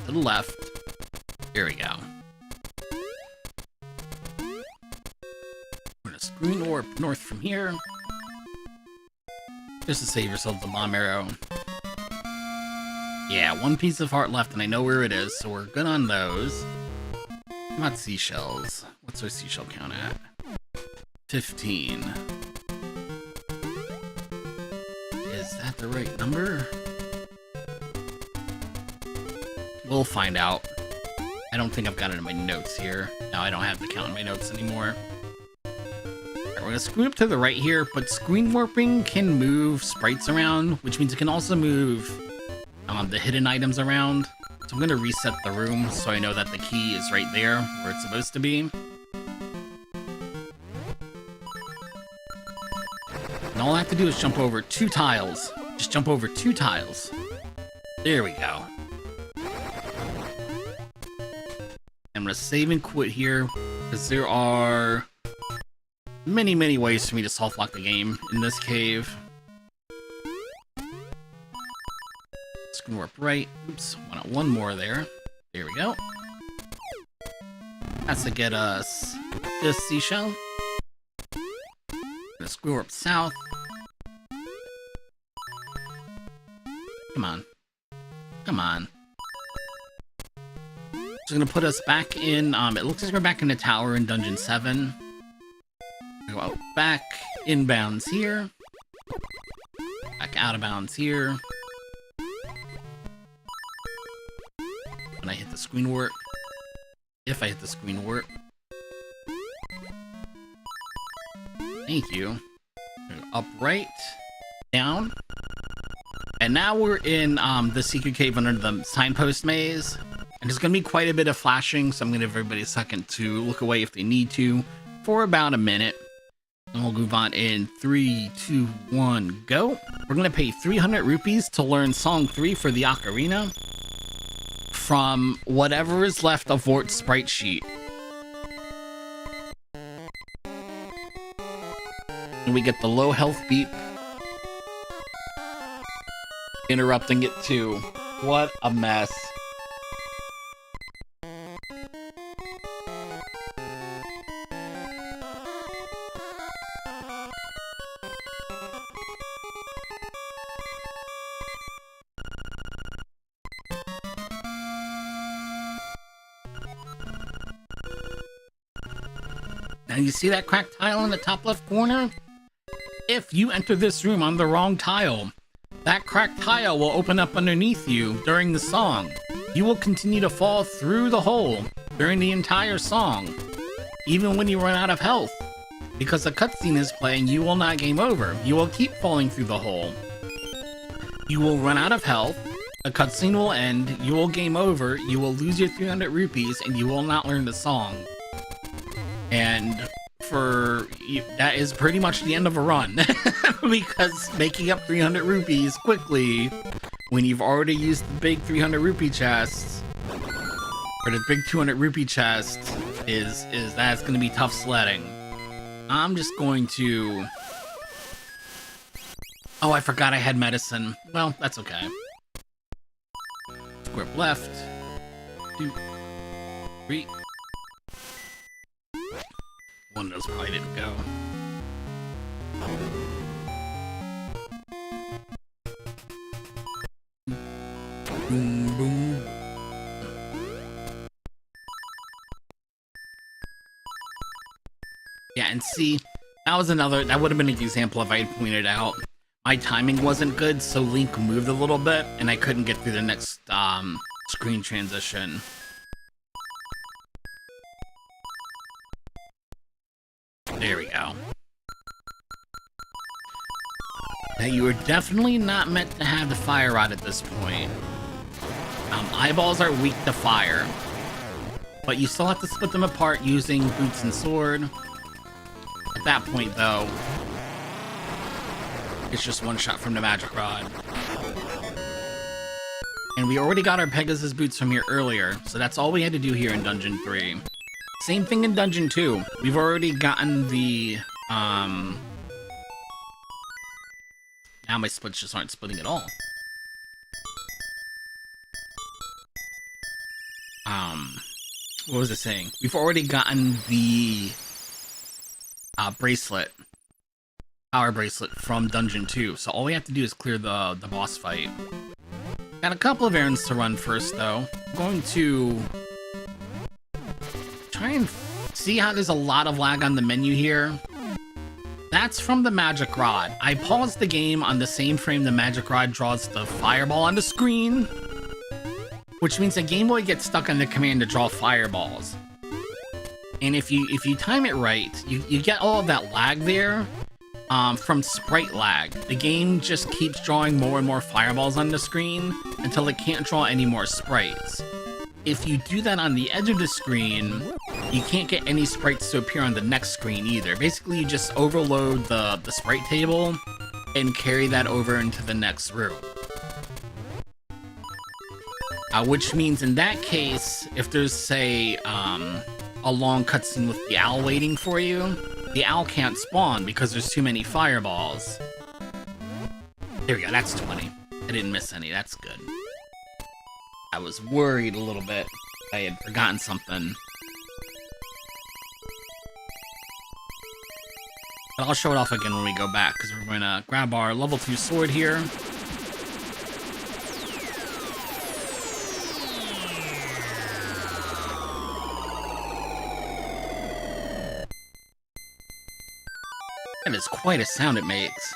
To the left. Here we go. We're gonna screen warp north from here. Just to save yourself the bomb arrow. Yeah, one piece of heart left, and I know where it is, so we're good on those. Not seashells. What's our seashell count at? 15. Is that the right number? We'll find out. I don't think I've got it in my notes here. No, I don't have the count in my notes anymore. Alright, we're gonna screen up to the right here, but screen warping can move sprites around, which means it can also move the hidden items around. So I'm gonna reset the room so I know that the key is right there where it's supposed to be. And all I have to do is jump over 2 tiles. Just jump over 2 tiles. There we go. I'm gonna save and quit here because there are many ways for me to soft lock the game in this cave. Warp right. Oops, want one more there. There we go. That's to get us this seashell. Gonna screw warp south. Come on. Come on. Just gonna put us back in, it looks like we're back in the tower in Dungeon 7. Go out back inbounds here. Back out of bounds here. When I hit the screen warp. If I hit the screen warp. Thank you. Up right. Down. And now we're in the secret cave under the signpost maze. And there's going to be quite a bit of flashing, so I'm going to give everybody a second to look away if they need to for about a minute. And we'll move on in 3, 2, 1, go. We're going to pay 300 rupees to learn Song 3 for the ocarina from whatever is left of Vort's sprite sheet. And we get the low health beep. Interrupting it too. What a mess. Now you see that cracked tile in the top left corner? If you enter this room on the wrong tile, that cracked tile will open up underneath you during the song. You will continue to fall through the hole during the entire song, even when you run out of health. Because a cutscene is playing, you will not game over. You will keep falling through the hole. You will run out of health, a cutscene will end, you will game over, you will lose your 300 rupees, and you will not learn the song. And that is pretty much the end of a run. Because making up 300 rupees quickly when you've already used the big 300 rupee chest, or the big 200 rupee chest, that's gonna be tough sledding. I'm just going to... Oh, I forgot I had medicine. Well, that's okay. Square left. 2, 3, One of those probably didn't go. Boom, boom. Yeah, and see, that would have been an example if I had pointed out my timing wasn't good, so Link moved a little bit, and I couldn't get through the next screen transition. There we go. Now, you are definitely not meant to have the fire rod at this point. Eyeballs are weak to fire, but you still have to split them apart using boots and sword. At that point, though, it's just one shot from the magic rod. And we already got our Pegasus boots from here earlier, so that's all we had to do here in Dungeon 3. Same thing in Dungeon 2. We've already gotten the, now my splits just aren't splitting at all. What was it saying? We've already gotten the bracelet, power bracelet from Dungeon 2, so all we have to do is clear the boss fight. Got a couple of errands to run first, though. I'm going to try and see how there's a lot of lag on the menu here. That's from the magic rod. I paused the game on the same frame the magic rod draws the fireball on the screen, which means the Game Boy gets stuck on the command to draw fireballs. And if you time it right, you get all of that lag there from sprite lag. The game just keeps drawing more and more fireballs on the screen until it can't draw any more sprites. If you do that on the edge of the screen, you can't get any sprites to appear on the next screen either. Basically, you just overload the sprite table and carry that over into the next room. Which means in that case, if there's, say, a long cutscene with the owl waiting for you, the owl can't spawn because there's too many fireballs. There we go, that's 20. I didn't miss any, that's good. I was worried a little bit. I had forgotten something. But I'll show it off again when we go back, because we're going to grab our level 2 sword here. That is quite a sound it makes.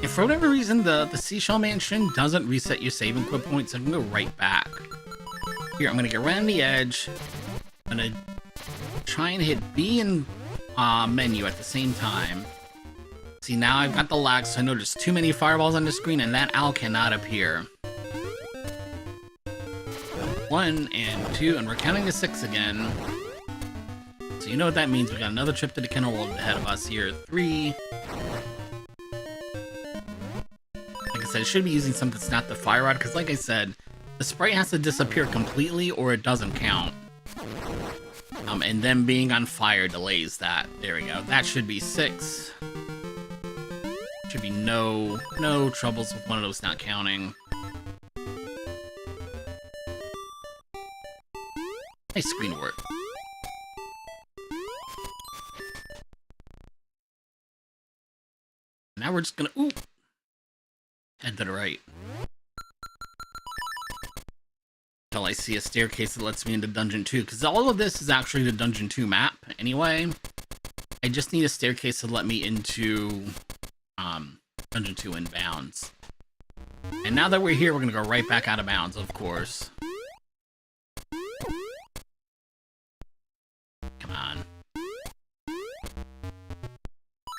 If for whatever reason the Seashell Mansion doesn't reset your save and quit points, I'm gonna go right back. Here, I'm gonna get around the edge. I'm gonna try and hit B and menu at the same time. See, now I've got the lag, so I know there's too many fireballs on the screen and that owl cannot appear. 1 and 2, and we're counting to 6 again. So you know what that means. We got another trip to the Kennel World ahead of us here. 3. Like I said, I should be using something that's not the fire rod, because like I said, the sprite has to disappear completely or it doesn't count. And then being on fire delays that. There we go. That should be 6. Should be no troubles with one of those not counting. Nice screen work. Now we're just gonna head to the right. Until I see a staircase that lets me into Dungeon 2, because all of this is actually the Dungeon 2 map anyway. I just need a staircase to let me into Dungeon 2 in bounds. And now that we're here, we're gonna go right back out of bounds, of course. Come on.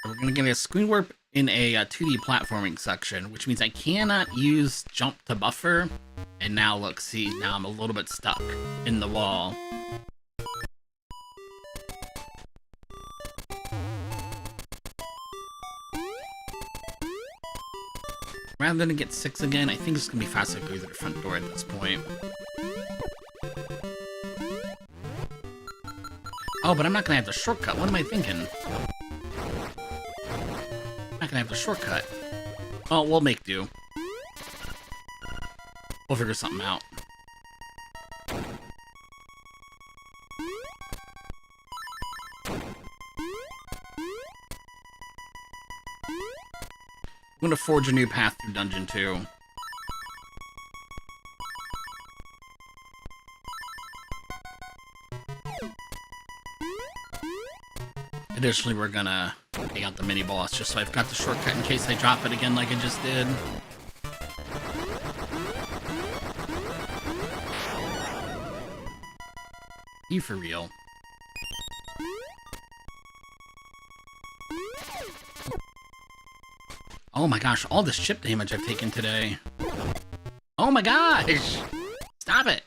We're gonna get a screen warp in a 2D platforming section, which means I cannot use jump to buffer. And now look, see, now I'm a little bit stuck in the wall. Rather than get 6 again, I think it's gonna be faster to go to the front door at this point. Oh, but I'm not gonna have the shortcut. What am I thinking? I'm not gonna have the shortcut. Oh, we'll make do. We'll figure something out. I'm gonna forge a new path through Dungeon 2. Additionally, we're gonna take out the mini-boss just so I've got the shortcut in case I drop it again like I just did. You for real? Oh my gosh, all this chip damage I've taken today. Oh my gosh! Stop it!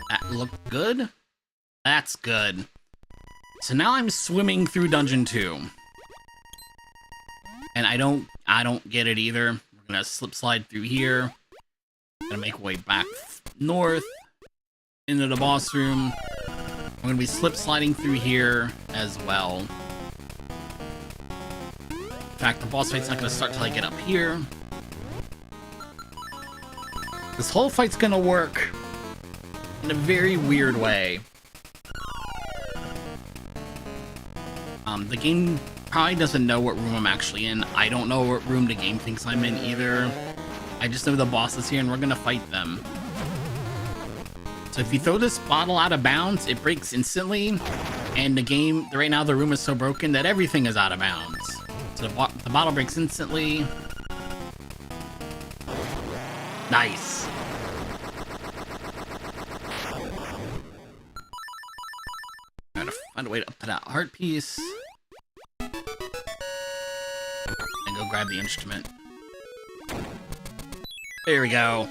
That looked good? That's good. So now I'm swimming through Dungeon 2. And I don't get it either. We're gonna slip slide through here. Gonna make our way back north into the boss room. I'm gonna be slip sliding through here as well. In fact, the boss fight's not gonna start till I get up here. This whole fight's gonna work in a very weird way. The game probably doesn't know what room I'm actually in. I don't know what room the game thinks I'm in either. I just know the boss is here and we're gonna fight them. So if you throw this bottle out of bounds, it breaks instantly. And the game, right now the room is so broken that everything is out of bounds. So the bottle breaks instantly. Nice. Gotta find a way up to that heart piece. And go grab the instrument. There we go.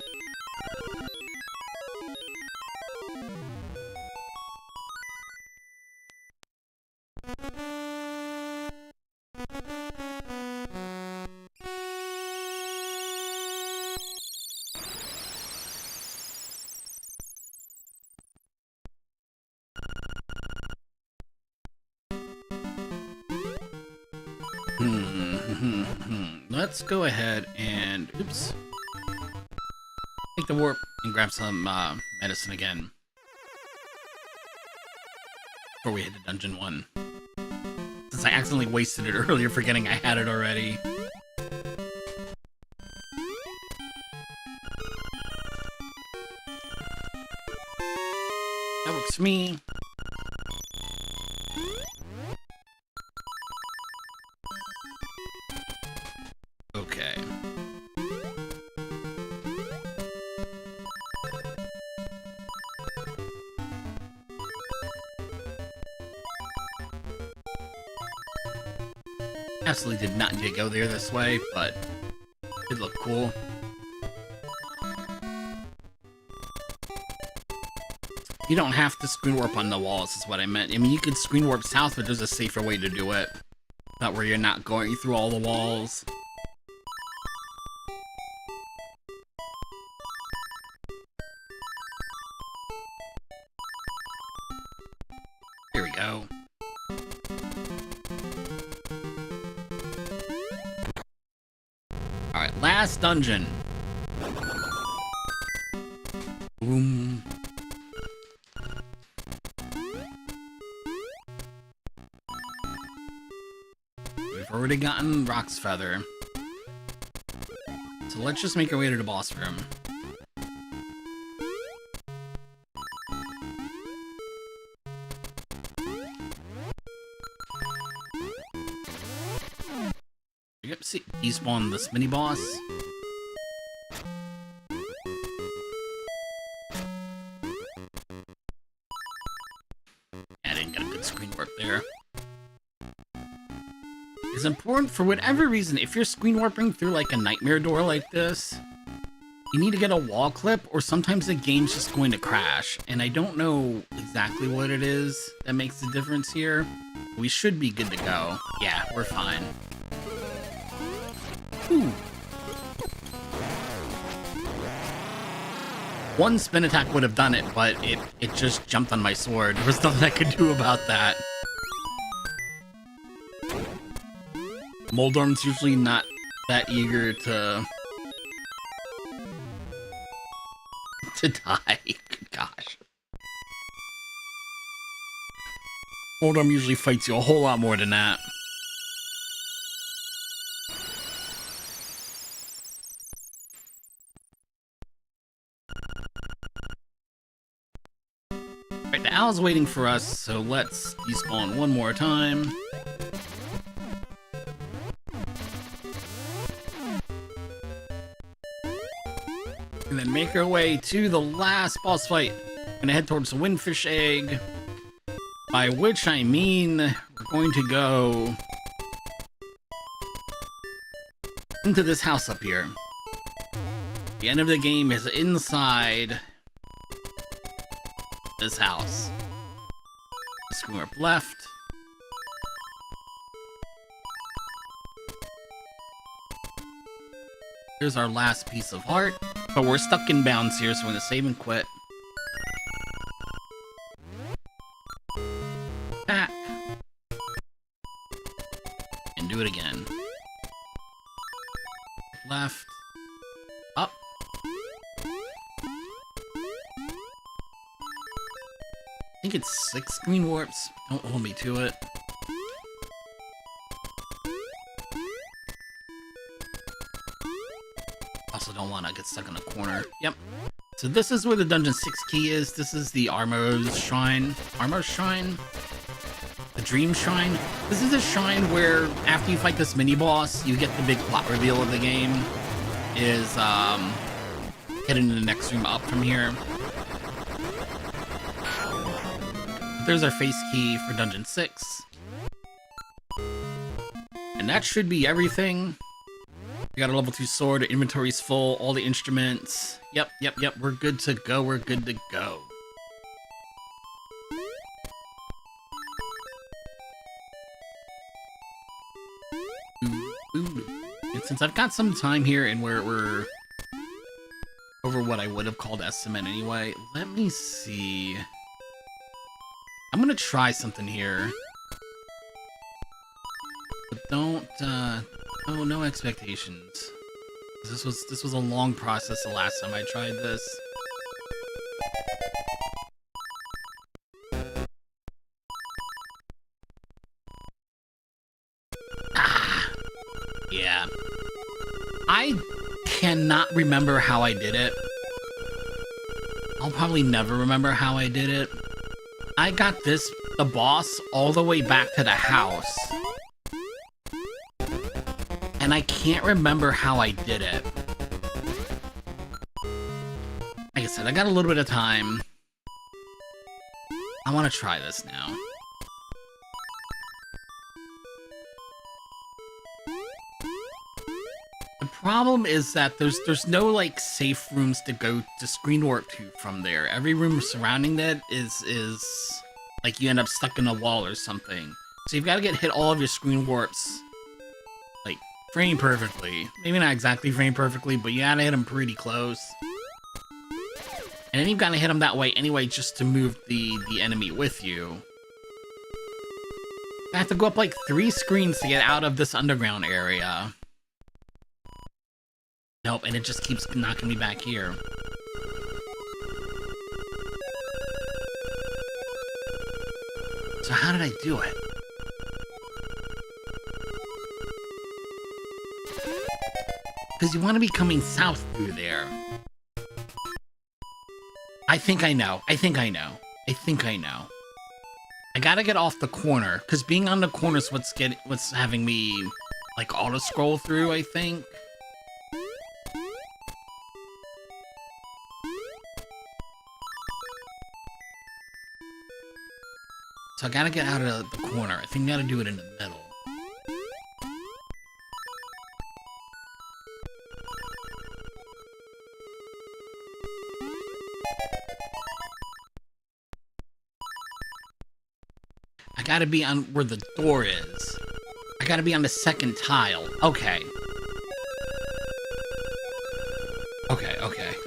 Let's go ahead and, oops, take the warp and grab some medicine again before we hit the Dungeon 1. Since I accidentally wasted it earlier forgetting I had it already. That works for me. Okay. Absolutely did not need to go there this way, but it looked cool. You don't have to screen warp on the walls, is what I meant. I mean, you could screen warp south, but there's a safer way to do it. Not where you're not going through all the walls. Here we go. Alright, last dungeon. Boom. We've already gotten Rock's Feather. So let's just make our way to the boss room. Yep, see, despawn this mini boss. I didn't get a good screen warp there. It's important for whatever reason, if you're screen warping through like a nightmare door like this, you need to get a wall clip or sometimes the game's just going to crash. And I don't know exactly what it is that makes the difference here. We should be good to go. Yeah, we're fine. Ooh. One spin attack would have done it, but it just jumped on my sword. There was nothing I could do about that. Moldorm's usually not that eager to to die. Gosh. Oldham usually fights you a whole lot more than that. Right, the owl's waiting for us, so let's despawn one more time. And then make our way to the last boss fight. Gonna head towards the Windfish Egg. By which I mean, we're going to go into this house up here. The end of the game is inside this house. Let's go up left. Here's our last piece of heart. But we're stuck in bounds here, so we're gonna save and quit. Back. And do it again. Left. Up. I think it's 6 green warps. Don't hold me to it. Also don't want to get stuck in a corner. Yep. So this is where the Dungeon 6 key is. This is the Armo's Shrine. Armo's Shrine? The Dream Shrine? This is a shrine where after you fight this mini-boss, you get the big plot reveal of the game. Is, getting to the next room up from here. There's our face key for Dungeon 6. And that should be everything. We got a level 2 sword, our inventory's full, all the instruments. Yep, we're good to go, we're good to go. And since I've got some time here and we're over what I would have called estimate anyway, let me see. I'm gonna try something here. But don't, oh, no expectations. This was a long process the last time I tried this. Yeah. I cannot remember how I did it. I'll probably never remember how I did it. I got the boss, all the way back to the house. And I can't remember how I did it. Like I said, I got a little bit of time. I want to try this now. The problem is that there's no like safe rooms to go to screen warp to from there. Every room surrounding that is like you end up stuck in a wall or something. So you've got to hit all of your screen warps like frame perfectly. Maybe not exactly frame perfectly, but you gotta hit them pretty close. And then you've got to hit them that way anyway just to move the enemy with you. I have to go up like 3 screens to get out of this underground area. Nope, and it just keeps knocking me back here. So how did I do it? Because you want to be coming south through there. I think I know. I gotta get off the corner, because being on the corner is what's having me like auto scroll through, I think. So I gotta get out of the corner. I think I gotta do it in the middle. I gotta be on where the door is. I gotta be on the second tile. Okay. Okay.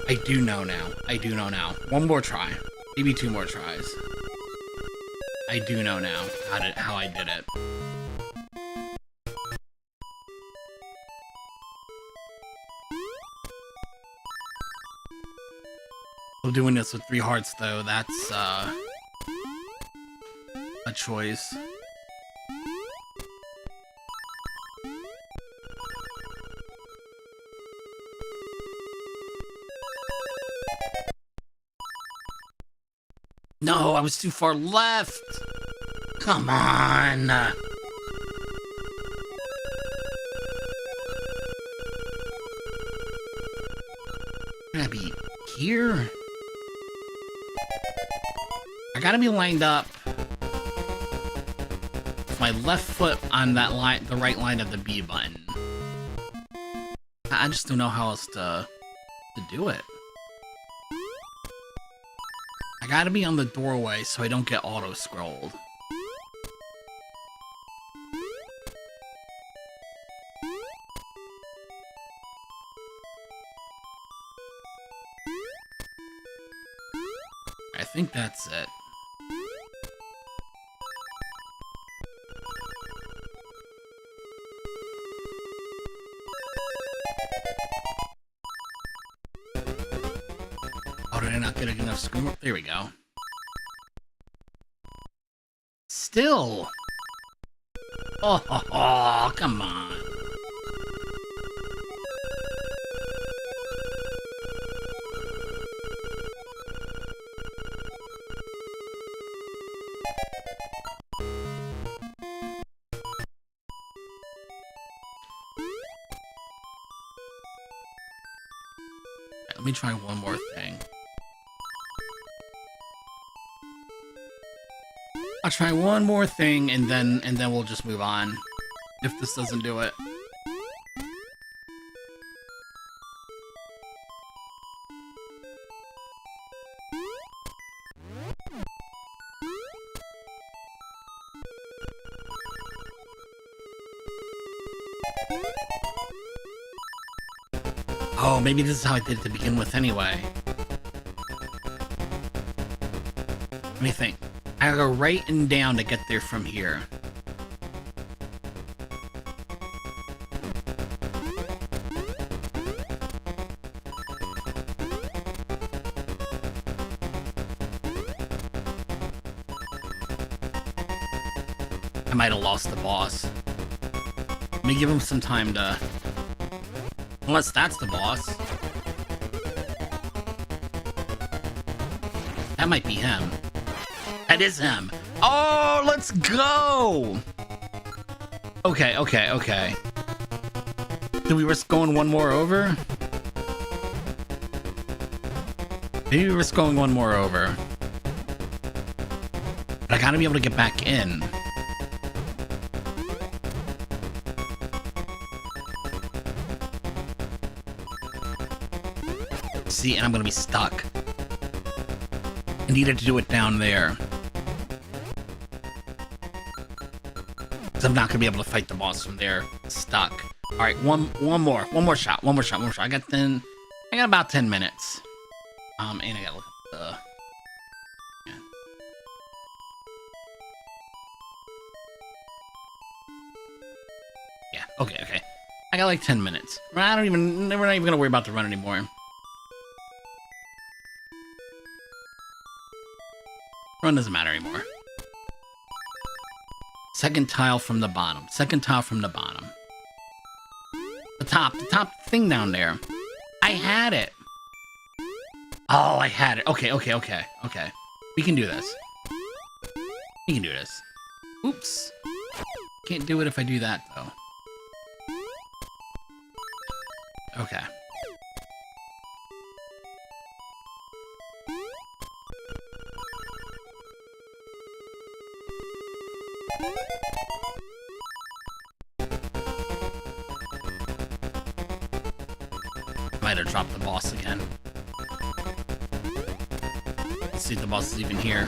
I do know now. One more try. Maybe 2 more tries. I do know now how I did it. doing this with 3 hearts, though. That's, a choice. No, I was too far left. Come on. Can I be here? I gotta be lined up with my left foot on that line, the right line of the B button. I just don't know how else to do it. I gotta be on the doorway so I don't get auto-scrolled. I think that's it. Oh, did I not get enough screw? There we go. Still. Oh, come on. Let me try one more thing. I'll try one more thing and then we'll just move on. If this doesn't do it. Oh, maybe this is how I did it to begin with anyway. Let me think. I gotta go right and down to get there from here. I might have lost the boss. Let me give him some time to... Unless that's the boss. That might be him. That is him. Oh, let's go! Okay. Do we risk going one more over? Maybe we risk going one more over. But I gotta be able to get back in. See, and I'm gonna be stuck. I needed to do it down there. Because I'm not gonna be able to fight the boss from there. Stuck. Alright, one more shot. I got about 10 minutes. And I gotta look up the... Yeah, okay. I got like 10 minutes. We're not even gonna worry about the run anymore. Run doesn't matter anymore. Second tile from the bottom. The top thing down there. I had it. Oh, I had it. Okay. We can do this. Oops. Can't do it if I do that, though. Okay. Might have dropped the boss again. Let's see if the boss is even here.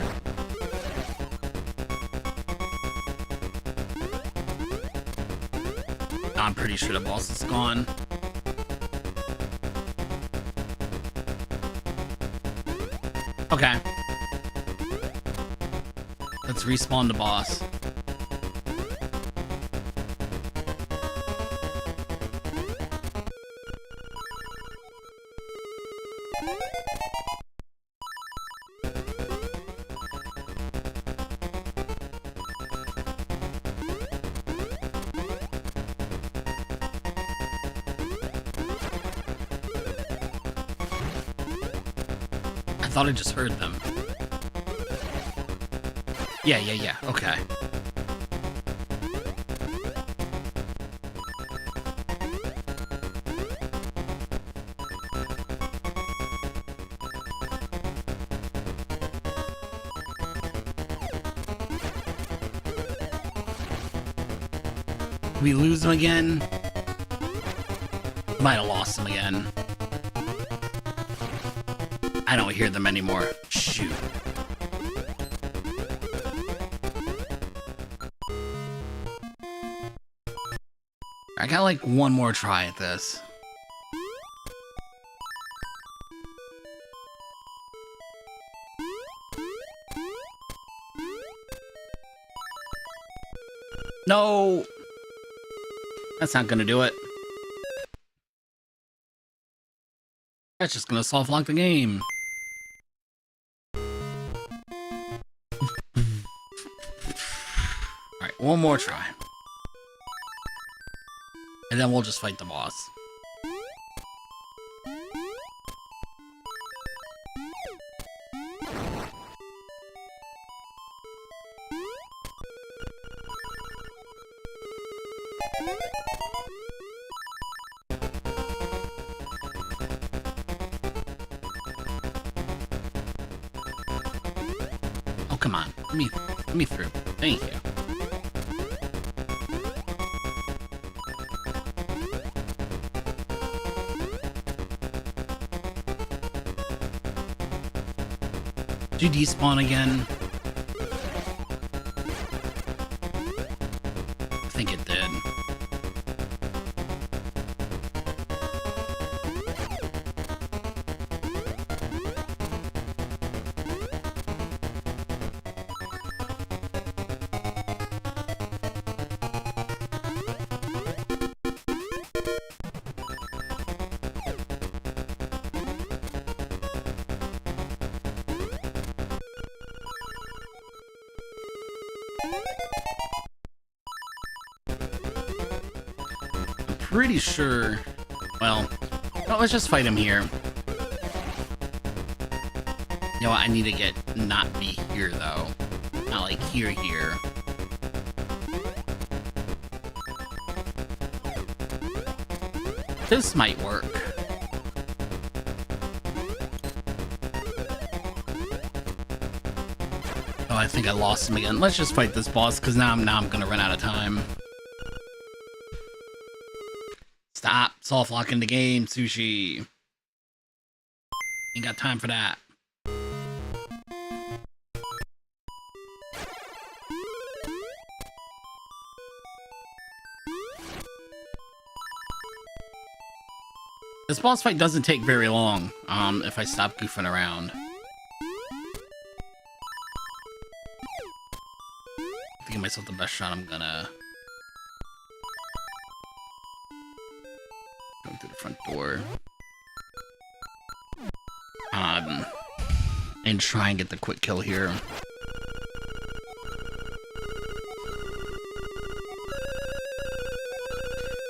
I'm pretty sure the boss is gone. Okay. Let's respawn the boss. thought I just heard them. Yeah. Okay. We lose them again. Might have lost them again. I don't hear them anymore. Shoot. I got like one more try at this. No! That's not gonna do it. That's just gonna soft lock the game. Alright, one more try. And then we'll just fight the boss. Oh, come on. Let me through. Thank you. Did you despawn again? I think it did. Pretty sure. Well, let's just fight him here. You know what? I need to get not be here though. Not like here. This might work. Oh, I think I lost him again. Let's just fight this boss because now I'm gonna run out of time. Stop soft locking the game, Sushi. Ain't got time for that. This boss fight doesn't take very long, if I stop goofing around. To give myself the best shot, I'm gonna go through the front door. And try and get the quick kill here.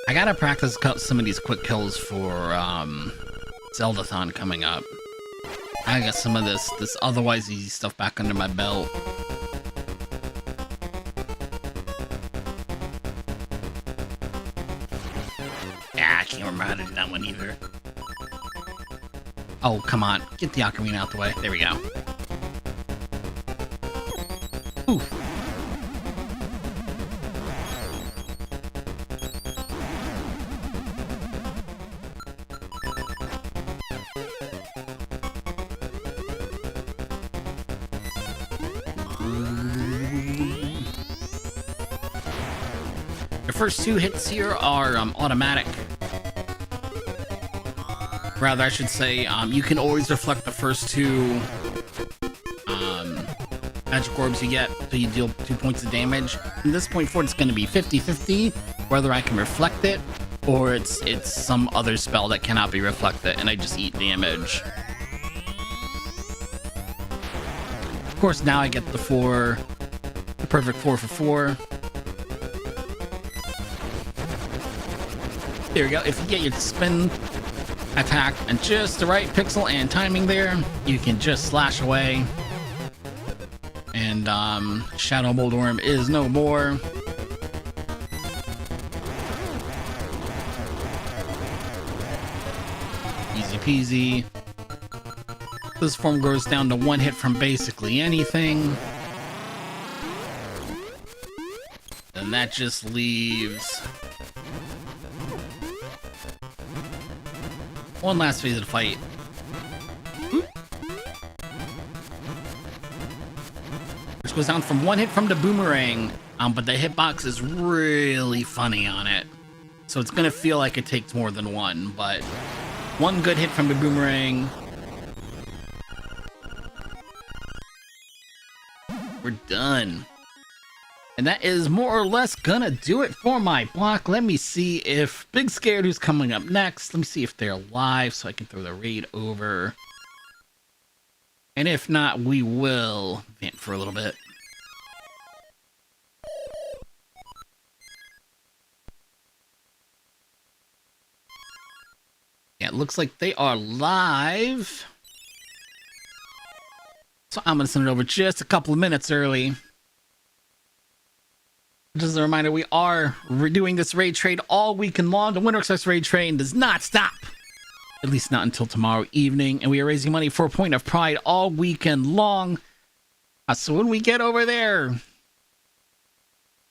I gotta practice some of these quick kills for Zeldathon coming up. I got some of this otherwise easy stuff back under my belt. Yeah, I can't remember how to do that one either. Oh, come on. Get the ocarina out the way. There we go. Oof. The first two hits here are automatic. Rather, I should say, you can always reflect the first two magic orbs you get, so you deal 2 points of damage. From this point forward, it's going to be 50-50, whether I can reflect it, or it's some other spell that cannot be reflected, and I just eat damage. Of course, now I get the perfect 4 for 4. There we go. If you get your spin attack and just the right pixel and timing there, you can just slash away. And Shadow Moldworm is no more. Easy peasy. This form goes down to 1 hit from basically anything. And that just leaves one last phase of the fight. Which goes down from 1 hit from the boomerang. But the hitbox is really funny on it. So it's gonna feel like it takes more than one, but 1 good hit from the boomerang. We're done. And that is more or less gonna do it for my block. Let me see if Big Scared, who's coming up next, let me see if they're live so I can throw the raid over. And if not, we will vent for a little bit. Yeah, it looks like they are live. So I'm gonna send it over just a couple of minutes early. Just a reminder, we are redoing this raid trade all weekend long. The WinterExpress Raid Train does not stop. At least not until tomorrow evening. And we are raising money for a Point of Pride all weekend long. So when we get over there,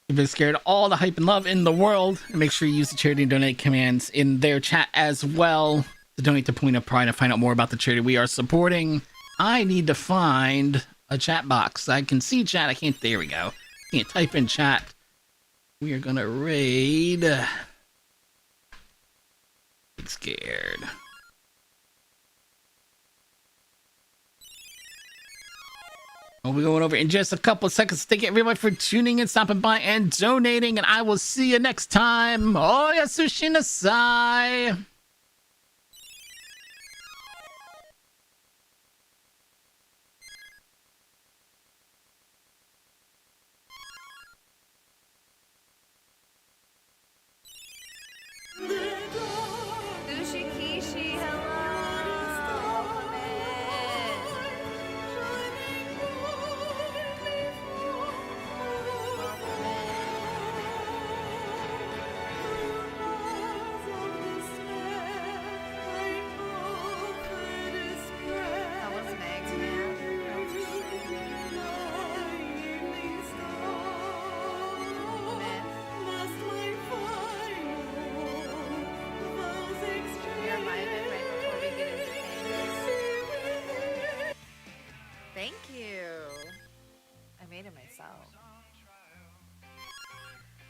give Big Scared all the hype and love in the world. And make sure you use the charity and donate commands in their chat as well to donate to Point of Pride and find out more about the charity we are supporting. I need to find a chat box. I can see chat. I can't. There we go. Can't type in chat. We are gonna raid Big Scared. We'll be going over in just a couple of seconds. Thank you everybody for tuning in, stopping by, and donating. And I will see you next time. Oh, yeah, sushi nasai.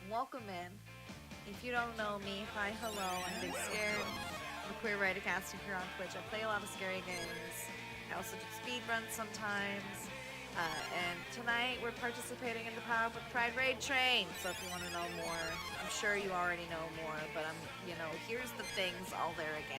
Welcome in. If you don't know me, hi, hello, I'm Big Scared. I'm a queer writer caster here on Twitch. I play a lot of scary games. I also do speedruns sometimes. And tonight we're participating in the Powerful Pride Raid Train. So if you want to know more, I'm sure you already know more, but here's the things all there again.